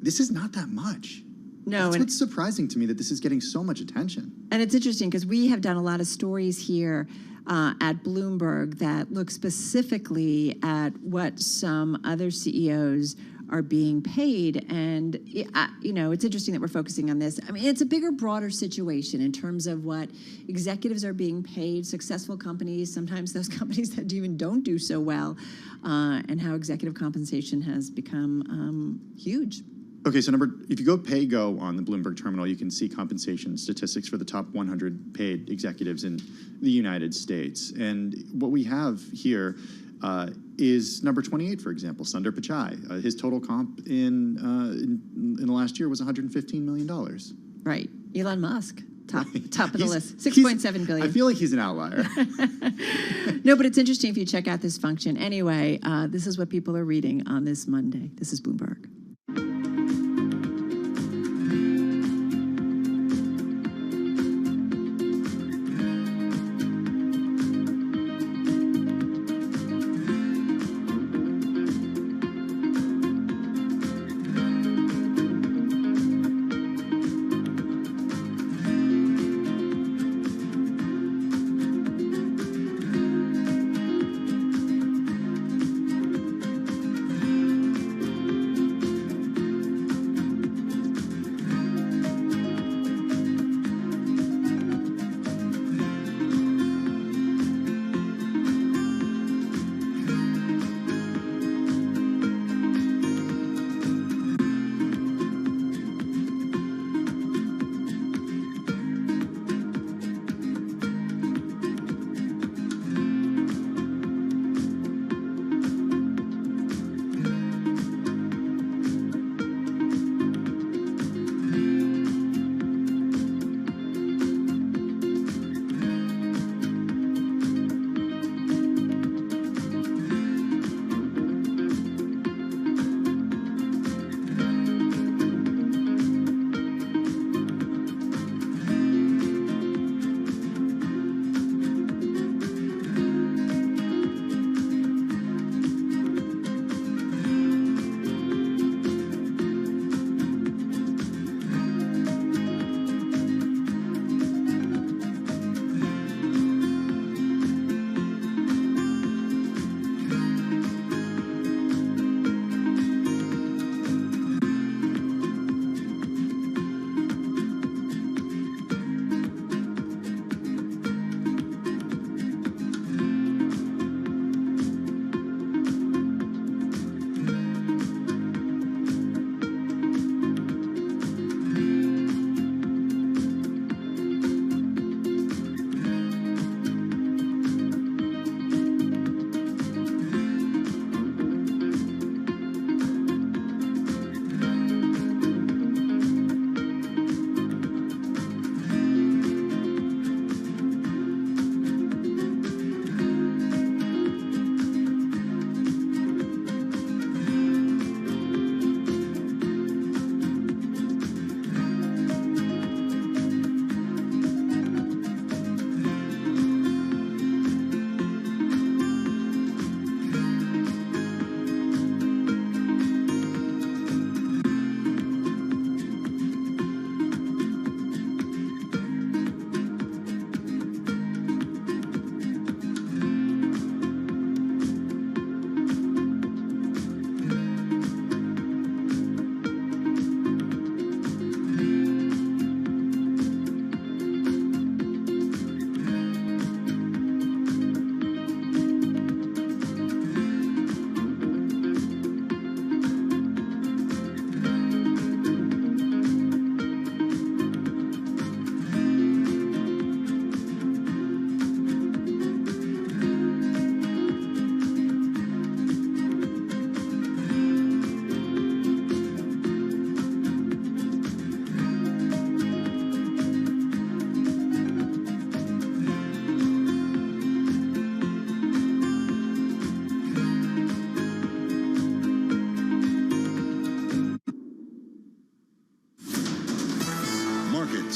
this is not that much. No, That's what's surprising to me, that this is getting so much attention. And it's interesting because we have done a lot of stories here at Bloomberg that look specifically at what some other CEOs are being paid. And, you know, it's interesting that we're focusing on this. I mean, it's a bigger, broader situation in terms of what executives are being paid, successful companies, sometimes those companies that even don't do so well, and how executive compensation has become huge. Okay, so if you go pay-go on the Bloomberg terminal, you can see compensation statistics for the top 100 paid executives in the United States. And what we have here is number 28, for example, Sundar Pichai. His total comp in the last year was $115 million. Right. Elon Musk, top of the list, $6.7 billion. I feel like he's an outlier. No, but it's interesting if you check out this function. Anyway, this is what people are reading on this Monday. This is Bloomberg.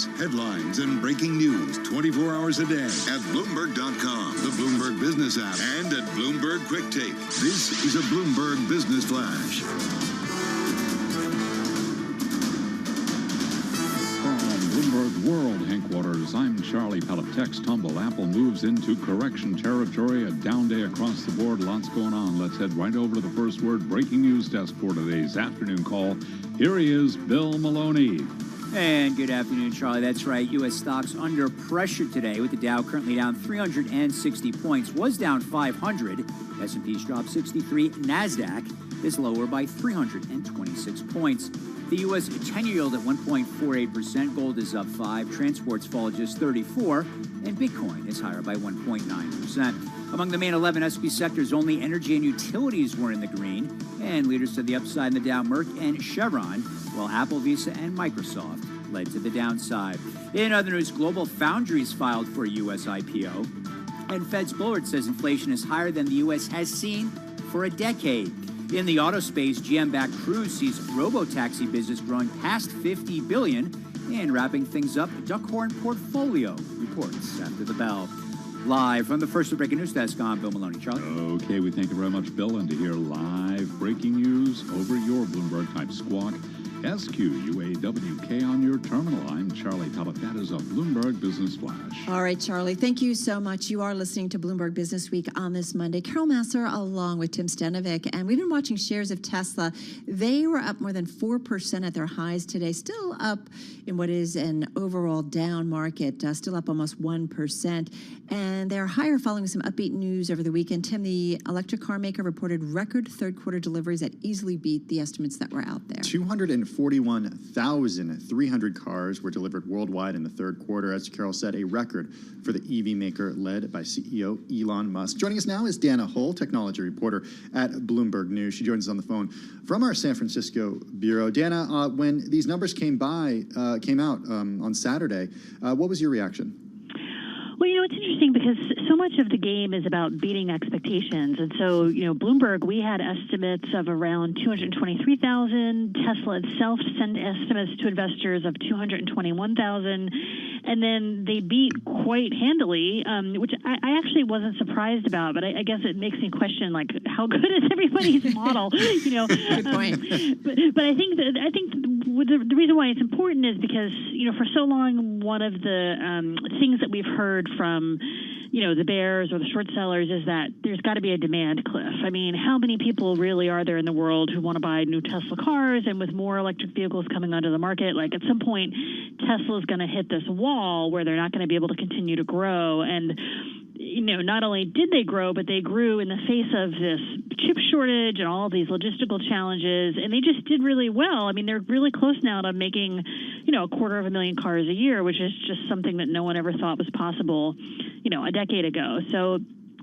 updates, headlines, and breaking news 24 hours a day at Bloomberg.com, the Bloomberg Business app, and at Bloomberg Quick Take. This is a Bloomberg Business Flash. Bloomberg World Headquarters, I'm Charlie Pellet. Techs tumble. Apple moves into correction territory. A down day across the board. Lots going on. Let's head right over to the first word breaking news desk for today's afternoon call. Here he is, Bill Maloney. And good afternoon, Charlie. That's right. U.S. stocks under pressure today with the Dow currently down 360 points. Was down 500. S&P's dropped 63. NASDAQ is lower by 326 points. The U.S. 10-year yield at 1.48%. Gold is up 5. Transports fall just 34. And Bitcoin is higher by 1.9%. Among the main 11 S&P sectors, only energy and utilities were in the green. And leaders to the upside in the Dow, Merck and Chevron, while Apple, Visa, and Microsoft led to the downside. In other news, Global Foundries filed for a U.S. IPO. And Fed's Bullard says inflation is higher than the U.S. has seen for a decade. In the auto space, GM-backed Cruise sees robo-taxi business growing past $50 billion. And wrapping things up, Duckhorn Portfolio reports after the bell. Live from the first breaking news desk, I'm Bill Maloney. Charlie? Okay, we thank you very much, Bill. And to hear live breaking news over your Bloomberg type squawk, SQUAWK on your terminal. I'm Charlie Pellet. That is a Bloomberg Business Flash. All right, Charlie, thank you so much. You are listening to Bloomberg Business Week on this Monday. Carol Masser along with Tim Stenovic. And we've been watching shares of Tesla. They were up more than 4% at their highs today, still up in what is an overall down market, still up almost 1%. And they're higher following some upbeat news over the weekend. Tim, the electric car maker reported record third quarter deliveries that easily beat the estimates that were out there. 241,300 cars were delivered worldwide in the third quarter. As Carol said, a record for the EV maker led by CEO Elon Musk. Joining us now is Dana Hull, technology reporter at Bloomberg News. She joins us on the phone from our San Francisco bureau. Dana, when these numbers came out on Saturday, what was your reaction? Well, it's interesting because so much of the game is about beating expectations. And so, Bloomberg, we had estimates of around 223,000. Tesla itself sent estimates to investors of 221,000. And then they beat quite handily, which I actually wasn't surprised about. But I guess it makes me question, how good is everybody's model? Good point. But I think the reason why it's important is because, for so long, one of the things that we've heard from, the bears or the short sellers is that there's got to be a demand cliff. I mean, how many people really are there in the world who want to buy new Tesla cars? And with more electric vehicles coming onto the market, at some point, Tesla's going to hit this wall where they're not going to be able to continue to grow. And not only did they grow, but they grew in the face of this chip shortage and all of these logistical challenges, and they just did really well. I mean, they're really close now to making, 250,000 cars a year, which is just something that no one ever thought was possible, a decade ago. So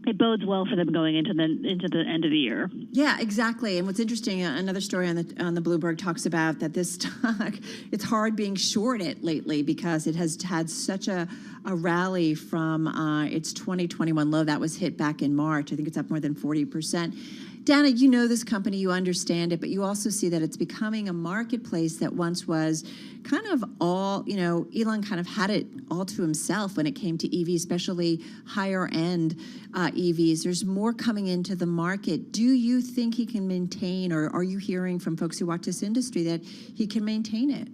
it bodes well for them going into the end of the year. Yeah, exactly. And what's interesting, another story on the Bloomberg talks about that this stock, it's hard being short it lately because it has had such a rally from its 2021 low that was hit back in March. I think it's up more than 40%. Dana, you know this company, you understand it, but you also see that it's becoming a marketplace that once was kind of all, Elon kind of had it all to himself when it came to EVs, especially higher end EVs. There's more coming into the market. Do you think he can maintain, or are you hearing from folks who watch this industry that he can maintain it?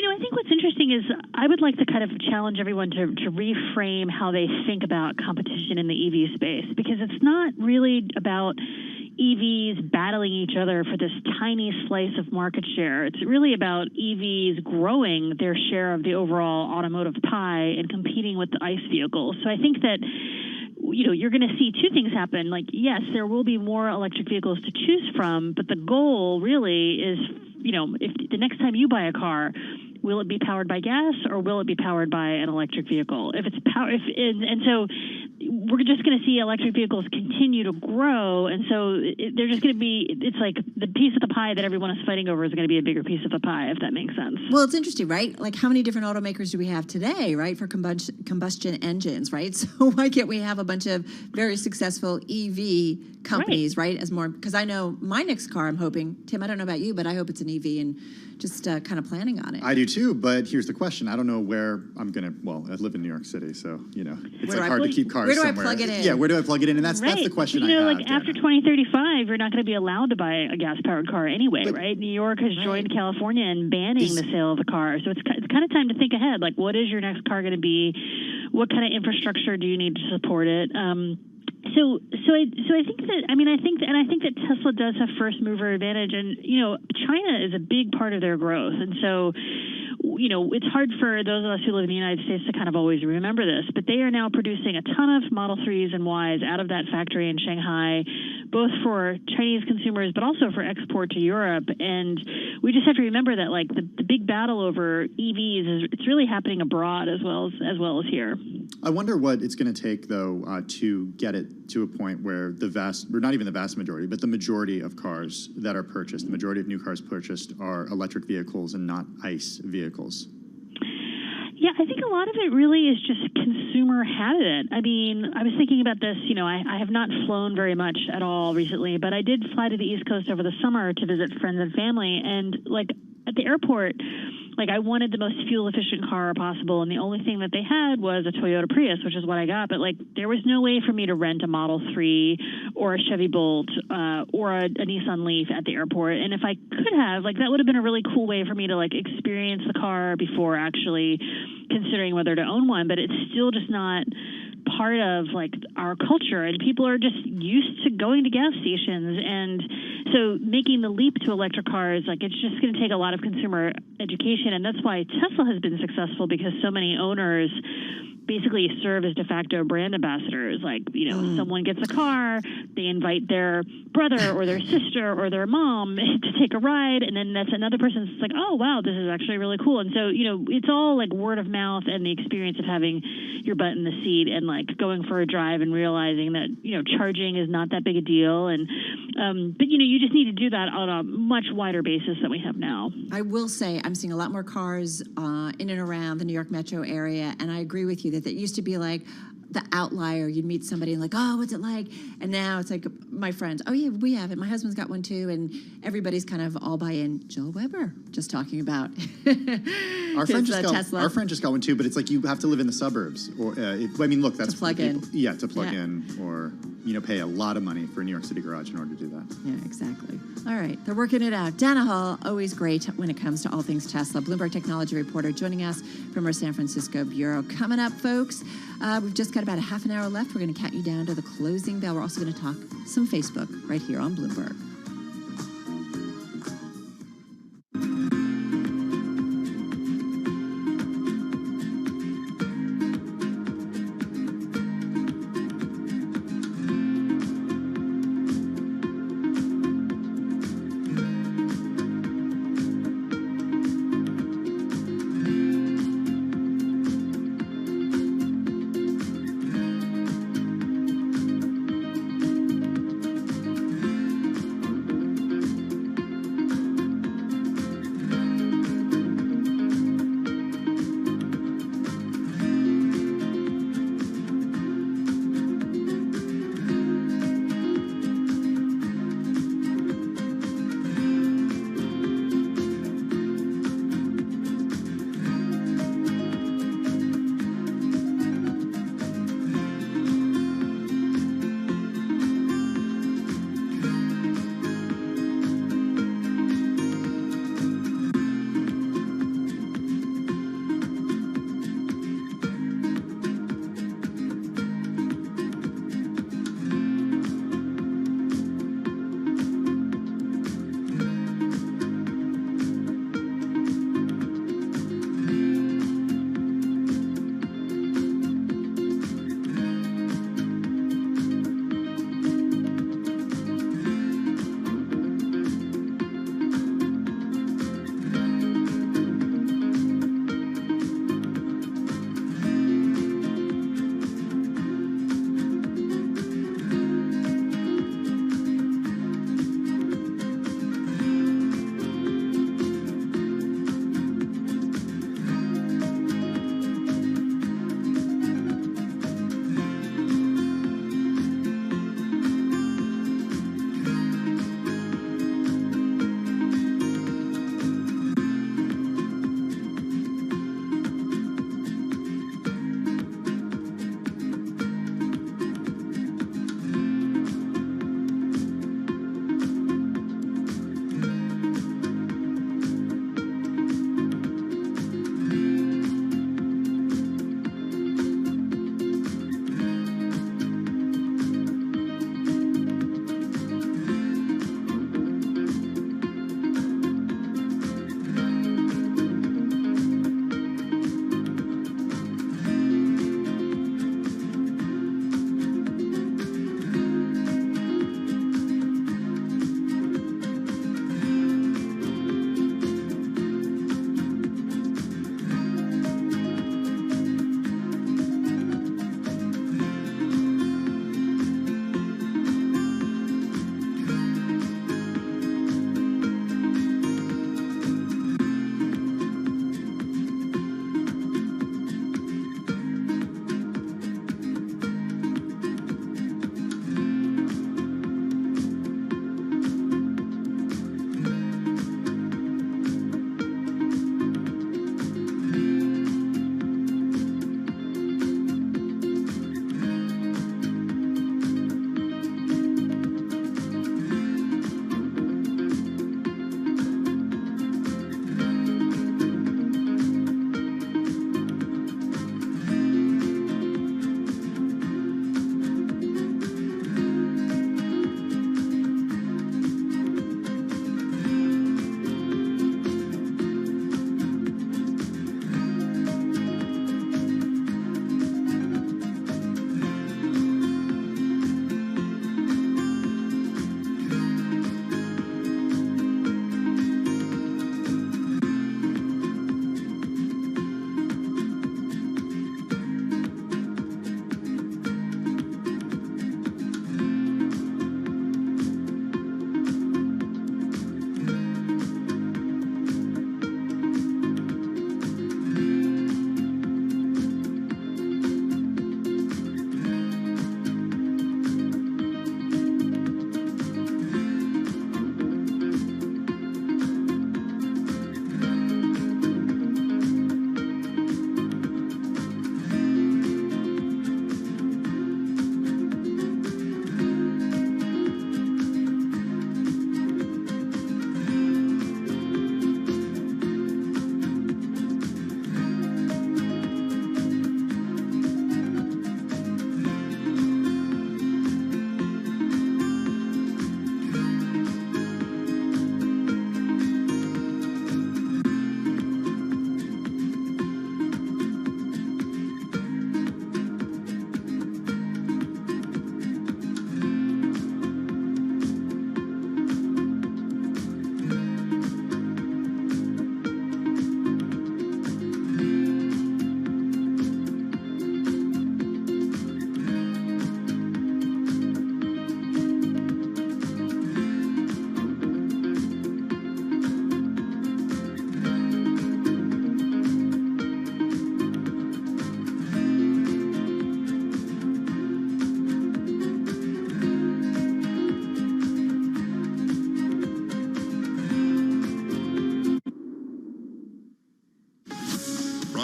I think what's interesting is I would like to kind of challenge everyone to reframe how they think about competition in the EV space, because it's not really about EVs battling each other for this tiny slice of market share. It's really about EVs growing their share of the overall automotive pie and competing with the ICE vehicles. So I think that you're going to see two things happen. Yes, there will be more electric vehicles to choose from, but the goal really is, if the next time you buy a car, will it be powered by gas or will it be powered by an electric vehicle? If it's and so we're just going to see electric vehicles continue to grow, and so they're just going to be. It's like the piece of the pie that everyone is fighting over is going to be a bigger piece of the pie, if that makes sense. Well, it's interesting, right? Like, how many different automakers do we have today, right, for combustion engines, right? So why can't we have a bunch of very successful EV companies, right? As more, because I know my next car, I'm hoping, Tim, I don't know about you, but I hope it's an EV, and just kind of planning on it. I do too, but here's the question. I don't know where I'm going to, well, I live in New York City, so, it's like hard to keep cars somewhere. Where do I plug it in? Yeah, where do I plug it in? And that's the question I have. Like after 2035, you're not going to be allowed to buy a gas-powered car anyway, right? New York has joined California in banning the sale of the car. So it's kind of time to think ahead. Like, what is your next car going to be? What kind of infrastructure do you need to support it? So I think that Tesla does have first mover advantage, and China is a big part of their growth, and so it's hard for those of us who live in the United States to kind of always remember this, but they are now producing a ton of Model 3s and Ys out of that factory in Shanghai, both for Chinese consumers but also for export to Europe. And we just have to remember that like the big battle over EVs it's really happening abroad as well as here. I wonder what it's going to take, though, to get it to a point where not even the vast majority, but the majority of cars that are purchased, the majority of new cars purchased are electric vehicles and not ICE vehicles. Yeah, I think a lot of it really is just consumer habit. I mean, I was thinking about this, I have not flown very much at all recently, but I did fly to the East Coast over the summer to visit friends and family, and like at the airport, like I wanted the most fuel efficient car possible, and the only thing that they had was a Toyota Prius, which is what I got. But like there was no way for me to rent a Model 3 or a Chevy Bolt or a Nissan Leaf at the airport. And if I could have, like that would have been a really cool way for me to like experience the car before actually considering whether to own one. But it's still just not part of like our culture, and people are just used to going to gas stations, and so making the leap to electric cars, like it's just going to take a lot of consumer education, and that's why Tesla has been successful, because so many owners basically serve as de facto brand ambassadors. Like, someone gets a car, they invite their brother or their sister or their mom to take a ride, and then that's another person's like, oh, wow, this is actually really cool. And so, it's all like word of mouth and the experience of having your butt in the seat and like going for a drive and realizing that, charging is not that big a deal. And, but, you just need to do that on a much wider basis than we have now. I will say I'm seeing a lot more cars in and around the New York metro area, and I agree with you that used to be like the outlier. You'd meet somebody and like, oh, what's it like? And now it's like my friends, oh yeah, we have it. My husband's got one too, and everybody's kind of all buy in. Joel Weber just talking about our friend just got Tesla. Our friend just got one too, but it's like you have to live in the suburbs, or look, that's to plug in. Yeah, to plug in, or pay a lot of money for a New York City garage in order to do that. Yeah, exactly. All right, they're working it out. Dana Hall, always great when it comes to all things Tesla. Bloomberg technology reporter joining us from our San Francisco bureau. Coming up, folks, we've just got about a half an hour left. We're going to count you down to the closing bell. We're also going to talk some Facebook right here on Bloomberg.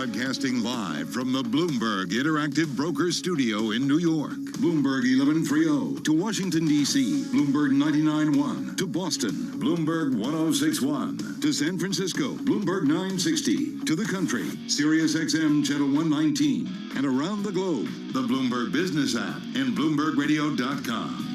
broadcasting live from the Bloomberg Interactive Broker Studio in New York. Bloomberg 1130 to Washington, D.C. Bloomberg 99.1 to Boston. Bloomberg 106.1 to San Francisco. Bloomberg 960 to the country. Sirius XM Channel 119. And around the globe, the Bloomberg Business app and BloombergRadio.com.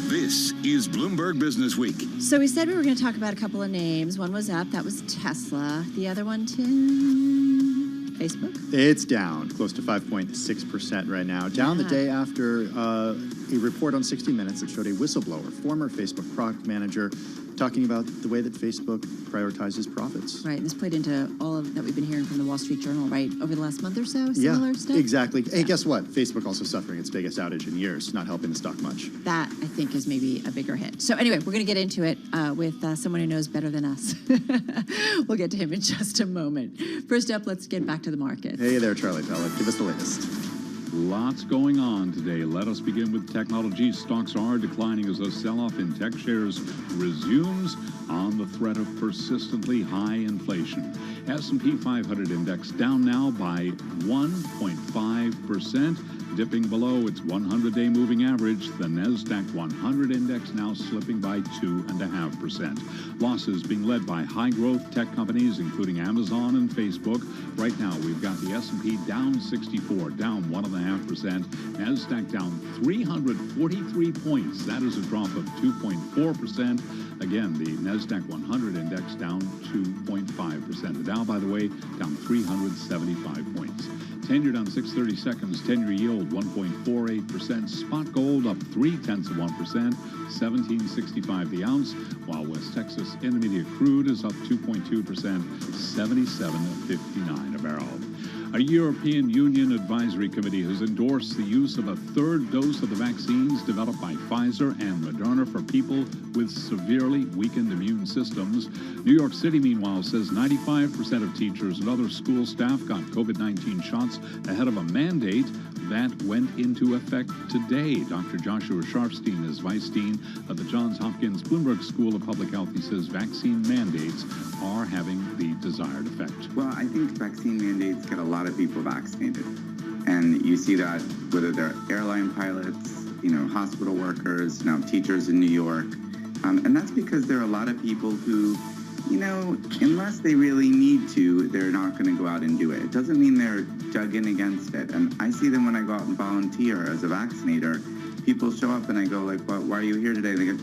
This is Bloomberg Business Week. So we said we were going to talk about a couple of names. One was up. That was Tesla. The other one, Tim? Facebook? It's down close to 5.6% right now. Down the day after a report on 60 Minutes that showed a whistleblower, former Facebook product manager, talking about the way that Facebook prioritizes profits. Right. And this played into all of that we've been hearing from the Wall Street Journal, right, over the last month or so? Similar stuff? Exactly. Hey, guess what? Facebook also suffering its biggest outage in years, not helping the stock much. That, I think, is maybe a bigger hit. So anyway, we're going to get into it with someone who knows better than us. We'll get to him in just a moment. First up, let's get back to the market. Hey there, Charlie Pellet. Give us the latest. Lots going on today. Let us begin with technology. Stocks are declining as a sell-off in tech shares resumes on the threat of persistently high inflation. S&P 500 index down now by 1.5%, dipping below its 100-day moving average. The NASDAQ 100 index now slipping by 2.5%. Losses being led by high-growth tech companies, including Amazon and Facebook. Right now, we've got the S&P down 64, down 1.5%. NASDAQ down 343 points. That is a drop of 2.4%. Again, the NASDAQ 100 index down 2.5%. The Dow, by the way, down 375 points. 10-year down 6/30 seconds. 10-year yield 1.48%. Spot gold up 0.3%. 17.65 the ounce. While West Texas Intermediate crude is up 2.2%. 77.59 a barrel. A European Union advisory committee has endorsed the use of a third dose of the vaccines developed by Pfizer and Moderna for people with severely weakened immune systems. New York City, meanwhile, says 95% of teachers and other school staff got COVID-19 shots ahead of a mandate that went into effect today. Dr. Joshua Sharfstein is Vice Dean of the Johns Hopkins Bloomberg School of Public Health. He says vaccine mandates are having the desired effect. Well, I think vaccine mandates get a lot of people vaccinated. And you see that whether they're airline pilots, hospital workers, teachers in New York. And that's because there are a lot of people who, unless they really need to, they're not going to go out and do it. It doesn't mean they're dug in against it. And I see them when I go out and volunteer as a vaccinator. People show up and I go like, well, why are you here today? They go,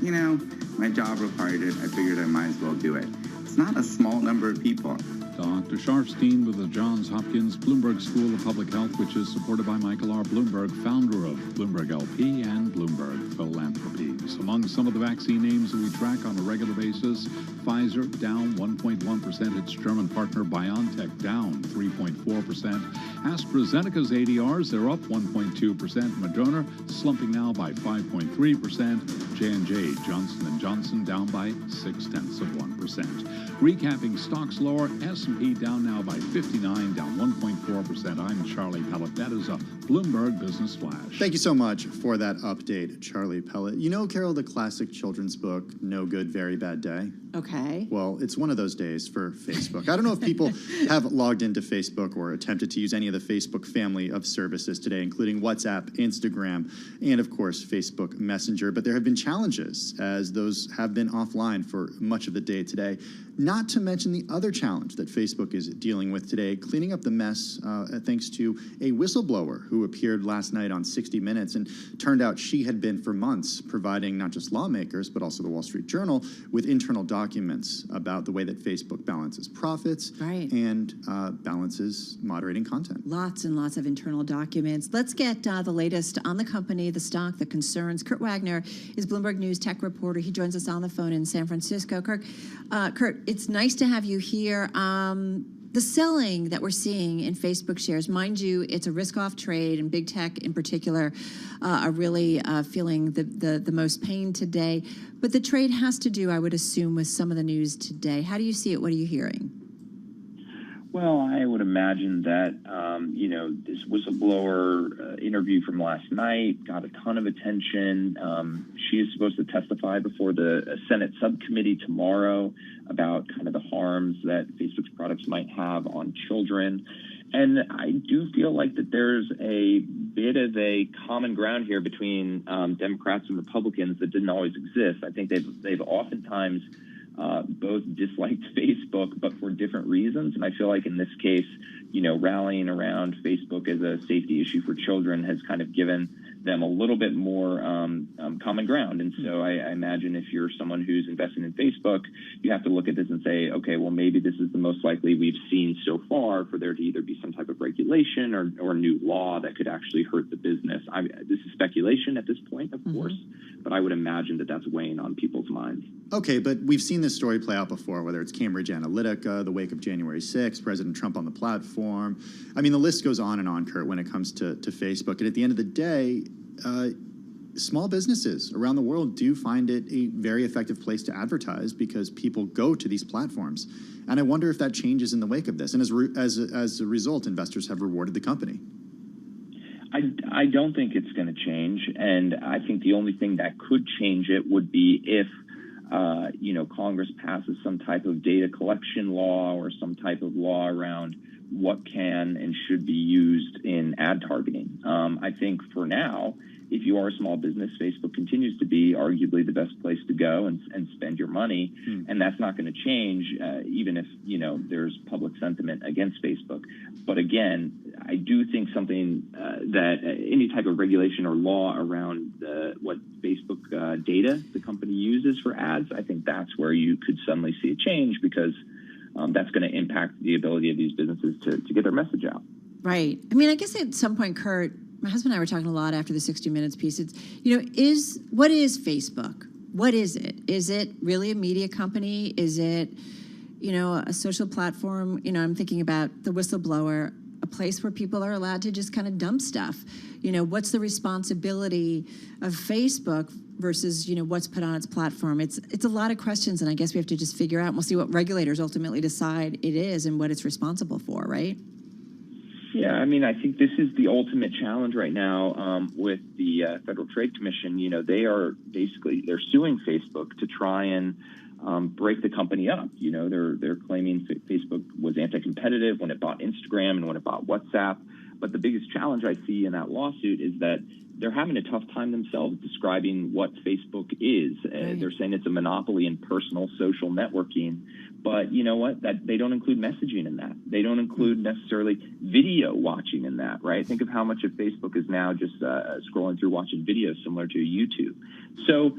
my job required it. I figured I might as well do it. It's not a small number of people. Dr. Sharfstein with the Johns Hopkins Bloomberg School of Public Health, which is supported by Michael R. Bloomberg, founder of Bloomberg LP and Bloomberg Philanthropies. Among some of the vaccine names that we track on a regular basis, Pfizer down 1.1%. Its German partner BioNTech down 3.4%. AstraZeneca's ADRs, they're up 1.2%. Moderna slumping now by 5.3%. J&J, Johnson & Johnson down by 0.6%. Recapping stocks lower, S&P down now by 59, down 1.4%. I'm Charlie Pellet. That is a Bloomberg Business Flash. Thank you so much for that update, Charlie Pellet. You know, Carol, the classic children's book, No Good, Very Bad Day? Okay. Well, it's one of those days for Facebook. I don't know if people have logged into Facebook or attempted to use any of the Facebook family of services today, including WhatsApp, Instagram, and of course, Facebook Messenger. But there have been challenges as those have been offline for much of the day today. Not to mention the other challenge that Facebook is dealing with today, cleaning up the mess thanks to a whistleblower who appeared last night on 60 Minutes and turned out she had been for months providing not just lawmakers, but also the Wall Street Journal with internal documents about the way that Facebook balances profits and balances moderating content. Lots and lots of internal documents. Let's get the latest on the company, the stock, the concerns. Kurt Wagner is Bloomberg News tech reporter. He joins us on the phone in San Francisco. Kurt, it's nice to have you here. The selling that we're seeing in Facebook shares, mind you, it's a risk-off trade, and big tech in particular are really feeling the most pain today. But the trade has to do, I would assume, with some of the news today. How do you see it? What are you hearing? Well, I would imagine that, this whistleblower interview from last night got a ton of attention. She is supposed to testify before the Senate subcommittee tomorrow about kind of the harms that Facebook's products might have on children. And I do feel like that there's a bit of a common ground here between Democrats and Republicans that didn't always exist. I think they've oftentimes both disliked Facebook, but for different reasons. And I feel like in this case, rallying around Facebook as a safety issue for children has kind of given them a little bit more common ground. And so I imagine if you're someone who's investing in Facebook, you have to look at this and say, okay, well, maybe this is the most likely we've seen so far for there to either be some type of regulation or new law that could actually hurt the business. This is speculation at this point, of course, but I would imagine that that's weighing on people's minds. Okay, but we've seen this story play out before, whether it's Cambridge Analytica, the wake of January 6th, President Trump on the platform. I mean, the list goes on and on, Kurt, when it comes to Facebook. And at the end of the day, small businesses around the world do find it a very effective place to advertise because people go to these platforms. And I wonder if that changes in the wake of this. And as a result, investors have rewarded the company. I don't think it's going to change. And I think the only thing that could change it would be if Congress passes some type of data collection law or some type of law around what can and should be used in ad targeting. I think for now, if you are a small business, Facebook continues to be arguably the best place to go and spend your money. And that's not going to change, even if, there's public sentiment against Facebook. But again, I do think something that any type of regulation or law around what Facebook data the company uses for ads, I think that's where you could suddenly see a change because that's going to impact the ability of these businesses to get their message out. Right. I mean, I guess at some point, Kurt, my husband and I were talking a lot after the 60 Minutes piece. It's, what is Facebook? What is it? Is it really a media company? Is it, a social platform? I'm thinking about the whistleblower, a place where people are allowed to just kind of dump stuff. What's the responsibility of Facebook versus, what's put on its platform? It's a lot of questions, and I guess we have to just figure out, and we'll see what regulators ultimately decide it is and what it's responsible for, right? Yeah, I mean, I think this is the ultimate challenge right now with the Federal Trade Commission. They're suing Facebook to try and break the company up. They're claiming Facebook was anti-competitive when it bought Instagram and when it bought WhatsApp. But the biggest challenge I see in that lawsuit is that they're having a tough time themselves describing what Facebook is. They're saying it's a monopoly in personal social networking. But you know what? That they don't include messaging in that. They don't include necessarily video watching in that, right? Think of how much of Facebook is now just scrolling through watching videos similar to YouTube. So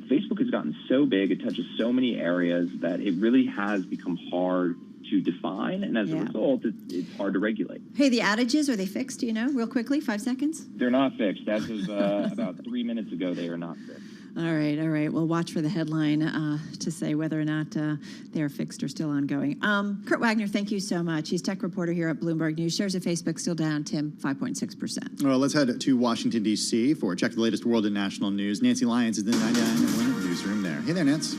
Facebook has gotten so big, it touches so many areas that it really has become hard to define, and as a result, it's hard to regulate. Hey, the outages, are they fixed, real quickly, 5 seconds? They're not fixed. As of about 3 minutes ago, they are not fixed. All right. Well, watch for the headline to say whether or not they are fixed or still ongoing. Kurt Wagner, thank you so much. He's tech reporter here at Bloomberg News. Shares of Facebook still down, Tim, 5.6%. Well, let's head to Washington, D.C. for check the latest world and national news. Nancy Lyons is in the 99 newsroom there. Hey there, Nance.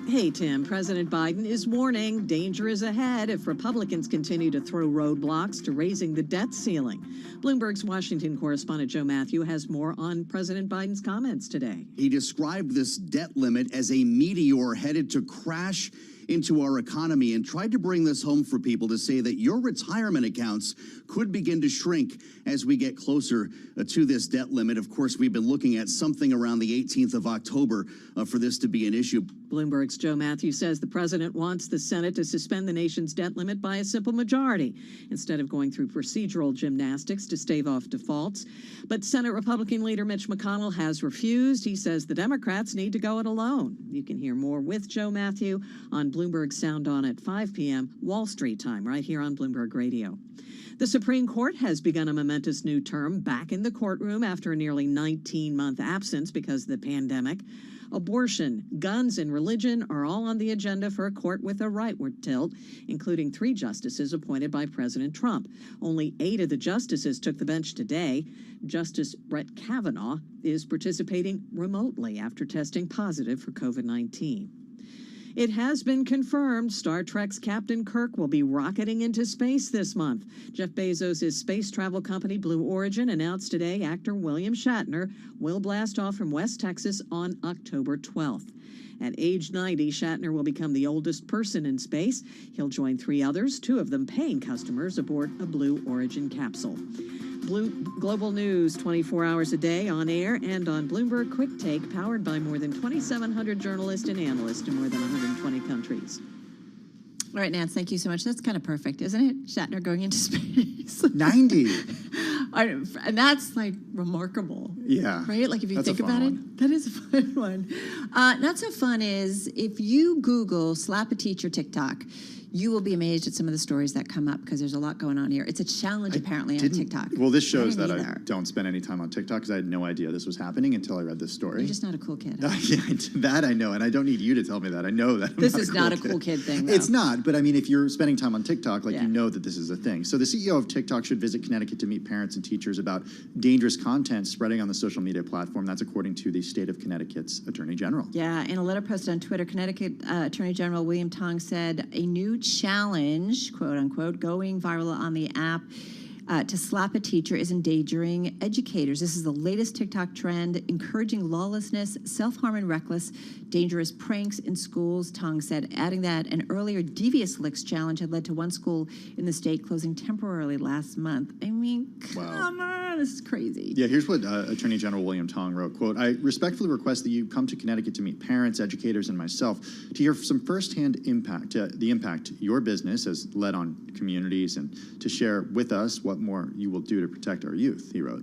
Hey, Tim. President Biden is warning danger is ahead if Republicans continue to throw roadblocks to raising the debt ceiling. Bloomberg's Washington correspondent Joe Matthew has more on President Biden's comments today. He described this debt limit as a meteor headed to crash into our economy and tried to bring this home for people to say that your retirement accounts could begin to shrink as we get closer to this debt limit. Of course, we've been looking at something around the 18th of October for this to be an issue. Bloomberg's Joe Matthew says the president wants the Senate to suspend the nation's debt limit by a simple majority instead of going through procedural gymnastics to stave off defaults. But Senate Republican leader Mitch McConnell has refused. He says the Democrats need to go it alone. You can hear more with Joe Matthew on Bloomberg Sound On at 5 p.m. Wall Street time, right here on Bloomberg Radio. The Supreme Court has begun a momentous new term back in the courtroom after a nearly 19-month absence because of the pandemic. Abortion, guns, and religion are all on the agenda for a court with a rightward tilt, including 3 justices appointed by President Trump. Only 8 of the justices took the bench today. Justice Brett Kavanaugh is participating remotely after testing positive for COVID-19. It has been confirmed Star Trek's Captain Kirk will be rocketing into space this month. Jeff Bezos' space travel company Blue Origin announced today actor William Shatner will blast off from West Texas on October 12th. At age 90, Shatner will become the oldest person in space. He'll join 3 others, 2 of them paying customers aboard a Blue Origin capsule. Global news 24 hours a day on air and on Bloomberg Quick Take, powered by more than 2,700 journalists and analysts in more than 120 countries. All right, Nance, thank you so much. That's kind of perfect, isn't it? Shatner going into space. 90. And that's like remarkable. Yeah. Right? Like if you That's a think fun about one. it, that is a fun one. Not so fun is if you Google slap a teacher TikTok, you will be amazed at some of the stories that come up because there's a lot going on here. It's a challenge apparently on TikTok. Well, this shows I that didn't I either. don't spend any time on TikTok because I had no idea this was happening until I read this story. You're just not a cool kid. Yeah, that I know, and I don't need you to tell me that. I know that. This is not a cool kid thing, though. It's not, but I mean, if you're spending time on TikTok, like Yeah. you know that this is a thing. So the CEO of TikTok should visit Connecticut to meet parents and teachers about dangerous content spreading on the social media platform. That's according to the state of Connecticut's Attorney General. Yeah, in a letter posted on Twitter, Connecticut Attorney General William Tong said a new challenge, quote unquote, going viral on the app to slap a teacher is endangering educators. This is the latest TikTok trend, encouraging lawlessness, self-harm, and reckless, dangerous pranks in schools, Tong said, adding that an earlier devious licks challenge had led to one school in the state closing temporarily last month. I mean, come on, this is crazy. Yeah, here's what Attorney General William Tong wrote, quote, I respectfully request that you come to Connecticut to meet parents, educators, and myself to hear some firsthand impact, the impact your business has led on communities and to share with us what more you will do to protect our youth, he wrote.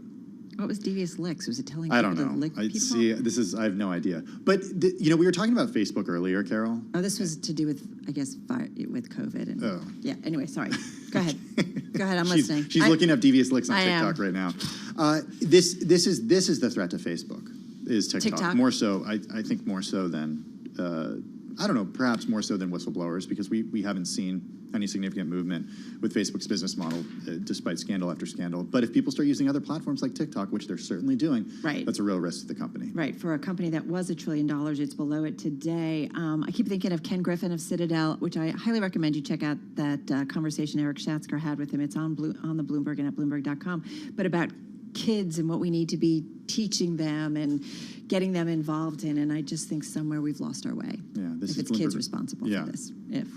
What was devious licks? Was it telling I people don't to know. lick people? I have no idea. But, we were talking about Facebook earlier, Carol. Oh, this was to do with, I guess, with COVID. And, Oh. Yeah, anyway, sorry. Go ahead. Go ahead, I'm She's listening. She's looking up devious licks on I am. TikTok right now. This is the threat to Facebook, is TikTok. More so, I think more so than, I don't know, perhaps more so than whistleblowers, because we haven't seen any significant movement with Facebook's business model, despite scandal after scandal. But if people start using other platforms like TikTok, which they're certainly doing, that's a real risk to the company. Right, for a company that was $1 trillion, it's below it today. I keep thinking of Ken Griffin of Citadel, which I highly recommend you check out that conversation Eric Schatzker had with him. It's on the Bloomberg and at Bloomberg.com, but about kids and what we need to be teaching them and getting them involved in. And I just think somewhere we've lost our way. Yeah, this if is it's kids Bloomberg. responsible Yeah. for this. If.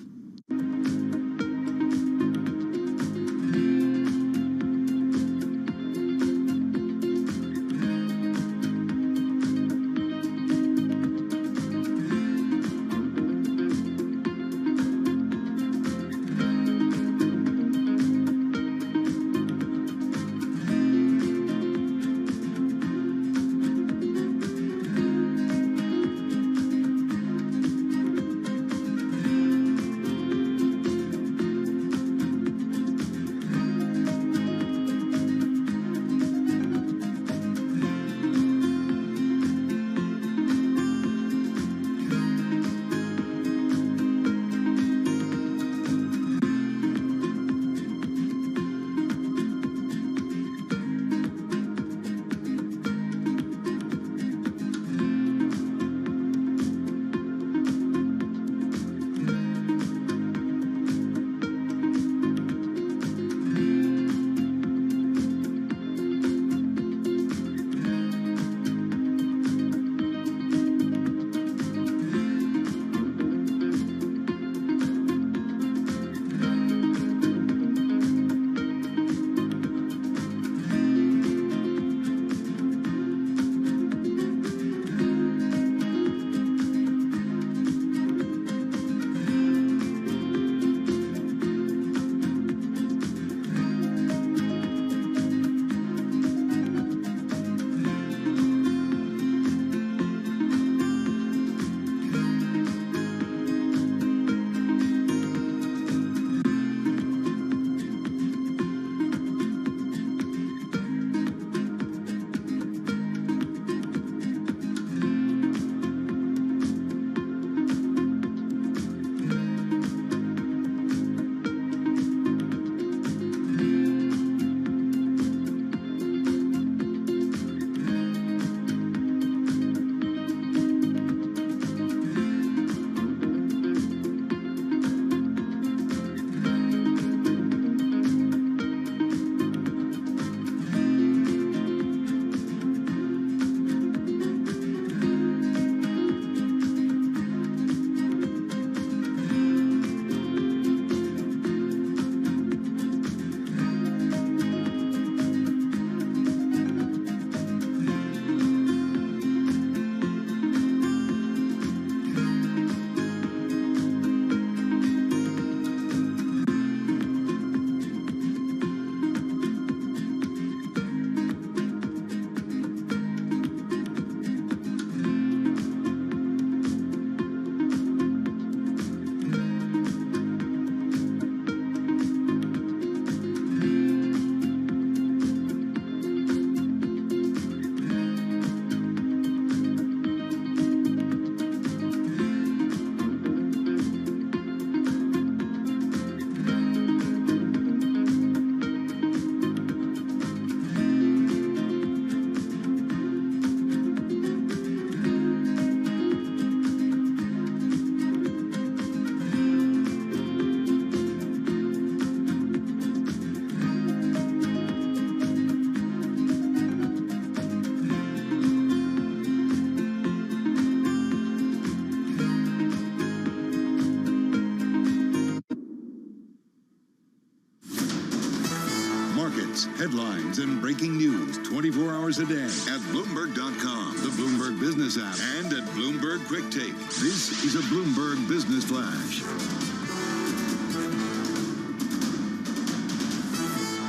updates, headlines, and breaking news 24 hours a day at Bloomberg.com, the Bloomberg Business app, and at Bloomberg Quick Take. This is a Bloomberg Business Flash.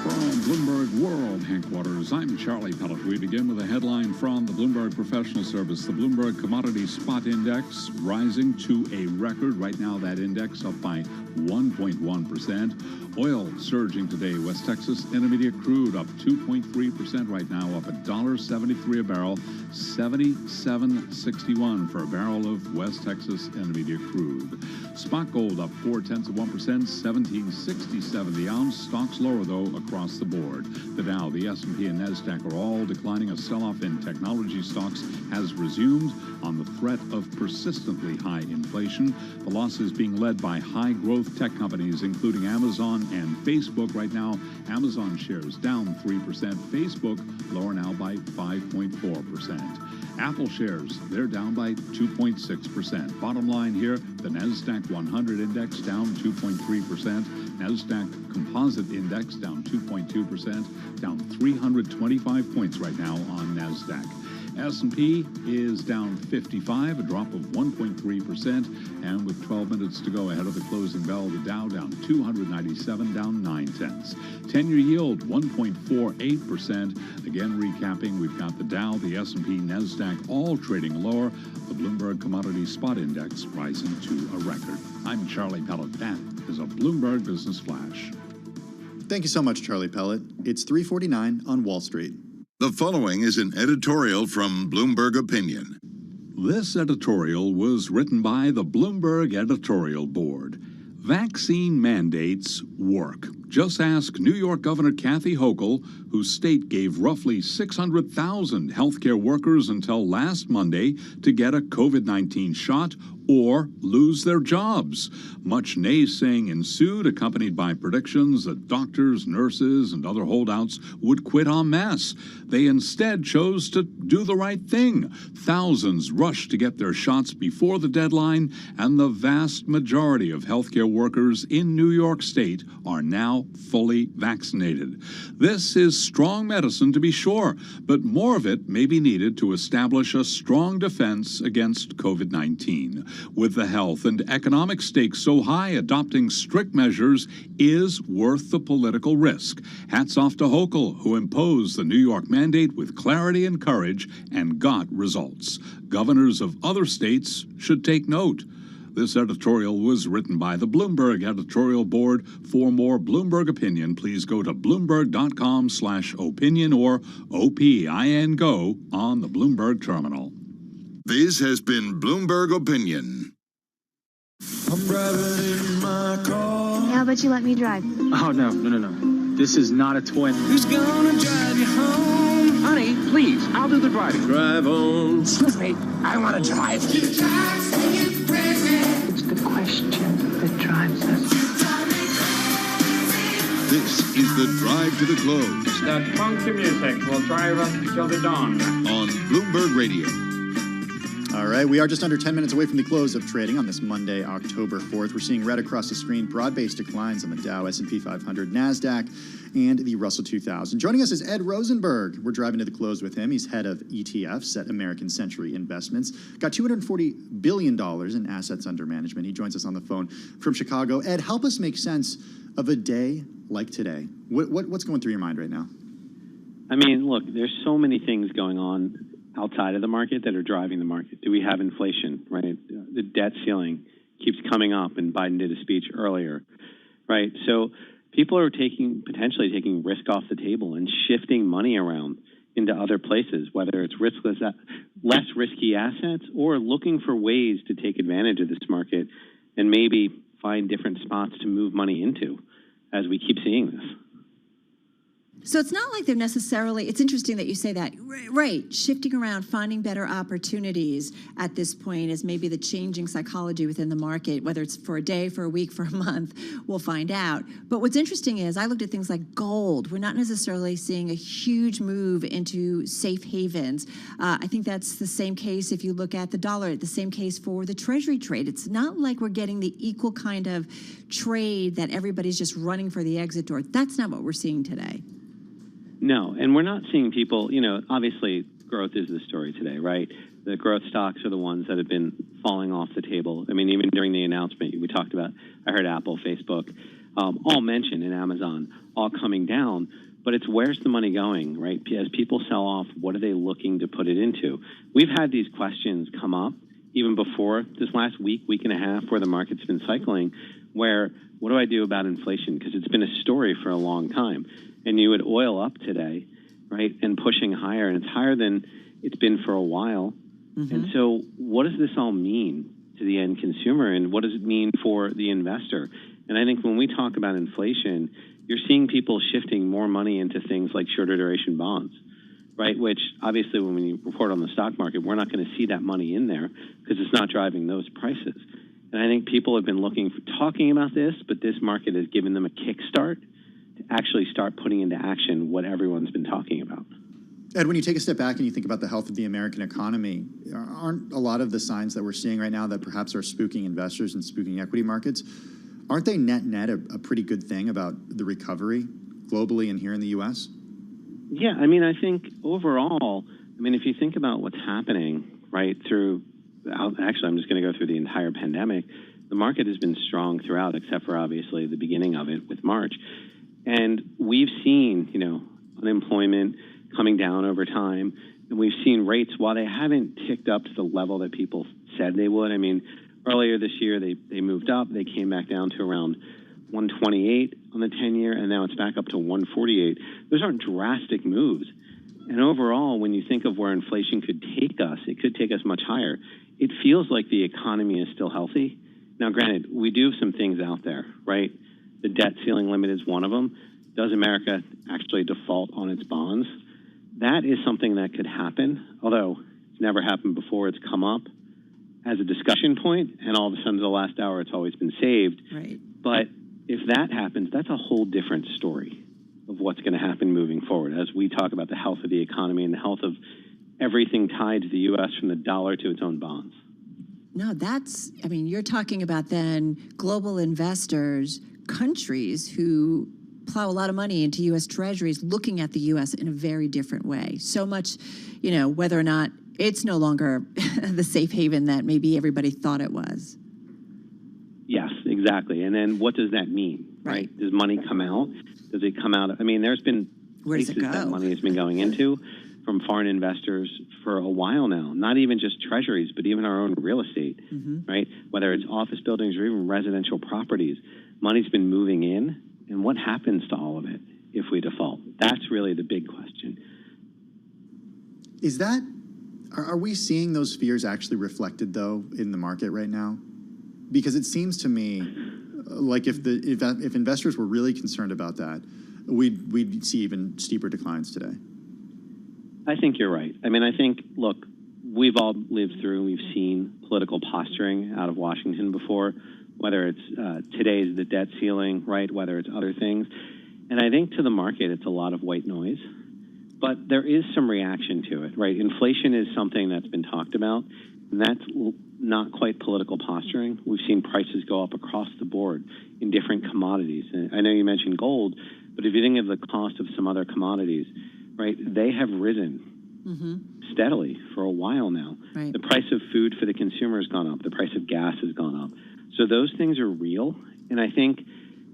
From Bloomberg World Headquarters, I'm Charlie Pellet. We begin with a headline from the Bloomberg Professional Service. The Bloomberg Commodity Spot Index rising to a record. Right now, that index up by 1.1%. Oil surging today. West Texas Intermediate crude up 2.3% right now, up $1.73 a barrel, 77.61 for a barrel of West Texas Intermediate crude. Spot gold up 0.4%, 17.67 the ounce. Stocks lower, though, across the board. The Dow, the S&P, and NASDAQ are all declining. A sell-off in technology stocks has resumed on the threat of persistently high inflation. The losses being led by high-growth tech companies, including Amazon and Facebook. Right now, Amazon shares down 3%. Facebook lower now by 5.4%. Apple shares, they're down by 2.6%. Bottom line here, the NASDAQ 100 index down 2.3%. NASDAQ Composite Index down 2.2%, down 325 points right now on NASDAQ. S&P is down 55, a drop of 1.3%, and with 12 minutes to go ahead of the closing bell, the Dow down 297, down 0.9. 10-year yield 1.48%. Again, recapping, we've got the Dow, the S&P, NASDAQ all trading lower. The Bloomberg Commodity Spot Index rising to a record. I'm Charlie Pellet. That is a Bloomberg Business Flash. Thank you so much, Charlie Pellet. It's 3:49 on Wall Street. The following is an editorial from Bloomberg Opinion. This editorial was written by the Bloomberg Editorial Board. Vaccine mandates work. Just ask New York Governor Kathy Hochul, whose state gave roughly 600,000 healthcare workers until last Monday to get a COVID-19 shot or lose their jobs. Much naysaying ensued, accompanied by predictions that doctors, nurses, and other holdouts would quit en masse. They instead chose to do the right thing. Thousands rushed to get their shots before the deadline, and the vast majority of healthcare workers in New York State are now fully vaccinated. This is strong medicine, to be sure, but more of it may be needed to establish a strong defense against COVID-19. With the health and economic stakes so high, adopting strict measures is worth the political risk. Hats off to Hochul, who imposed the New York mandate with clarity and courage and got results. Governors of other states should take note. This editorial was written by the Bloomberg Editorial Board. For more Bloomberg opinion, please go to Bloomberg.com/opinion or OPIN Go on the Bloomberg terminal. This has been Bloomberg Opinion. I'm driving in my car. How about you let me drive? Oh, no. This is not a toy. Who's gonna drive you home? Honey, please, I'll do the driving. Drive on. Excuse me, I want to drive. It's the question that drives us. This is the Drive to the Close. That funky music will drive us till the dawn. On Bloomberg Radio. All right, we are just under 10 minutes away from the close of trading on this Monday, October 4th. We're seeing red across the screen, broad-based declines on the Dow, S&P 500, NASDAQ, and the Russell 2000. Joining us is Ed Rosenberg. We're driving to the close with him. He's head of ETFs at American Century Investments. Got $240 billion in assets under management. He joins us on the phone from Chicago. Ed, help us make sense of a day like today. What's going through your mind right now? I mean, look, there's so many things going on outside of the market that are driving the market. Do we have inflation, right? The debt ceiling keeps coming up, and Biden did a speech earlier, right? So people are potentially taking risk off the table and shifting money around into other places, whether it's less risky assets or looking for ways to take advantage of this market and maybe find different spots to move money into as we keep seeing this. So it's not like they're necessarily, it's interesting that you say that, right, shifting around, finding better opportunities at this point is maybe the changing psychology within the market, whether it's for a day, for a week, for a month, we'll find out. But what's interesting is I looked at things like gold. We're not necessarily seeing a huge move into safe havens. I think that's the same case if you look at the dollar, the same case for the Treasury trade. It's not like we're getting the equal kind of trade that everybody's just running for the exit door. That's not what we're seeing today. No, and we're not seeing people, obviously growth is the story today, right? The growth stocks are the ones that have been falling off the table. I mean, even during the announcement we talked about, I heard Apple, Facebook, all mentioned, and Amazon, all coming down. But it's where's the money going, right? As people sell off, what are they looking to put it into? We've had these questions come up even before this last week and a half where the market's been cycling, where what do I do about inflation? Because it's been a story for a long time. And you had oil up today, right, and pushing higher, and it's higher than it's been for a while. And so what does this all mean to the end consumer, and what does it mean for the investor? And I think when we talk about inflation, you're seeing people shifting more money into things like shorter duration bonds, right, which obviously when we report on the stock market, we're not going to see that money in there because it's not driving those prices. And I think people have been talking about this, but this market has given them a kickstart to actually start putting into action what everyone's been talking about. Ed, when you take a step back and you think about the health of the American economy, aren't a lot of the signs that we're seeing right now that perhaps are spooking investors and spooking equity markets, aren't they net a pretty good thing about the recovery globally and here in the U.S.? Yeah, I mean, I think overall, if you think about what's happening, right, actually, I'm just going to go through the entire pandemic, the market has been strong throughout, except for obviously the beginning of it with March. And we've seen, unemployment coming down over time, and we've seen rates, while they haven't ticked up to the level that people said they would. I mean, earlier this year, they moved up. They came back down to around 128 on the 10-year, and now it's back up to 148. Those aren't drastic moves. And overall, when you think of where inflation could take us, it could take us much higher. It feels like the economy is still healthy. Now, granted, we do have some things out there, right? The debt ceiling limit is one of them. Does America actually default on its bonds? That is something that could happen, although it's never happened before. It's come up as a discussion point, and all of a sudden, the last hour, it's always been saved. Right. But if that happens, that's a whole different story of what's going to happen moving forward as we talk about the health of the economy and the health of everything tied to the U.S. from the dollar to its own bonds. No, you're talking about then global investors, countries who plow a lot of money into U.S. treasuries, looking at the U.S. in a very different way. So much, whether or not it's no longer the safe haven that maybe everybody thought it was. Yes, exactly. And then what does that mean, right? Does money come out? Does it come out? There's been places that money has been going into from foreign investors for a while now, not even just treasuries, but even our own real estate, right? Whether it's office buildings or even residential properties, money's been moving in. And what happens to all of it if we default? That's really the big question. Are we seeing those fears actually reflected, though, in the market right now? Because it seems to me like if investors were really concerned about that, we'd see even steeper declines today. I think you're right. I think, look, we've all lived through, we've seen political posturing out of Washington before, whether it's today's the debt ceiling, right, whether it's other things. And I think to the market, it's a lot of white noise. But there is some reaction to it, right? Inflation is something that's been talked about, and that's not quite political posturing. We've seen prices go up across the board in different commodities. And I know you mentioned gold, but if you think of the cost of some other commodities, right, they have risen steadily for a while now. Right. The price of food for the consumer has gone up. The price of gas has gone up. So those things are real. And I think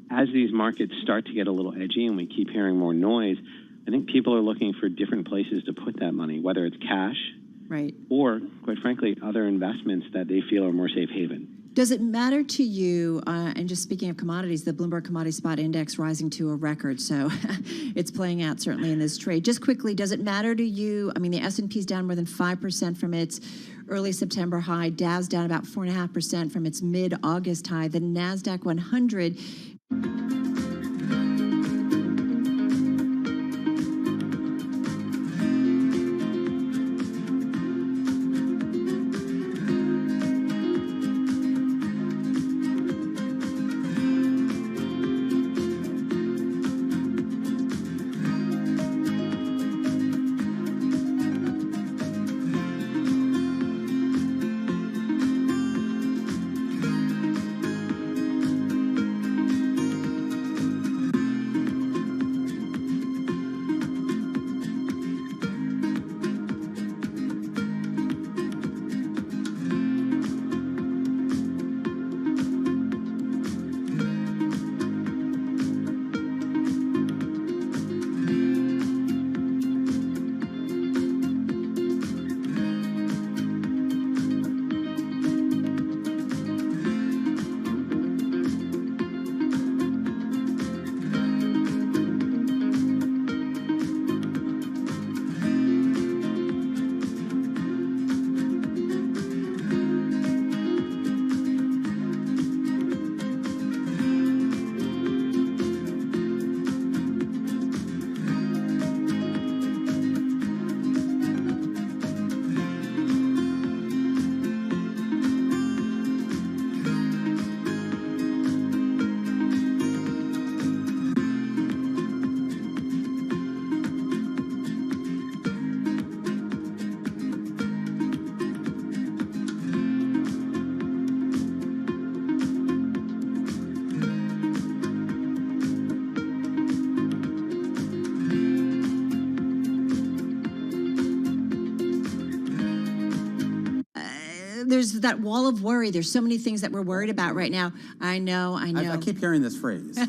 as these markets start to get a little edgy and we keep hearing more noise, I think people are looking for different places to put that money, whether it's cash, right, or, quite frankly, other investments that they feel are more safe haven. Does it matter to you, and just speaking of commodities, the Bloomberg Commodity Spot Index rising to a record, so it's playing out certainly in this trade. Just quickly, does it matter to you? The S&P's down more than 5% from its early September high. Dow's down about 4.5% from its mid-August high. The NASDAQ 100... there's that wall of worry. There's so many things that we're worried about right now. I know. I keep hearing this phrase.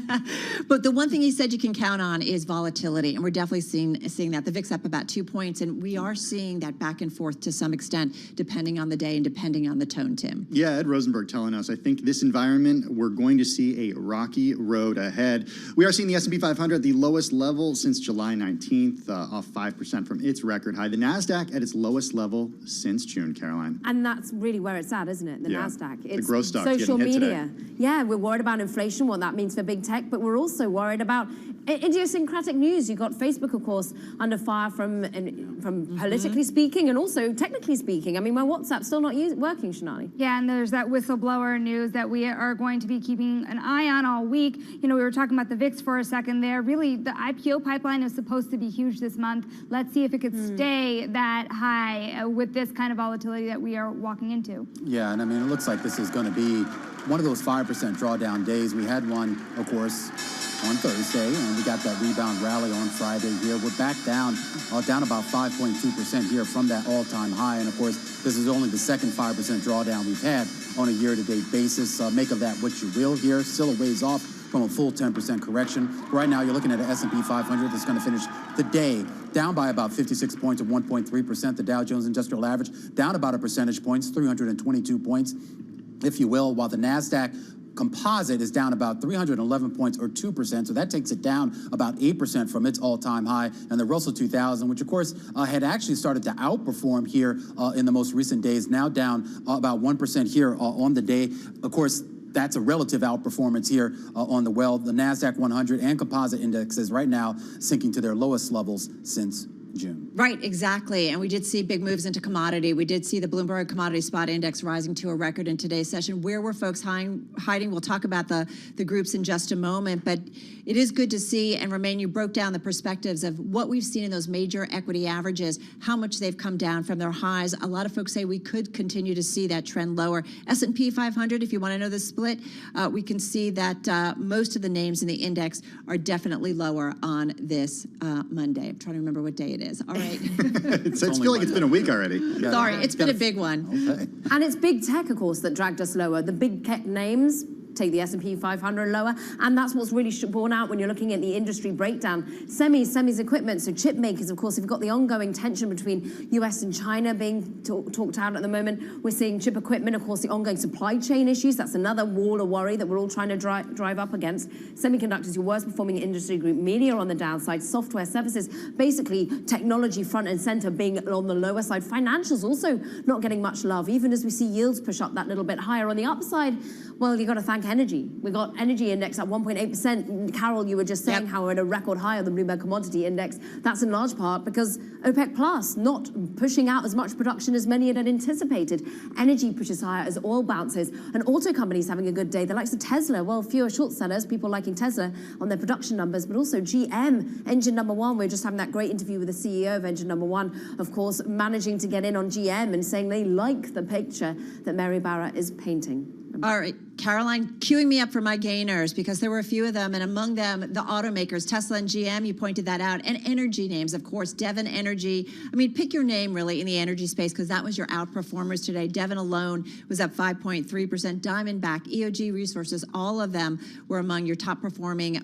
But the one thing he said you can count on is volatility, and we're definitely seeing that. The VIX up about 2 points, and we are seeing that back and forth to some extent, depending on the day and depending on the tone, Tim. Yeah, Ed Rosenberg telling us, I think this environment, we're going to see a rocky road ahead. We are seeing the S&P 500 at the lowest level since July 19th, off 5% from its record high. The NASDAQ at its lowest level since June, Caroline. And that's really where it's at, isn't it? The NASDAQ. It's the growth stock's social getting hit media. today. Yeah, we're worried about inflation, what that means for big tech, but we're also worried about idiosyncratic news. You've got Facebook, of course, under fire from politically speaking and also technically speaking. I mean, my WhatsApp's still not working, Shonali. Yeah, and there's that whistleblower news that we are going to be keeping an eye on all week. You know, we were talking about the VIX for a second there. Really, the IPO pipeline is supposed to be huge this month. Let's see if it could stay that high with this kind of volatility that we are walking into. Yeah, and I mean, it looks like this is going to be one of those 5% drawdown days. We had one, of course, on Thursday, and we got that rebound rally on Friday here. We're back down about 5.2% here from that all-time high. And, of course, this is only the second 5% drawdown we've had on a year-to-date basis. Make of that what you will here. Still a ways off from a full 10% correction. Right now, you're looking at an S&P 500 that's going to finish the day down by about 56 points or 1.3%. The Dow Jones Industrial Average down about a percentage points, 322 points, if you will, while the NASDAQ Composite is down about 311 points or 2%, so that takes it down about 8% from its all-time high. And the Russell 2000, which of course had actually started to outperform here in the most recent days, now down about 1% here on the day. Of course, that's a relative outperformance here on the the NASDAQ 100 and Composite indexes right now sinking to their lowest levels since June. Right, exactly. And we did see big moves into commodity. We did see the Bloomberg Commodity Spot Index rising to a record in today's session. Where were folks hiding? We'll talk about the groups in just a moment, but it is good to see. And Romain, you broke down the perspectives of what we've seen in those major equity averages, how much they've come down from their highs. A lot of folks say we could continue to see that trend lower. S&P 500, if you want to know the split, we can see that most of the names in the index are definitely lower on this Monday. I'm trying to remember what day it is. All right. It's feel like it's been a week already. Sorry, it's been a big one. Okay. And it's big tech, of course, that dragged us lower. The big tech names take the S&P 500 lower, and that's what's really borne out when you're looking at the industry breakdown. Semis equipment, so chip makers, of course, if you've got the ongoing tension between US and China being talked out at the moment, we're seeing chip equipment, of course, the ongoing supply chain issues, that's another wall of worry that we're all trying to drive up against. Semiconductors, your worst performing industry group. Media on the downside, software services, basically technology front and center being on the lower side. Financials also not getting much love, even as we see yields push up that little bit higher. On the upside, well, you've got to thank energy. We got energy index at 1.8%. Carol, you were just saying how we're at a record high on the Bloomberg Commodity Index. That's in large part because OPEC Plus not pushing out as much production as many had anticipated. Energy pushes higher as oil bounces. And auto companies having a good day. The likes of Tesla, well, fewer short sellers, people liking Tesla on their production numbers, but also GM, engine number one. We're just having that great interview with the CEO of engine number one, of course, managing to get in on GM and saying they like the picture that Mary Barra is painting. All right, Caroline, queuing me up for my gainers because there were a few of them, and among them, the automakers, Tesla and GM, you pointed that out, and energy names, of course, Devon Energy. I mean, pick your name, really, in the energy space because that was your outperformers today. Devon alone was up 5.3%. Diamondback, EOG Resources, all of them were among your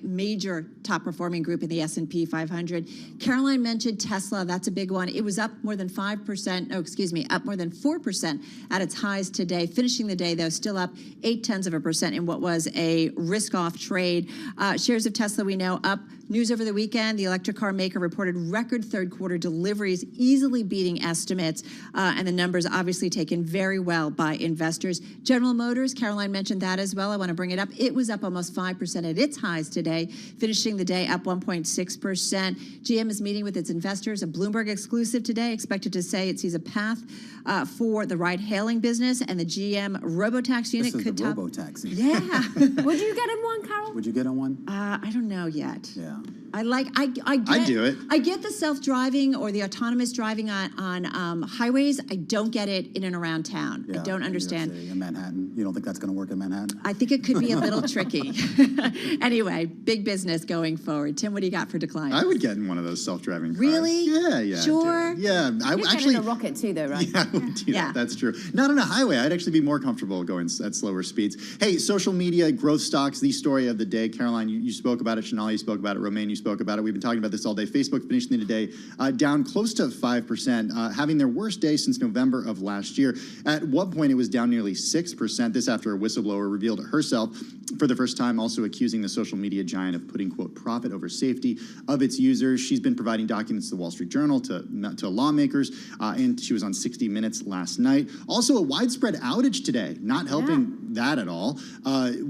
major top-performing group in the S&P 500. Caroline mentioned Tesla. That's a big one. It was up more than 5%, up more than 4% at its highs today, finishing the day, though, still up 0.8% in what was a risk-off trade. Shares of Tesla, we know, up. News over the weekend, the electric car maker reported record third-quarter deliveries, easily beating estimates, and the numbers obviously taken very well by investors. General Motors, Caroline mentioned that as well. I want to bring it up. It was up almost 5% at its highs today, finishing the day up 1.6%. GM is meeting with its investors, a Bloomberg exclusive today, expected to say it sees a path for the ride-hailing business, and the GM robotaxi unit could top. Robotaxi. Yeah. Would you get in one, Carol? Would you get on one? I don't know yet. Yeah. I get, I'd do it. I get the self-driving or the autonomous driving on highways. I don't get it in and around town. I don't understand. In Manhattan, you don't think that's going to work in Manhattan? I think it could be a little tricky. Anyway, big business going forward. Tim, what do you got for decline? I would get in one of those self-driving cars. Really? Yeah. Sure? Yeah. I You're actually. getting a rocket too, though, right? Yeah, I would do that. That's true. Not on a highway. I'd actually be more comfortable going at slower speeds. Hey, social media, growth stocks, the story of the day. Caroline, you spoke about it. Chanel, you spoke about it. Romaine, you spoke about it. We've been talking about this all day. Facebook finishing the day down close to 5%, having their worst day since November of last year. At one point, it was down nearly 6%. This after a whistleblower revealed herself for the first time, also accusing the social media giant of putting, quote, profit over safety of its users. She's been providing documents to the Wall Street Journal, to lawmakers, and she was on 60 Minutes last night. Also, a widespread outage today, not helping that at all,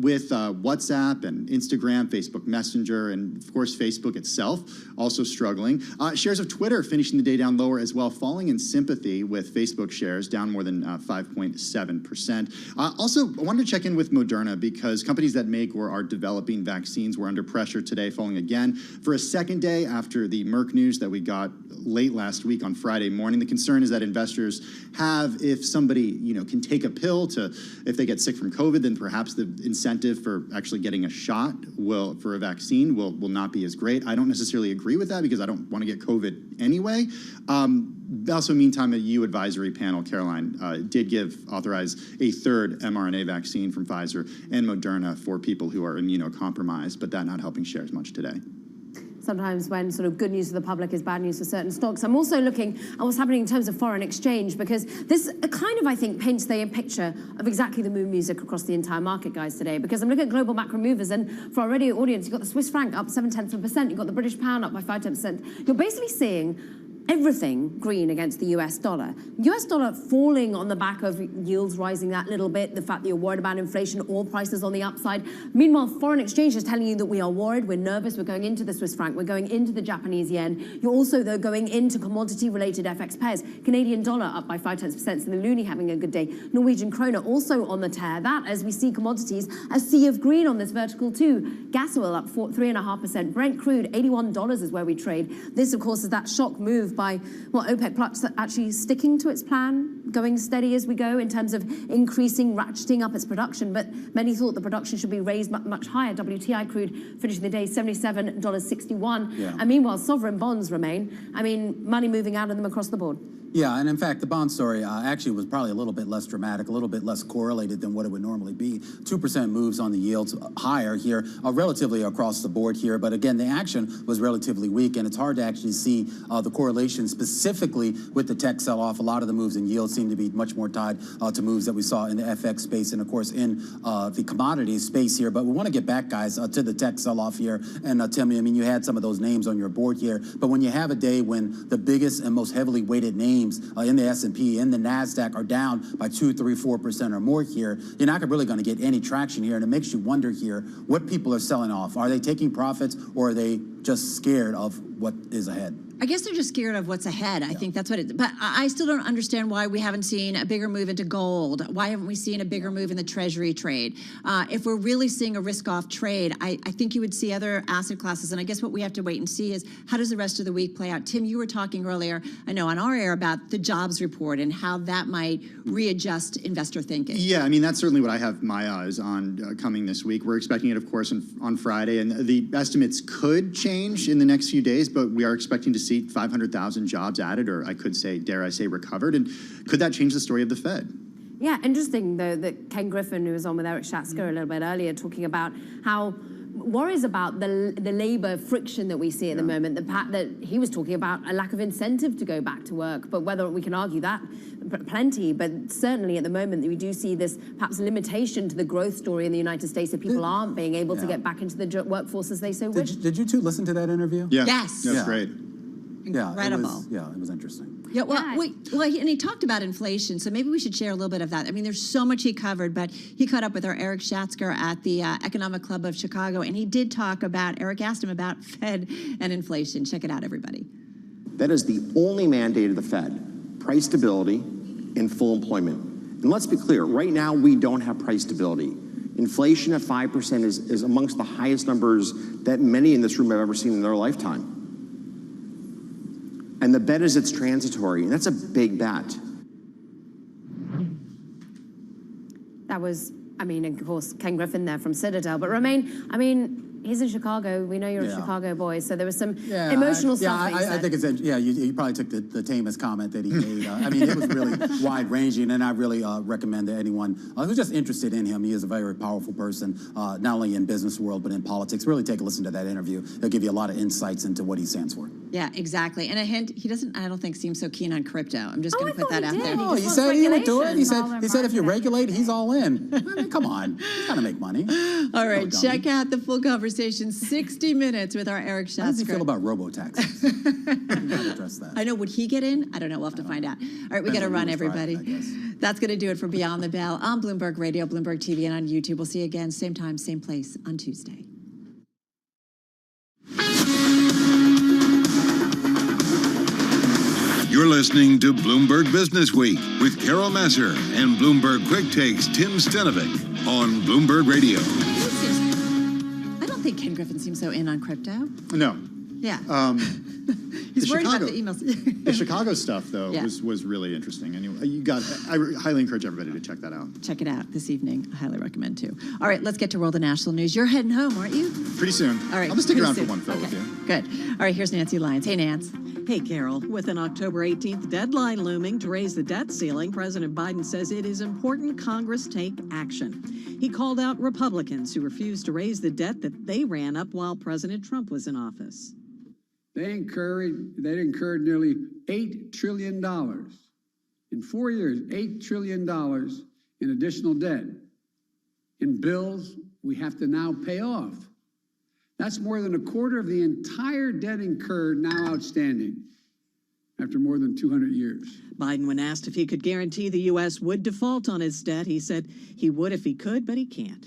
with WhatsApp and Instagram, Facebook Messenger, and of course, Facebook itself also struggling. Shares of Twitter finishing the day down lower as well, falling in sympathy with Facebook shares, down more than 5.7%. Also, I wanted to check in with Moderna because companies that make or are developing vaccines were under pressure today, falling again for a second day after the Merck news that we got late last week on Friday morning. The concern is that investors have, if somebody can take a pill if they get sick from COVID, then perhaps the incentive for actually getting a shot for a vaccine will not be as great. I don't necessarily agree with that because I don't want to get COVID anyway. Also, meantime, a EU advisory panel, Caroline, did authorize a third mRNA vaccine from Pfizer and Moderna for people who are immunocompromised, but that not helping shares much today. Sometimes when sort of good news for the public is bad news for certain stocks. I'm also looking at what's happening in terms of foreign exchange, because this kind of, I think, paints the picture of exactly the mood music across the entire market, guys, today. Because I'm looking at global macro movers, and for our radio audience, you've got the Swiss franc up 0.7%, you've got the British pound up by 5%. You're basically seeing everything green against the US dollar. US dollar falling on the back of yields rising that little bit, the fact that you're worried about inflation, oil prices on the upside. Meanwhile, foreign exchange is telling you that we are worried, we're nervous, we're going into the Swiss franc, we're going into the Japanese yen. You're also, though, going into commodity-related FX pairs. Canadian dollar up by 0.5%, so the loonie having a good day. Norwegian krona also on the tear. That, as we see commodities, a sea of green on this vertical too. Gas oil up 3.5%. Brent crude, $81 is where we trade. This, of course, is that shock move by OPEC Plus actually sticking to its plan, going steady as we go in terms of increasing, ratcheting up its production. But many thought the production should be raised much higher. WTI crude finishing the day $77.61. Yeah. And meanwhile, sovereign bonds remain. Money moving out of them across the board. Yeah, and in fact, the bond story actually was probably a little bit less dramatic, a little bit less correlated than what it would normally be. 2% moves on the yields higher here, relatively across the board here. But again, the action was relatively weak, and it's hard to actually see the correlation specifically with the tech sell-off. A lot of the moves in yields seem to be much more tied to moves that we saw in the FX space and, of course, in the commodities space here. But we want to get back, guys, to the tech sell-off here. And Tim, you had some of those names on your board here. But when you have a day when the biggest and most heavily weighted names in the S&P and the NASDAQ are down by 2, 3, 4% or more here, you're not really going to get any traction here. And it makes you wonder here what people are selling off. Are they taking profits, or are they just scared of what is ahead? I guess they're just scared of what's ahead. I think that's what it. But I still don't understand why we haven't seen a bigger move into gold. Why haven't we seen a bigger move in the Treasury trade? If we're really seeing a risk-off trade, I think you would see other asset classes. And I guess what we have to wait and see is how does the rest of the week play out? Tim, you were talking earlier, I know, on our air about the jobs report and how that might readjust investor thinking. Yeah, that's certainly what I have my eyes on coming this week. We're expecting it, of course, on Friday, and the estimates could change in the next few days, but we are expecting to see 500,000 jobs added, or I could say, dare I say, recovered. And could that change the story of the Fed? Yeah, interesting, though, that Ken Griffin, who was on with Eric Schatzker a little bit earlier, talking about how worries about the labor friction that we see at the moment, the fact that he was talking about a lack of incentive to go back to work, but whether we can argue that, plenty, but certainly at the moment we do see this perhaps limitation to the growth story in the United States, that people aren't being able to get back into the workforce as they so wish. Did you two listen to that interview? Yeah. Yes. That's great. Incredible. It was interesting. Yeah, and he talked about inflation, so maybe we should share a little bit of that. There's so much he covered, but he caught up with our Eric Schatzker at the Economic Club of Chicago, and he did talk about, Eric asked him about Fed and inflation. Check it out, everybody. That is the only mandate of the Fed, price stability and full employment. And let's be clear, right now we don't have price stability. Inflation at 5% is amongst the highest numbers that many in this room have ever seen in their lifetime. And the bet is it's transitory, and that's a big bet. That was, I mean, of course, Ken Griffin there from Citadel. But Romain, I mean, he's in Chicago. We know you're a Chicago boy, so there was some emotional stuff. I think it's you probably took the tamest comment that he made. I mean, it was really wide ranging, and I really recommend that anyone who's just interested in him. He is a very powerful person, not only in business world but in politics. Really take a listen to that interview. It'll give you a lot of insights into what he stands for. Yeah, exactly. And a hint, he doesn't, I don't think, seem so keen on crypto. I'm just going to put that out there. Oh, he said he would do it. He said if you regulate, he's all in. I mean, come on. He's got to make money. All right, check out the full conversation, 60 Minutes with our Eric Schatzker. How does he feel about robo-taxes? Address that. I know, would he get in? I don't know. We'll have to find out. All right, we got to run, everybody. That's going to do it for Beyond the Bell on Bloomberg Radio, Bloomberg TV, and on YouTube. We'll see you again, same time, same place on Tuesday. You're listening to Bloomberg Business Week with Carol Messer and Bloomberg Quick Takes Tim Stenovic on Bloomberg Radio. I don't think Ken Griffin seems so in on crypto. No. Yeah. He's worried about the emails. The Chicago stuff, though, Yeah. was really interesting. Anyway, I highly encourage everybody to check that out. Check it out this evening. I highly recommend, too. All right, let's get to world and national news. You're heading home, aren't you? Pretty soon. All right. I'll just stick pretty around soon. for one fill with Okay, you. good. All right, here's Nancy Lyons. Hey, Nance. Hey, Carol. With an October 18th deadline looming to raise the debt ceiling, President Biden says it is important Congress take action. He called out Republicans who refused to raise the debt that they ran up while President Trump was in office. They incurred nearly $8 trillion. In 4 years, $8 trillion in additional debt. In bills we have to now pay off. That's more than a quarter of the entire debt incurred now outstanding after more than 200 years. Biden, when asked if he could guarantee the U.S. would default on its debt, he said he would if he could, but he can't.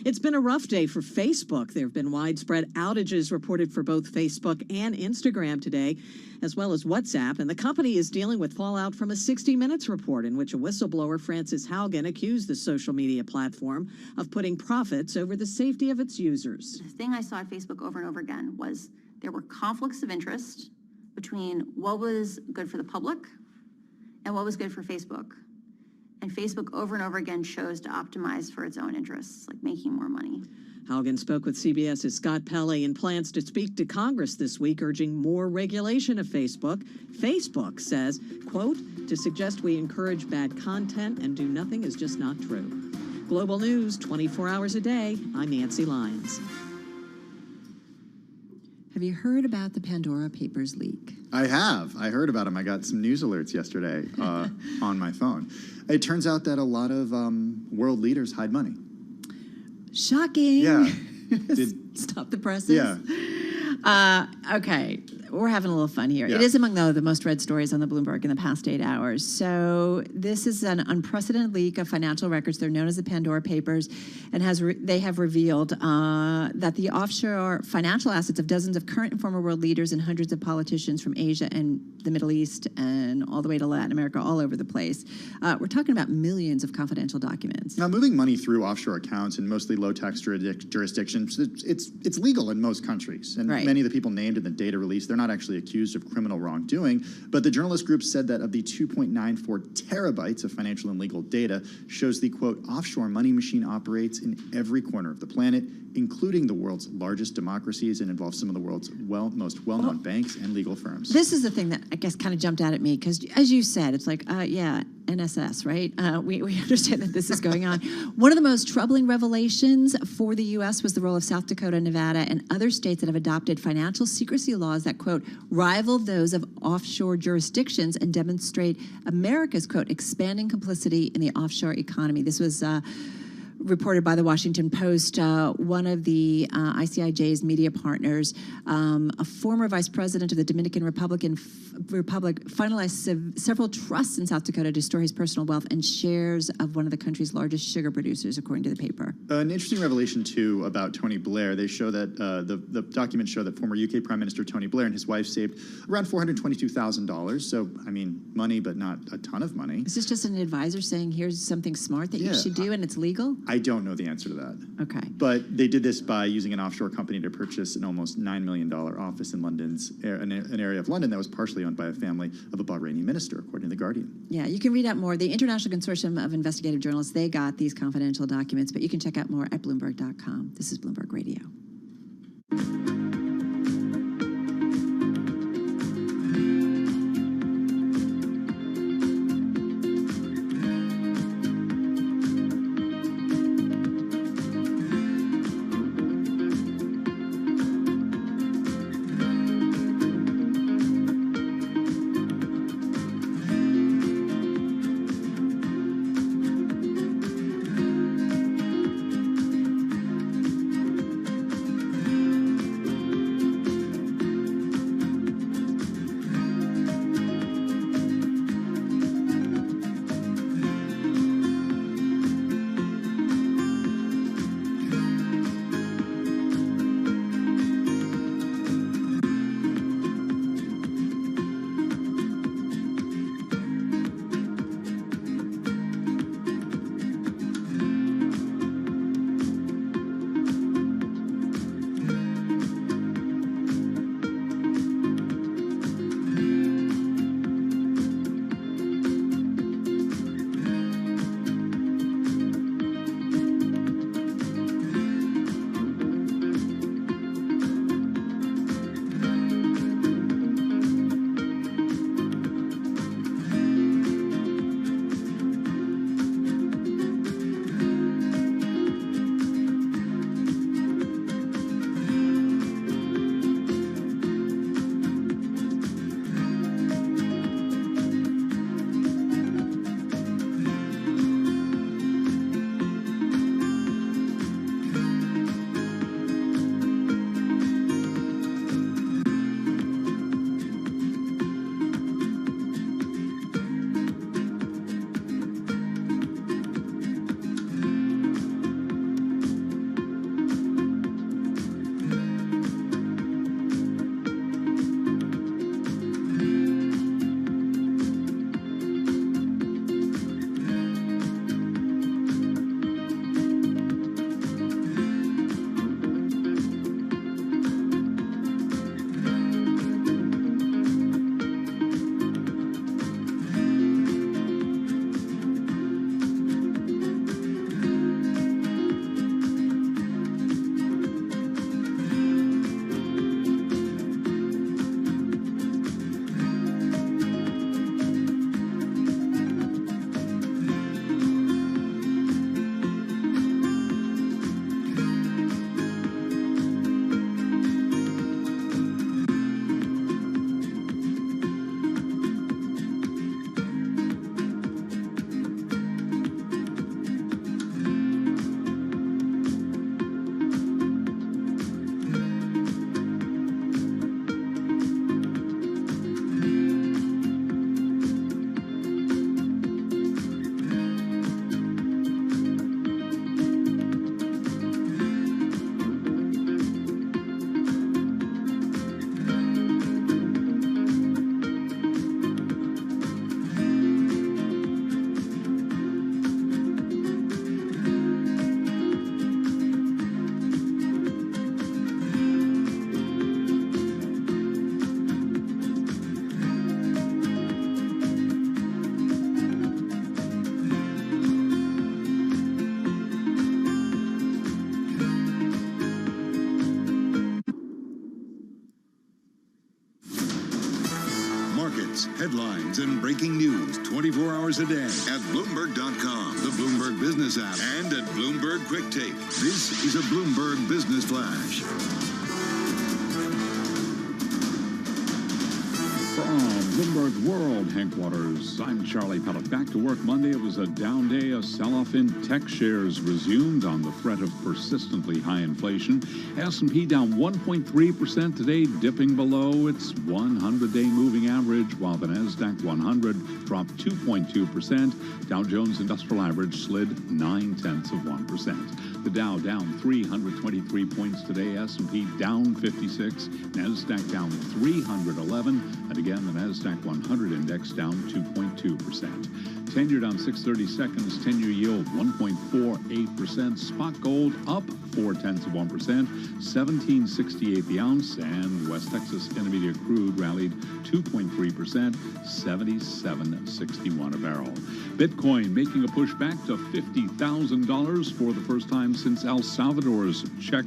It's been a rough day for Facebook. There have been widespread outages reported for both Facebook and Instagram today, as well as WhatsApp. And the company is dealing with fallout from a 60 Minutes report in which a whistleblower, Frances Haugen, accused the social media platform of putting profits over the safety of its users. The thing I saw at Facebook over and over again was there were conflicts of interest between what was good for the public and what was good for Facebook. And Facebook over and over again chose to optimize for its own interests, like making more money. Haugen spoke with CBS's Scott Pelley and plans to speak to Congress this week, urging more regulation of Facebook. Facebook says, quote, to suggest we encourage bad content and do nothing is just not true. Global news, 24 hours a day. I'm Nancy Lyons. Have you heard about the Pandora Papers leak? I have. I heard about them. I got some news alerts yesterday on my phone. It turns out that a lot of world leaders hide money. Shocking. Yeah. Stop the presses. Yeah. Okay. We're having a little fun here. Yeah. It is among the most read stories on the Bloomberg in the past 8 hours. So this is an unprecedented leak of financial records. They're known as the Pandora Papers, and they have revealed that the offshore financial assets of dozens of current and former world leaders and hundreds of politicians from Asia and the Middle East and all the way to Latin America, all over the place. We're talking about millions of confidential documents. Now, moving money through offshore accounts in mostly low-tax jurisdictions, it's legal in most countries. And many of the people named in the data release, they're not actually accused of criminal wrongdoing. But the journalist group said that of the 2.94 terabytes of financial and legal data shows the, quote, offshore money machine operates in every corner of the planet, including the world's largest democracies, and involves some of the world's most well-known banks and legal firms. This is the thing that I guess kind of jumped out at me, because as you said, it's like, yeah, NSS, right? We understand that this is going on. One of the most troubling revelations for the U.S. was the role of South Dakota, Nevada, and other states that have adopted financial secrecy laws that, quote, rival those of offshore jurisdictions and demonstrate America's, quote, expanding complicity in the offshore economy. This was reported by the Washington Post. One of the ICIJ's media partners, a former vice president of the Dominican Republic, finalized several trusts in South Dakota to store his personal wealth and shares of one of the country's largest sugar producers, according to the paper. An interesting revelation, too, about Tony Blair. They show that the documents show that former UK Prime Minister Tony Blair and his wife saved around $422,000. So, I mean, money, but not a ton of money. Is this just an advisor saying, here's something smart that you should do and it's legal? I don't know the answer to that. Okay. But they did this by using an offshore company to purchase an almost $9 million office in London's an area of London that was partially owned by a family of a Bahraini minister, according to The Guardian. Yeah, you can read out more. The International Consortium of Investigative Journalists, they got these confidential documents, but you can check out more at Bloomberg.com. This is Bloomberg Radio. Markets, headlines, and breaking news 24 hours a day at Bloomberg.com, the Bloomberg Business app, and at Bloomberg Quick Take. This is a Bloomberg Business Flash. From Bloomberg World headquarters, I'm Charlie Pellet. Back to work Monday. It was a down day. A sell-off in tech shares resumed on the threat of persistently high inflation. S&P down 1.3% today, dipping below its 100-day moving average, while the Nasdaq 100 dropped 2.2%. Dow Jones Industrial Average slid 0.9%. The Dow down 323 points today. S&P down 56. Nasdaq down 311. And again, the Nasdaq 100 index down 2.2%. 10-year down 630 seconds, 10-year yield 1.48%. Spot gold up 0.4%, 17.68 the ounce, and West Texas Intermediate crude rallied 2.3%, 77.61 a barrel. Bitcoin making a push back to $50,000 for the first time since El Salvador's check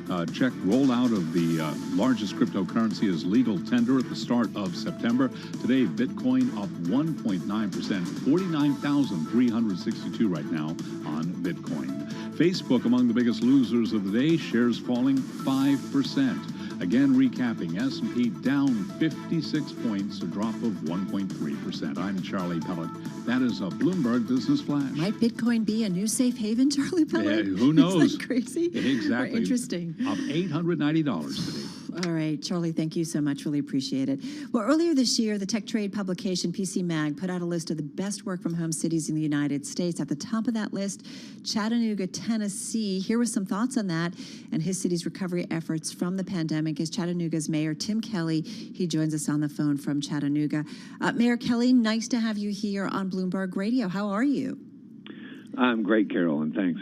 rollout of the largest cryptocurrency as legal tender at the start of September. Today, Bitcoin up 1.9%, 49,362 right now on Bitcoin. Facebook among the biggest losers of the day, shares falling 5%. Again, recapping, S&P down 56 points, a drop of 1.3%. I'm Charlie Pellet. That is a Bloomberg Business Flash. Might Bitcoin be a new safe haven, Charlie Pellet? Yeah, who knows? Isn't that crazy? Exactly. Or interesting. Up $890 today. All right, Charlie, thank you so much. Really appreciate it. Well, earlier this year, the tech trade publication PC Mag put out a list of the best work-from-home cities in the United States. At the top of that list, Chattanooga, Tennessee. Here were some thoughts on that and his city's recovery efforts from the pandemic is Chattanooga's Mayor Tim Kelly. He joins us on the phone from Chattanooga. Mayor Kelly, nice to have you here on Bloomberg Radio. How are you? I'm great, Carol, and thanks.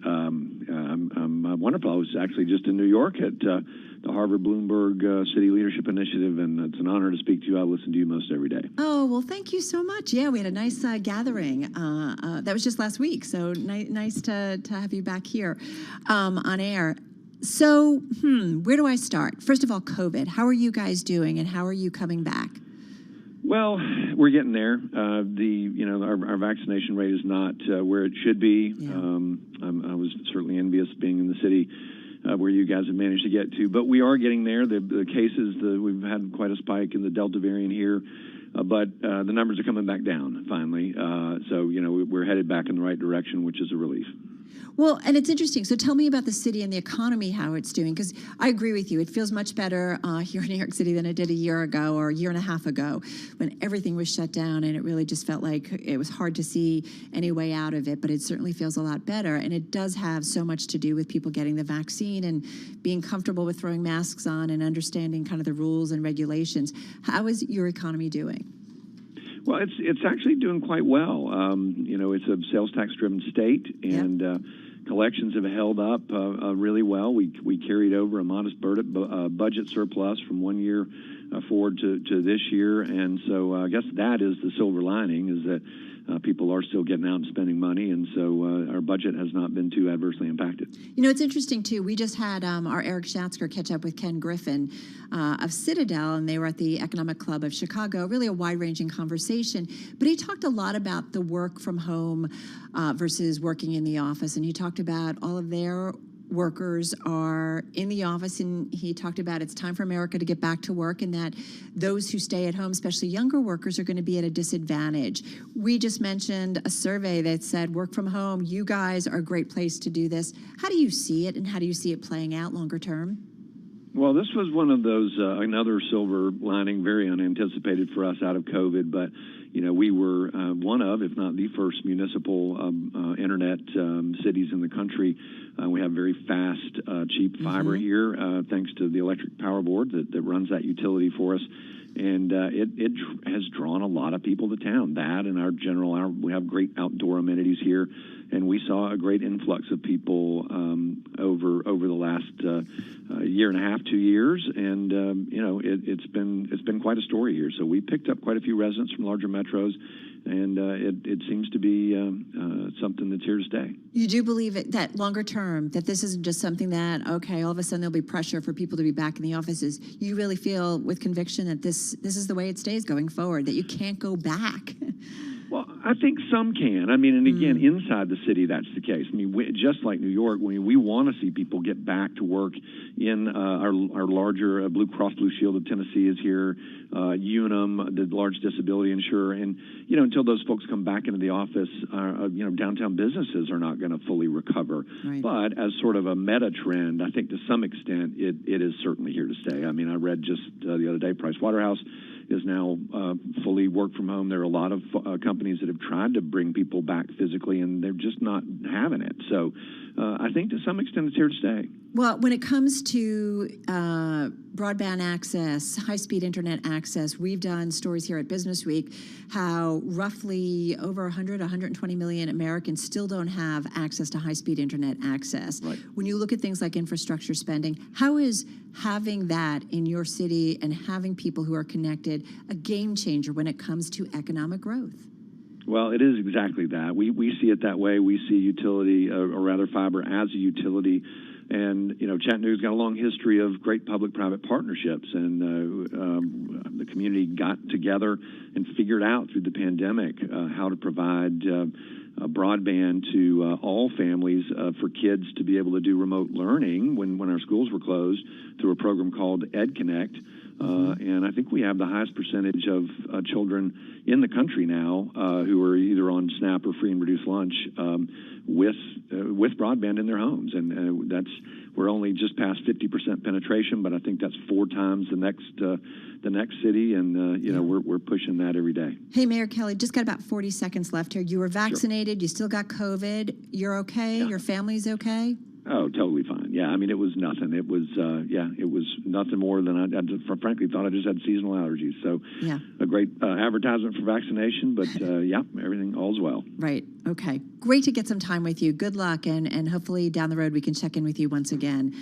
I'm wonderful. I was actually just in New York at the Harvard Bloomberg City Leadership Initiative, and it's an honor to speak to you. I listen to you most every day. Oh, well, thank you so much. Yeah, we had a nice gathering. That was just last week, so nice to have you back here on air. So, where do I start? First of all, COVID. How are you guys doing, and how are you coming back? Well, we're getting there. Our vaccination rate is not where it should be. Yeah. I was certainly envious being in the city where you guys have managed to get to, but we are getting there. The cases, we've had quite a spike in the Delta variant here, but the numbers are coming back down finally. So we're headed back in the right direction, which is a relief. Well, and it's interesting. So tell me about the city and the economy, how it's doing, because I agree with you. It feels much better here in New York City than it did a year ago or a year and a half ago when everything was shut down and it really just felt like it was hard to see any way out of it, but it certainly feels a lot better. And it does have so much to do with people getting the vaccine and being comfortable with throwing masks on and understanding kind of the rules and regulations. How is your economy doing? Well, it's actually doing quite well. It's a sales tax-driven state, and collections have held up really well. We carried over a modest budget surplus from one year forward to this year, and so I guess that is the silver lining, is that people are still getting out and spending money, and so our budget has not been too adversely impacted. It's interesting, too. We just had our Eric Schatzker catch up with Ken Griffin of Citadel, and they were at the Economic Club of Chicago, really a wide-ranging conversation. But he talked a lot about the work from home versus working in the office, and he talked about all of their workers are in the office, and he talked about it's time for America to get back to work and that those who stay at home, especially younger workers, are going to be at a disadvantage. We just mentioned a survey that said work from home. You guys are a great place to do this. How do you see it, and how do you see it playing out longer term? Well, this was one of those, another silver lining, very unanticipated for us out of COVID, but we were one of, if not the first municipal internet cities in the country. We have very fast, cheap fiber here, thanks to the electric power board that runs that utility for us. And it has drawn a lot of people to town. That and we have great outdoor amenities here. And we saw a great influx of people over the last year and a half, 2 years, and it's been quite a story here. So we picked up quite a few residents from larger metros, and it seems to be something that's here to stay. You do believe that longer term, that this isn't just something that, okay, all of a sudden there'll be pressure for people to be back in the offices. You really feel with conviction that this is the way it stays going forward, that you can't go back. Well, I think some can. I mean, and again, inside the city, that's the case. I mean, just like New York, we want to see people get back to work in our larger Blue Cross Blue Shield of Tennessee is here, Unum, the large disability insurer, and until those folks come back into the office, downtown businesses are not going to fully recover. Right. But as sort of a meta trend, I think to some extent it is certainly here to stay. I mean, I read just the other day, Price Waterhouse is now fully work from home. There are a lot of companies that have tried to bring people back physically, and they're just not having it. So I think to some extent it's here to stay. Well, when it comes to broadband access, high-speed internet access, we've done stories here at Business Week how roughly over 120 million Americans still don't have access to high-speed internet access. Right. When you look at things like infrastructure spending, how is having that in your city and having people who are connected a game changer when it comes to economic growth? Well, it is exactly that. We see it that way. We see utility, or rather fiber, as a utility. And, Chattanooga's got a long history of great public-private partnerships, and the community got together and figured out through the pandemic how to provide broadband to all families for kids to be able to do remote learning when our schools were closed through a program called EdConnect. And I think we have the highest percentage of children in the country now who are either on SNAP or free and reduced lunch with broadband in their homes, and we're only just past 50% penetration, but I think that's 4 times the next city, and we're pushing that every day. Hey, Mayor Kelly, just got about 40 seconds left here. You were vaccinated. Sure. You still got COVID. You're okay. Yeah. Your family's okay. Oh, totally fine. Yeah, I mean, it was nothing. It was, it was nothing more than I frankly thought I just had seasonal allergies. So, yeah, a great advertisement for vaccination, but everything all's well. Right. Okay. Great to get some time with you. Good luck, and hopefully down the road we can check in with you once again.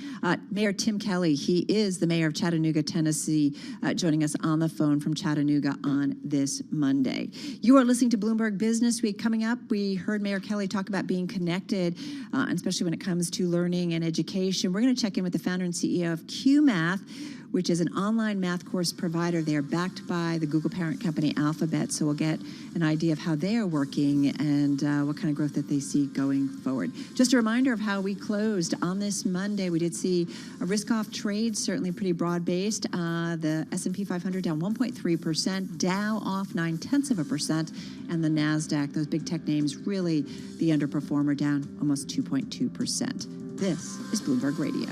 Mayor Tim Kelly, he is the mayor of Chattanooga, Tennessee, joining us on the phone from Chattanooga on this Monday. You are listening to Bloomberg Business Week. Coming up, we heard Mayor Kelly talk about being connected, especially when it comes to learning and education. We're going to check in with the founder and CEO of QMath, which is an online math course provider. They are backed by the Google parent company Alphabet, so we'll get an idea of how they are working and what kind of growth that they see going forward. Just a reminder of how we closed on this Monday. We did see a risk-off trade, certainly pretty broad-based. The S&P 500 down 1.3%, Dow off 0.9%, and the NASDAQ, those big tech names, really the underperformer, down almost 2.2%. This is Bloomberg Radio.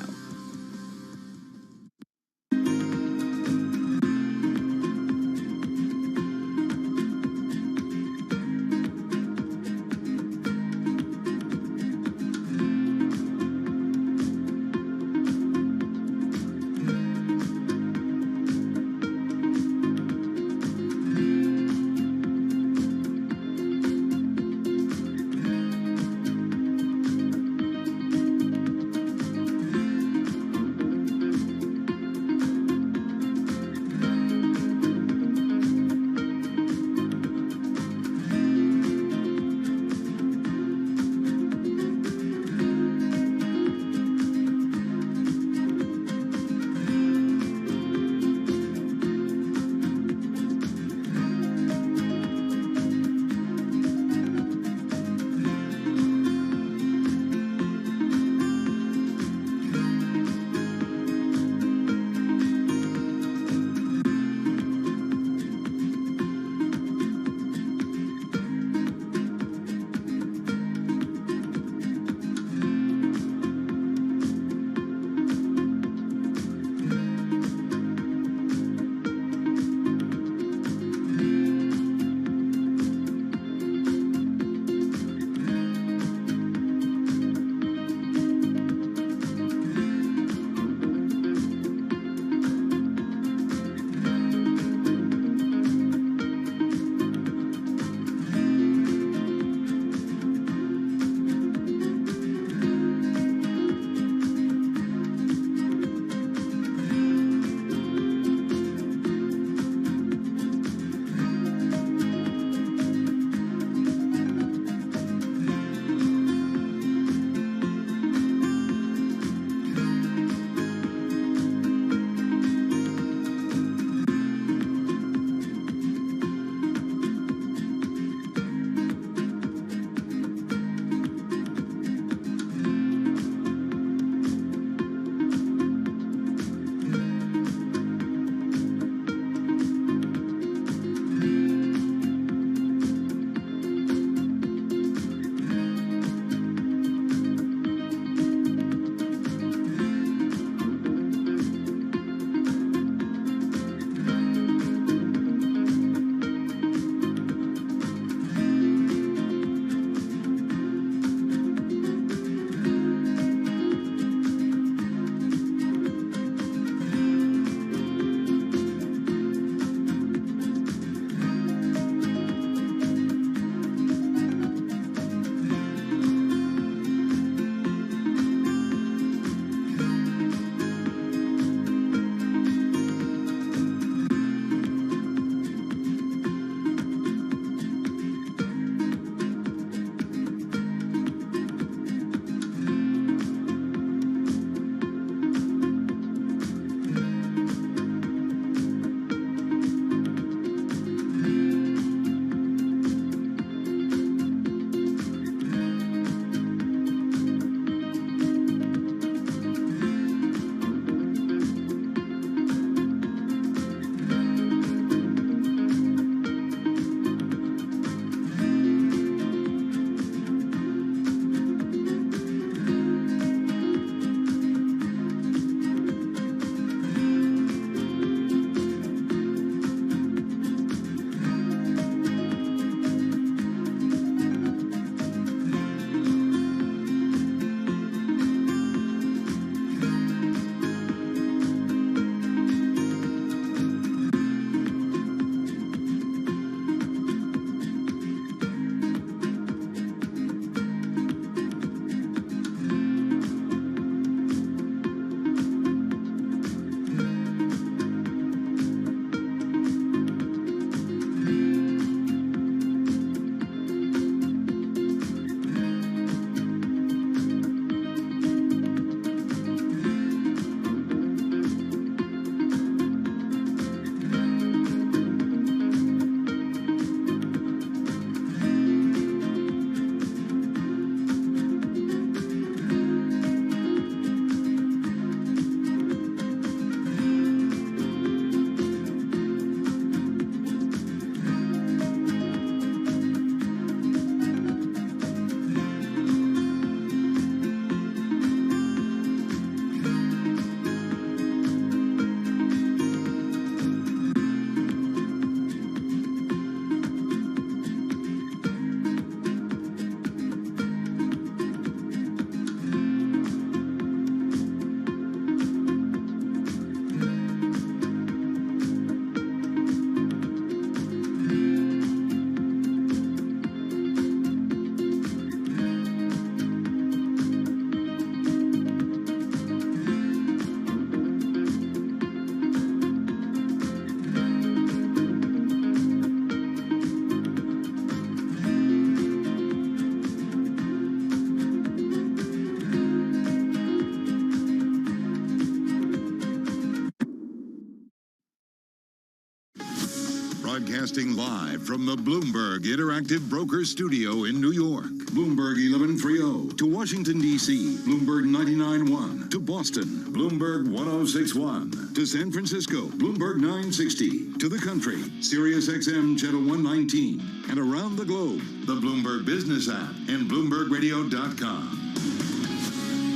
Broadcasting live from the Bloomberg Interactive Broker Studio in New York. Bloomberg 1130 to Washington, D.C. Bloomberg 99.1 to Boston. Bloomberg 106.1 to San Francisco. Bloomberg 960 to the country. Sirius XM Channel 119. And around the globe, the Bloomberg Business app and BloombergRadio.com.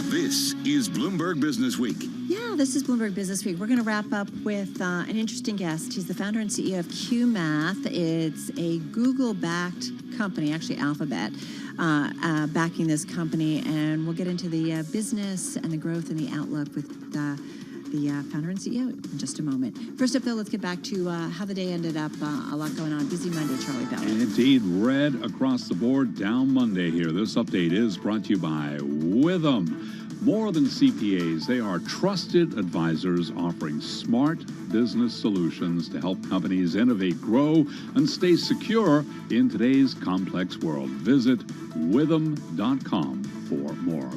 This is Bloomberg Business Week. Yeah, this is Bloomberg Business Week. We're going to wrap up with an interesting guest. He's the founder and CEO of QMath. It's a Google-backed company, actually Alphabet, backing this company. And we'll get into the business and the growth and the outlook with the founder and CEO in just a moment. First up, though, let's get back to how the day ended up. A lot going on. Busy Monday, Charlie Bell. Indeed, red across the board, down Monday here. This update is brought to you by Witham. More than CPAs, they are trusted advisors offering smart business solutions to help companies innovate, grow, and stay secure in today's complex world. Visit witham.com for more.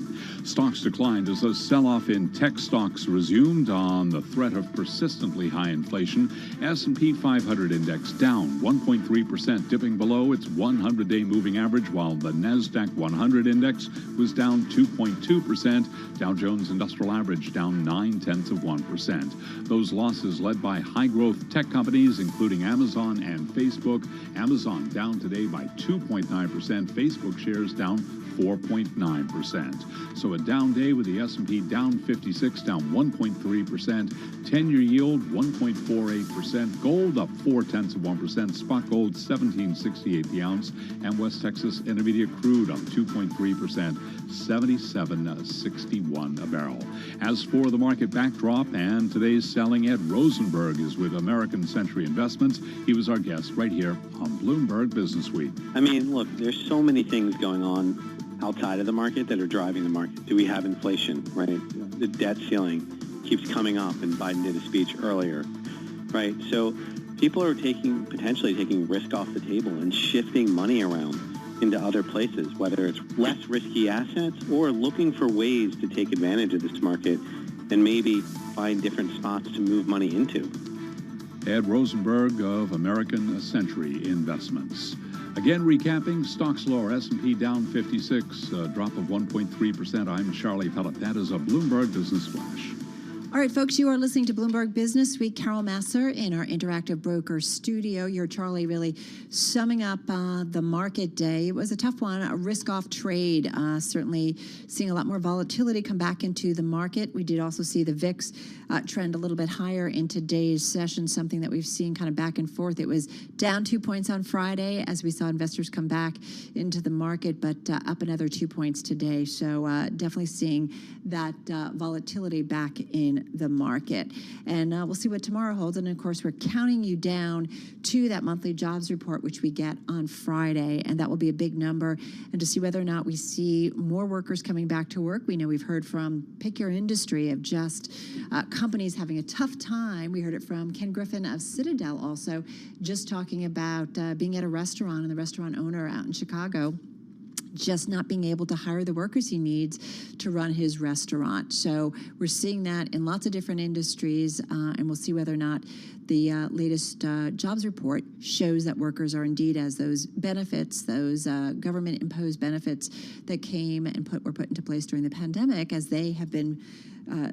Stocks declined as a sell-off in tech stocks resumed on the threat of persistently high inflation. S&P 500 index down 1.3%, dipping below its 100-day moving average, while the NASDAQ 100 index was down 2.2%. Dow Jones Industrial Average down 0.9%. Those losses led by high-growth tech companies, including Amazon and Facebook. Amazon down today by 2.9%. Facebook shares down 4.9%. So a down day with the S&P down 56, down 1.3%. 10-year yield 1.48%. Gold up 0.4%. Spot gold 17.68 the ounce, and West Texas Intermediate crude up 2.3%, 77.61 a barrel. As for the market backdrop and today's selling, Ed Rosenberg is with American Century Investments. He was our guest right here on Bloomberg Business Week. I mean, look, there's so many things going on outside of the market that are driving the market. Do we have inflation, right? The debt ceiling keeps coming up, and Biden did a speech earlier, right? So people are potentially taking risk off the table and shifting money around into other places, whether it's less risky assets or looking for ways to take advantage of this market and maybe find different spots to move money into. Ed Rosenberg of American Century Investments. Again, recapping, stocks lower, S&P down 56, a drop of 1.3%. I'm Charlie Pellet. That is a Bloomberg Business Flash. All right, folks, you are listening to Bloomberg Business Week. Carol Masser in our Interactive Broker studio. You're Charlie really summing up the market day. It was a tough one, a risk-off trade. Certainly seeing a lot more volatility come back into the market. We did also see the VIX trend a little bit higher in today's session, something that we've seen kind of back and forth. It was down 2 points on Friday as we saw investors come back into the market, but up another 2 points today. So definitely seeing that volatility back in the market. And we'll see what tomorrow holds. And of course, we're counting you down to that monthly jobs report, which we get on Friday. And that will be a big number. And to see whether or not we see more workers coming back to work. We know we've heard from pick your industry of just companies having a tough time. We heard it from Ken Griffin of Citadel also, just talking about being at a restaurant and the restaurant owner out in Chicago just not being able to hire the workers he needs to run his restaurant. So we're seeing that in lots of different industries, and we'll see whether or not the latest jobs report shows that workers are indeed, as those benefits, those government-imposed benefits that came and were put into place during the pandemic, as they have been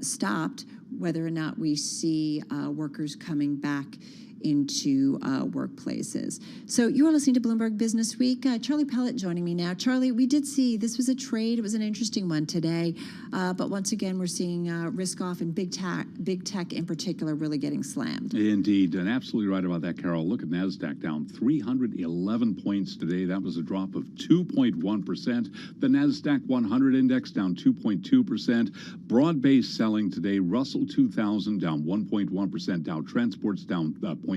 stopped, whether or not we see workers coming back into workplaces. So you are listening to Bloomberg Business Week. Charlie Pellet joining me now. Charlie, we did see this was a trade. It was an interesting one today. But once again, we're seeing risk off and big tech in particular really getting slammed. Indeed. And absolutely right about that, Carol. Look at NASDAQ down 311 points today. That was a drop of 2.1%. The NASDAQ 100 index down 2.2%. Broad-based selling today. Russell 2000 down 1.1%. Dow Transport's down 0.3%.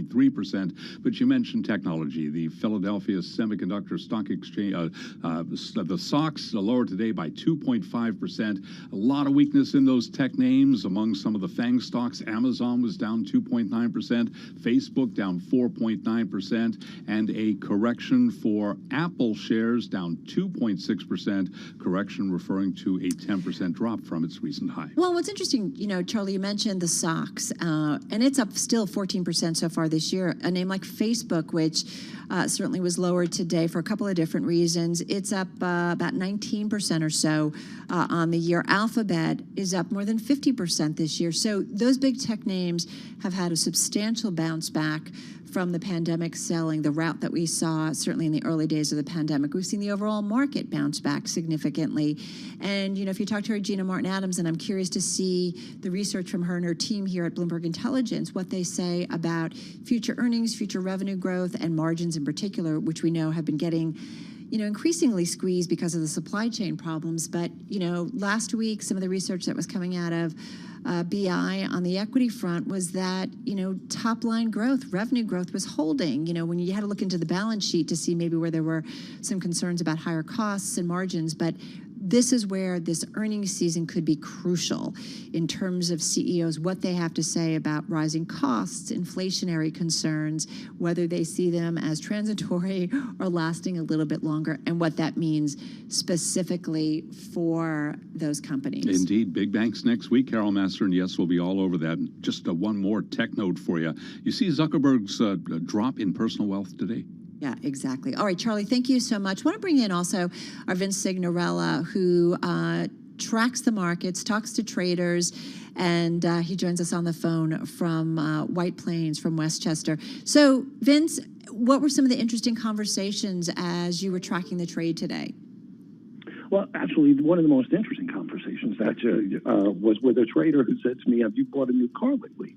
But you mentioned technology. The Philadelphia Semiconductor Stock Exchange, the SOX lower today by 2.5%. A lot of weakness in those tech names among some of the FANG stocks. Amazon was down 2.9%. Facebook down 4.9%. And a correction for Apple shares down 2.6%. Correction referring to a 10% drop from its recent high. Well, what's interesting, Charlie, you mentioned the SOX, and it's up still 14% so far far this year. A name like Facebook, which certainly was lower today for a couple of different reasons. It's up about 19% or so on the year. Alphabet is up more than 50% this year. So those big tech names have had a substantial bounce back from the pandemic selling, the route that we saw certainly in the early days of the pandemic. We've seen the overall market bounce back significantly. And, if you talk to Regina Martin-Adams, and I'm curious to see the research from her and her team here at Bloomberg Intelligence, what they say about future earnings, future revenue growth, and margins in particular, which we know have been getting increasingly squeezed because of the supply chain problems. But, last week, some of the research that was coming out of BI on the equity front was that, top line growth, revenue growth was holding. When you had to look into the balance sheet to see maybe where there were some concerns about higher costs and margins. But this is where this earnings season could be crucial in terms of CEOs, what they have to say about rising costs, inflationary concerns, whether they see them as transitory or lasting a little bit longer, and what that means specifically for those companies. Indeed. Big banks next week, Carol Master, and yes, we'll be all over that. Just one more tech note for you. You see Zuckerberg's drop in personal wealth today? Yeah, exactly. All right, Charlie, thank you so much. I want to bring in also our Vince Signorella, who tracks the markets, talks to traders, and he joins us on the phone from White Plains, from Westchester. So, Vince, what were some of the interesting conversations as you were tracking the trade today? Well, actually, one of the most interesting conversations was with a trader who said to me, "Have you bought a new car lately?"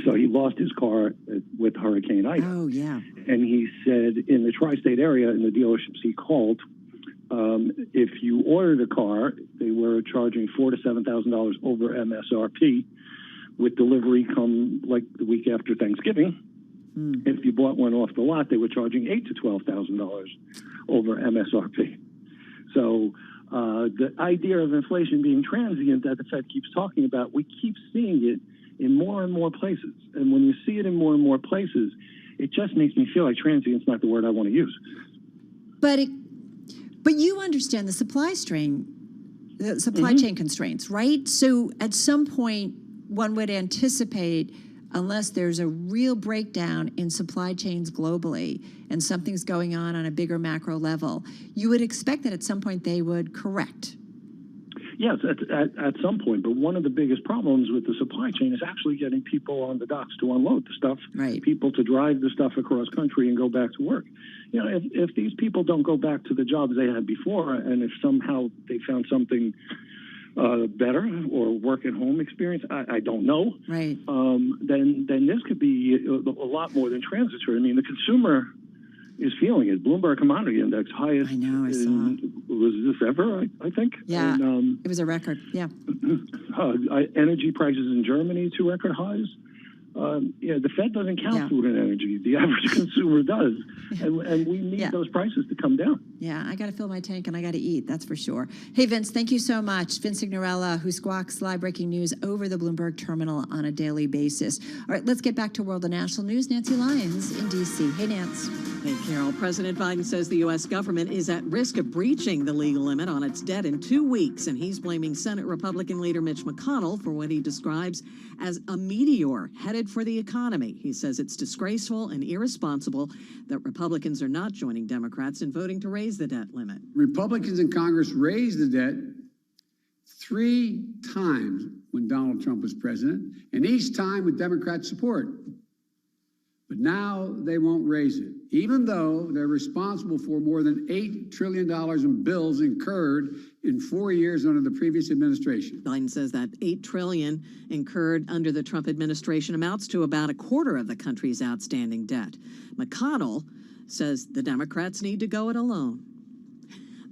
So he lost his car with Hurricane Ida. Oh, yeah. And he said in the tri-state area, in the dealerships he called, if you ordered a car, they were charging $4,000 to $7,000 over MSRP, with delivery come like the week after Thanksgiving. If you bought one off the lot, they were charging $8,000 to $12,000 over MSRP. So the idea of inflation being transient that the Fed keeps talking about, we keep seeing it in more and more places. And when you see it in more and more places, it just makes me feel like transient's not the word I want to use. But you understand the supply chain constraints, right? So at some point, one would anticipate, unless there's a real breakdown in supply chains globally and something's going on a bigger macro level, you would expect that at some point they would correct. Yes, at some point. But one of the biggest problems with the supply chain is actually getting people on the docks to unload the stuff, people to drive the stuff across country and go back to work. If these people don't go back to the jobs they had before, and if somehow they found something better or work at home experience, I don't know. Right. Then this could be a lot more than transitory. I mean, the consumer is feeling it. Bloomberg Commodity Index highest. I know. I saw. Was this ever? I think. Yeah. And, it was a record. Yeah. Energy prices in Germany to record highs. The Fed doesn't count food and energy. The average consumer does, and we need those prices to come down. Yeah, I got to fill my tank and I got to eat. That's for sure. Hey, Vince, thank you so much. Vince Signorella, who squawks live breaking news over the Bloomberg terminal on a daily basis. All right, let's get back to world and national news. Nancy Lyons in D.C. Hey, Nance. Hey, Carol. President Biden says the U.S. government is at risk of breaching the legal limit on its debt in 2 weeks, and he's blaming Senate Republican leader Mitch McConnell for what he describes as a meteor headed for the economy. He says it's disgraceful and irresponsible that Republicans are not joining Democrats in voting to raise the debt limit. Republicans in Congress raised the debt 3 times when Donald Trump was president, and each time with Democrat support. But now they won't raise it, even though they're responsible for more than $8 trillion in bills incurred in 4 years under the previous administration. Biden says that $8 trillion incurred under the Trump administration amounts to about a quarter of the country's outstanding debt. McConnell says the Democrats need to go it alone.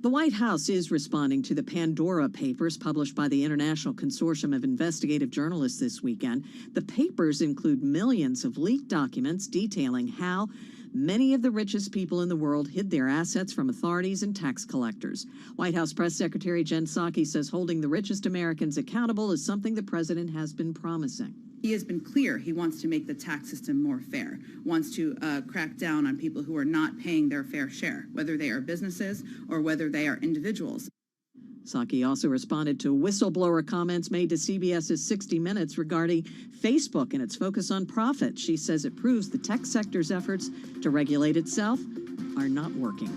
The White House is responding to the Pandora Papers published by the International Consortium of Investigative Journalists this weekend. The papers include millions of leaked documents detailing how many of the richest people in the world hid their assets from authorities and tax collectors. White House Press Secretary Jen Psaki says holding the richest Americans accountable is something the president has been promising. He has been clear he wants to make the tax system more fair, wants to crack down on people who are not paying their fair share, whether they are businesses or whether they are individuals. Psaki also responded to whistleblower comments made to CBS's 60 Minutes regarding Facebook and its focus on profit. She says it proves the tech sector's efforts to regulate itself are not working.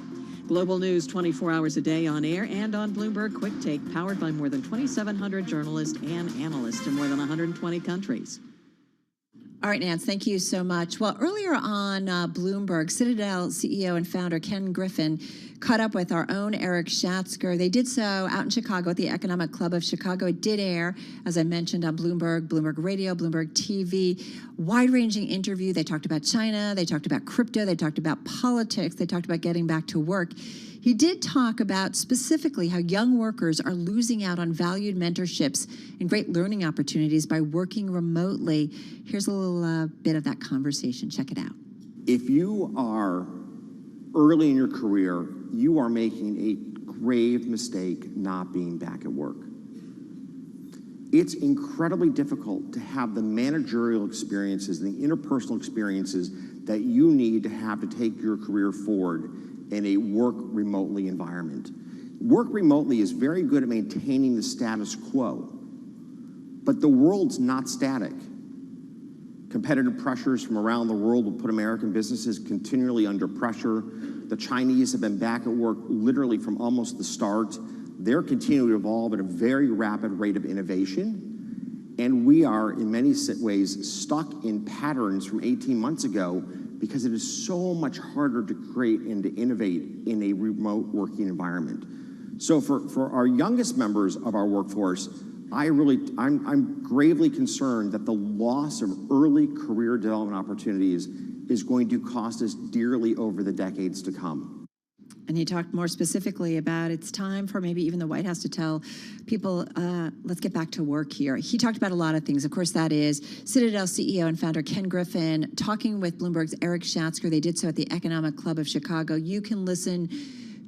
Global news 24 hours a day on air and on Bloomberg Quick Take, powered by more than 2,700 journalists and analysts in more than 120 countries. All right, Nance, thank you so much. Well, earlier on Bloomberg, Citadel CEO and founder Ken Griffin caught up with our own Eric Schatzker. They did so out in Chicago at the Economic Club of Chicago. It did air, as I mentioned, on Bloomberg, Bloomberg Radio, Bloomberg TV. Wide-ranging interview. They talked about China. They talked about crypto. They talked about politics. They talked about getting back to work. He did talk about specifically how young workers are losing out on valued mentorships and great learning opportunities by working remotely. Here's a little bit of that conversation. Check it out. If you are early in your career, you are making a grave mistake not being back at work. It's incredibly difficult to have the managerial experiences and the interpersonal experiences that you need to have to take your career forward in a work remotely environment. Work remotely is very good at maintaining the status quo, but the world's not static. Competitive pressures from around the world will put American businesses continually under pressure. The Chinese have been back at work literally from almost the start. They're continuing to evolve at a very rapid rate of innovation. And we are, in many ways, stuck in patterns from 18 months ago because it is so much harder to create and to innovate in a remote working environment. So for our youngest members of our workforce, I'm gravely concerned that the loss of early career development opportunities is going to cost us dearly over the decades to come. And he talked more specifically about it's time for maybe even the White House to tell people, let's get back to work here. He talked about a lot of things. Of course, that is Citadel CEO and founder Ken Griffin talking with Bloomberg's Eric Schatzker. They did so at the Economic Club of Chicago. You can listen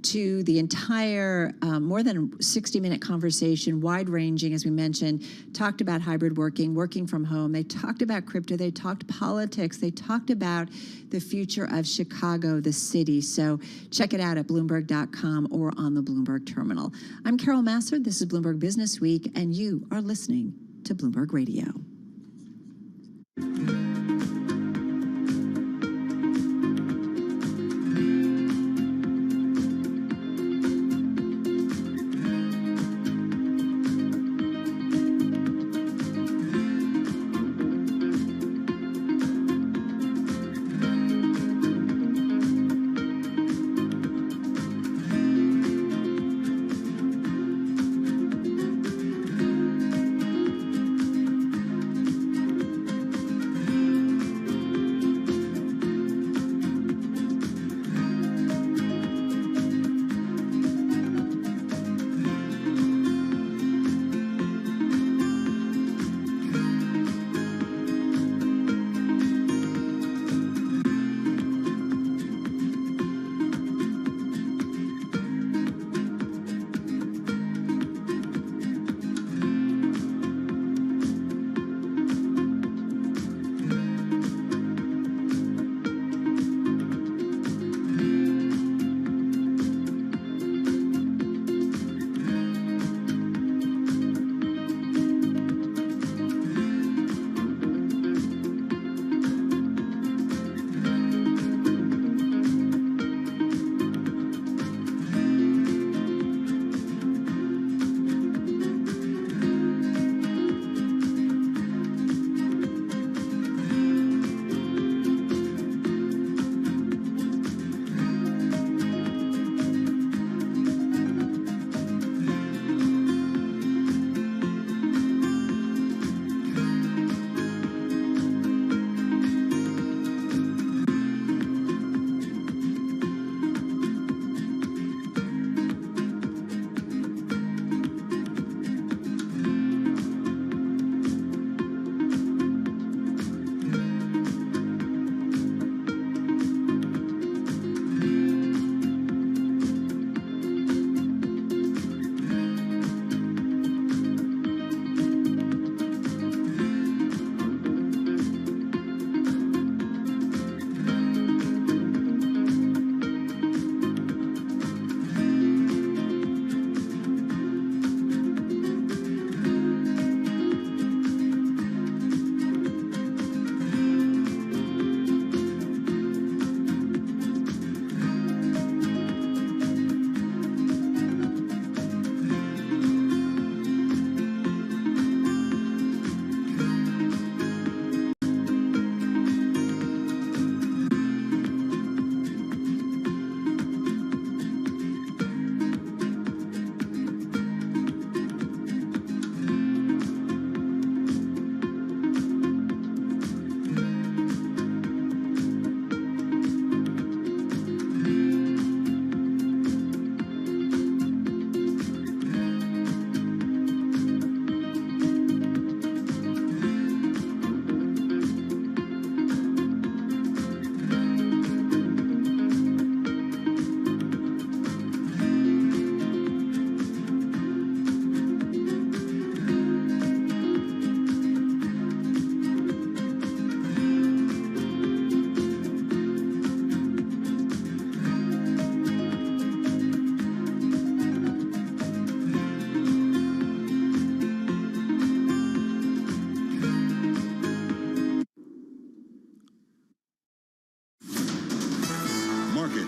to the entire more than 60-minute conversation, wide-ranging, as we mentioned, talked about hybrid working, working from home. They talked about crypto. They talked politics. They talked about the future of Chicago, the city. So check it out at Bloomberg.com or on the Bloomberg terminal. I'm Carol Massard. This is Bloomberg Business Week, and you are listening to Bloomberg Radio.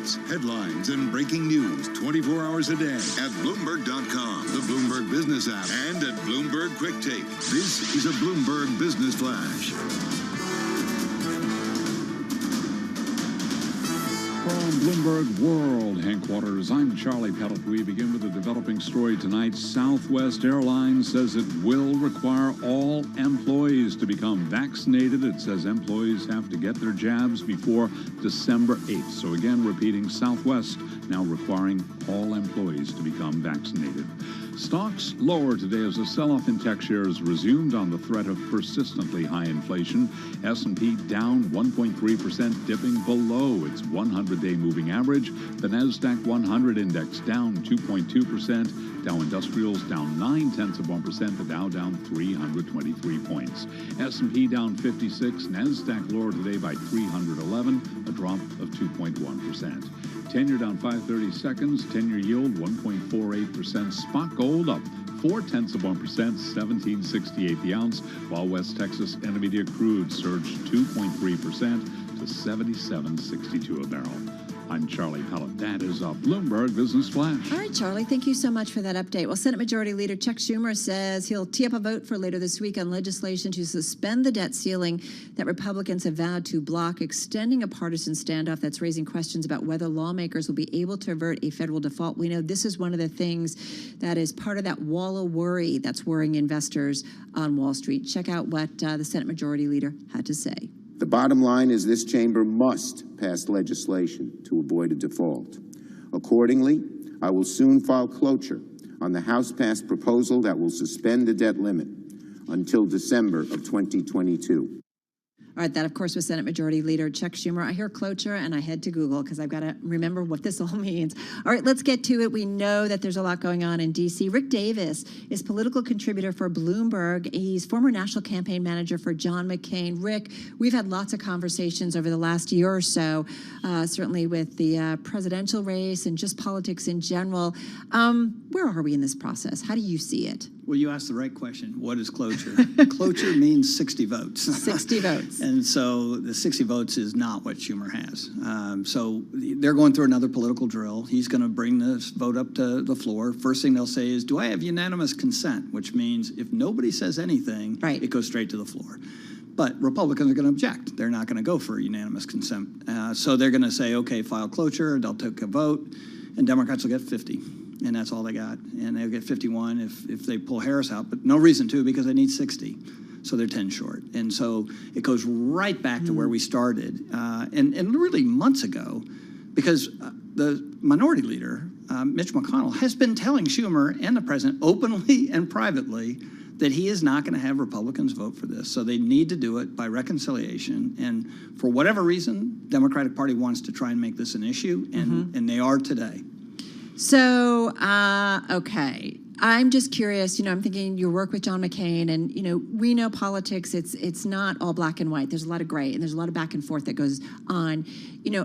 updates, headlines, and breaking news 24 hours a day at Bloomberg.com, the Bloomberg Business app, and at Bloomberg Quick Take. This is a Bloomberg Business Flash. From Bloomberg World Headquarters, I'm Charlie Pellet. We begin with a developing story tonight. Southwest Airlines says it will require all employees to become vaccinated. It says employees have to get their jabs before December 8th. So again, repeating, Southwest now requiring all employees to become vaccinated. Stocks lower today as a sell-off in tech shares resumed on the threat of persistently high inflation. S&P down 1.3%, dipping below its 100-day moving average. The Nasdaq 100 index down 2.2%. Dow Industrials down 0.9%. The Dow down 323 points. S&P down 56. Nasdaq lower today by 311, a drop of 2.1%. 10-year down 5/32, 10-year yield 1.48%. Spot gold up 0.4%, $17.68 the ounce, while West Texas Intermediate crude surged 2.3% to $77.62 a barrel. I'm Charlie Pellet. That is a Bloomberg Business Flash. All right, Charlie, thank you so much for that update. Well, Senate Majority Leader Chuck Schumer says he'll tee up a vote for later this week on legislation to suspend the debt ceiling that Republicans have vowed to block, extending a partisan standoff that's raising questions about whether lawmakers will be able to avert a federal default. We know this is one of the things that is part of that wall of worry that's worrying investors on Wall Street. Check out what the Senate Majority Leader had to say. The bottom line is this chamber must pass legislation to avoid a default. Accordingly, I will soon file cloture on the House-passed proposal that will suspend the debt limit until December of 2022. All right, that, of course, was Senate Majority Leader Chuck Schumer. I hear cloture, and I head to Google because I've got to remember what this all means. All right, let's get to it. We know that there's a lot going on in D.C. Rick Davis is political contributor for Bloomberg. He's former national campaign manager for John McCain. Rick, we've had lots of conversations over the last year or so, certainly with the presidential race and just politics in general. Where are we in this process? How do you see it? Well, you asked the right question. What is cloture? Cloture means 60 votes. 60 votes. And so the 60 votes is not what Schumer has. So they're going through another political drill. He's going to bring this vote up to the floor. First thing they'll say is, do I have unanimous consent? Which means if nobody says anything, it goes straight to the floor. But Republicans are going to object. They're not going to go for unanimous consent. So they're going to say, okay, file cloture. They'll take a vote. And Democrats will get 50. And that's all they got. And they'll get 51 if they pull Harris out, but no reason to because they need 60. So they're 10 short. And so it goes right back to where we started. And really months ago, because the minority leader, Mitch McConnell, has been telling Schumer and the president openly and privately that he is not going to have Republicans vote for this. So they need to do it by reconciliation. And for whatever reason, Democratic Party wants to try and make this an issue, and they are today. So, okay. I'm just curious, I'm thinking your work with John McCain, and, we know politics, it's not all black and white. There's a lot of gray, and there's a lot of back and forth that goes on.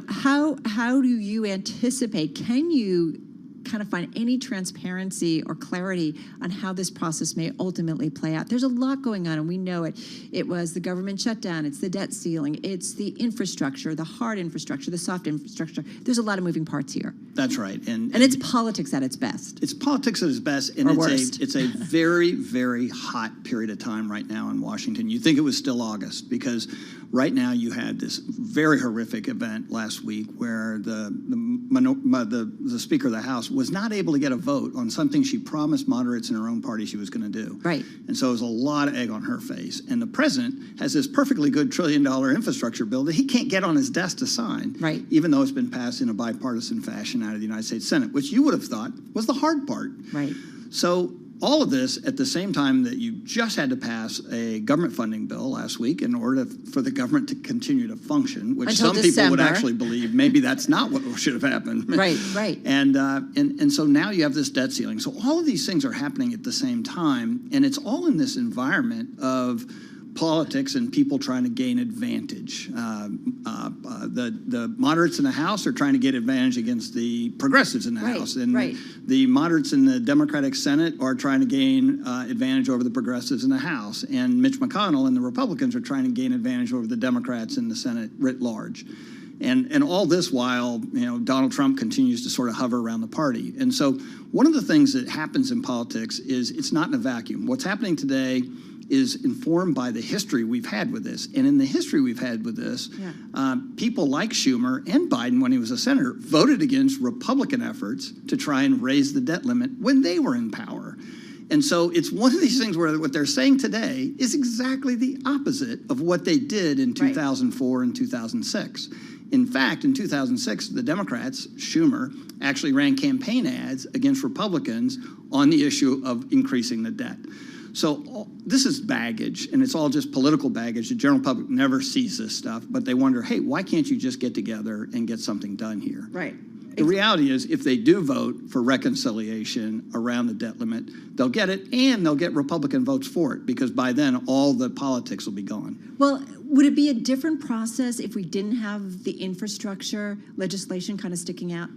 How do you anticipate, can you kind of find any transparency or clarity on how this process may ultimately play out? There's a lot going on, and we know it. It was the government shutdown. It's the debt ceiling. It's the infrastructure, the hard infrastructure, the soft infrastructure. There's a lot of moving parts here. That's right. And it's politics at its best. It's politics at its best, and it's a very, very hot period of time right now in Washington. You think it was still August, because right now you had this very horrific event last week where the Speaker of the House was not able to get a vote on something she promised moderates in her own party she was going to do. Right. And so it was a lot of egg on her face. And the president has this perfectly good $1 trillion infrastructure bill that he can't get on his desk to sign. Right. Even though it's been passed in a bipartisan fashion out of the United States Senate, which you would have thought was the hard part. Right. So all of this at the same time that you just had to pass a government funding bill last week in order for the government to continue to function, which until some December. people would actually believe maybe that's not what should have happened. Right, right. And so now you have this debt ceiling. So all of these things are happening at the same time, and it's all in this environment of politics and people trying to gain advantage. The moderates in the House are trying to get advantage against the progressives in the House. And the moderates in the Democratic Senate are trying to gain advantage over the progressives in the House. And Mitch McConnell and the Republicans are trying to gain advantage over the Democrats in the Senate writ large. And all this while, Donald Trump continues to sort of hover around the party. And so one of the things that happens in politics is it's not in a vacuum. What's happening today is informed by the history we've had with this. And in the history we've had with this, people like Schumer and Biden, when he was a senator, voted against Republican efforts to try and raise the debt limit when they were in power. And so it's one of these things where what they're saying today is exactly the opposite of what they did in 2004 and 2006. In fact, in 2006, the Democrats, Schumer, actually ran campaign ads against Republicans on the issue of increasing the debt. So this is baggage, and it's all just political baggage. The general public never sees this stuff, but they wonder, hey, why can't you just get together and get something done here? Right. The reality is, if they do vote for reconciliation around the debt limit, they'll get it, and they'll get Republican votes for it, because by then, all the politics will be gone. Well, would it be a different process if we didn't have the infrastructure legislation kind of sticking out,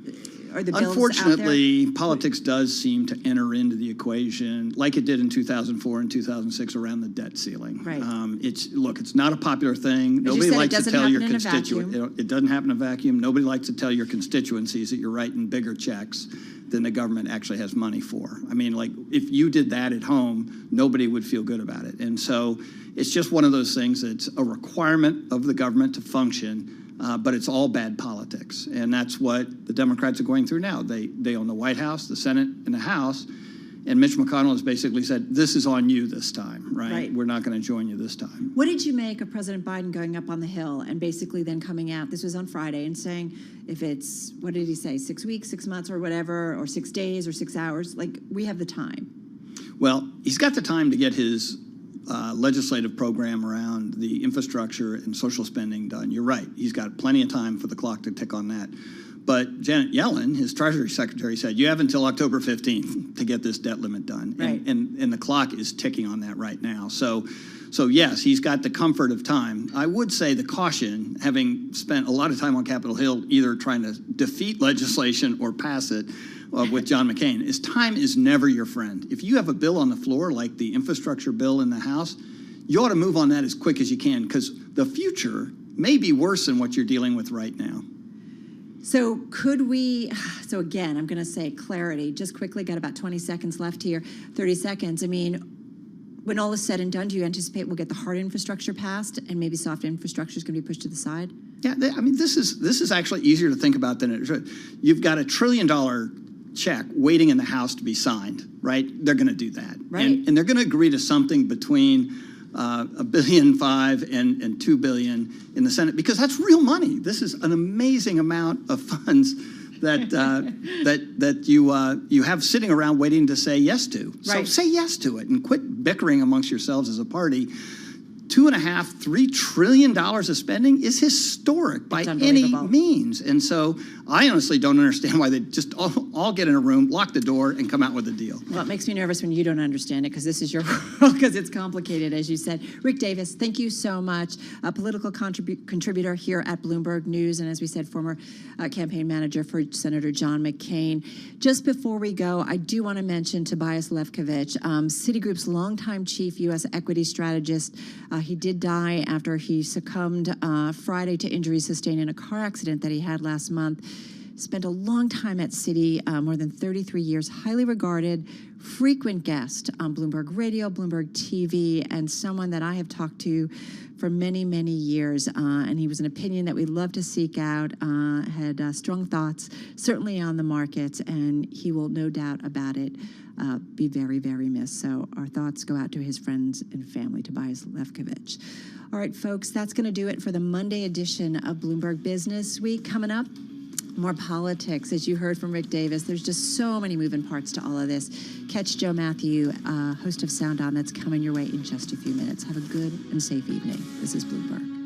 or the bills Unfortunately, out there? politics does seem to enter into the equation, like it did in 2004 and 2006 around the debt ceiling. Right. It's not a popular thing. As Nobody you said, likes it to tell your doesn't happen in a constituent. vacuum. It doesn't happen in a vacuum. Nobody likes to tell your constituencies that you're writing bigger checks than the government actually has money for. I mean, like, if you did that at home, nobody would feel good about it. And so it's just one of those things that's a requirement of the government to function. But it's all bad politics, and that's what the Democrats are going through now. They own the White House, the Senate, and the House, and Mitch McConnell has basically said, this is on you this time, right? We're not going to join you this time. What did you make of President Biden going up on the Hill and basically then coming out, this was on Friday, and saying, if it's, what did he say, 6 weeks, 6 months, or whatever, or 6 days, or 6 hours, like, we have the time? Well, he's got the time to get his legislative program around the infrastructure and social spending done. You're right. He's got plenty of time for the clock to tick on that. But Janet Yellen, his Treasury Secretary, said, you have until October 15th to get this debt limit done. Right. And the clock is ticking on that right now. So yes, he's got the comfort of time. I would say the caution, having spent a lot of time on Capitol Hill either trying to defeat legislation or pass it, with John McCain, is time is never your friend. If you have a bill on the floor, like the infrastructure bill in the House, you ought to move on that as quick as you can, because the future may be worse than what you're dealing with right now. So so again, I'm going to say clarity, just quickly, got about 20 seconds left here, 30 seconds. I mean, when all is said and done, do you anticipate we'll get the hard infrastructure passed and maybe soft infrastructure is going to be pushed to the side? Yeah, I mean, this is actually easier to think about than it is. You've got $1 trillion check waiting in the House to be signed, right? They're going to do that. Right. And they're going to agree to something between $1.5 billion and $2 billion in the Senate, because that's real money. This is an amazing amount of funds that that you have sitting around waiting to say yes to. So say yes to it and quit bickering amongst yourselves as a party. $2.5–3 trillion of spending is historic by any means. And so I honestly don't understand why they just all get in a room, lock the door, and come out with a deal. Well, it makes me nervous when you don't understand it, because this is your world, because it's complicated, as you said. Rick Davis, thank you so much. A political contributor here at Bloomberg News, and as we said, former campaign manager for Senator John McCain. Just before we go, I do want to mention Tobias Levkovich, Citigroup's longtime chief U.S. equity strategist. He did die after he succumbed Friday to injuries sustained in a car accident that he had last month. Spent a long time at Citi, more than 33 years, highly regarded, frequent guest on Bloomberg Radio, Bloomberg TV, and someone that I have talked to for many, many years. And he was an opinion that we love to seek out, had strong thoughts, certainly on the markets, and he will, no doubt about it, be very, very missed. So our thoughts go out to his friends and family, Tobias Levkovich. All right, folks, that's going to do it for the Monday edition of Bloomberg Business Week. Coming up, more politics. As you heard from Rick Davis, there's just so many moving parts to all of this. Catch Joe Matthew, host of Sound On. That's coming your way in just a few minutes. Have a good and safe evening. This is Bloomberg.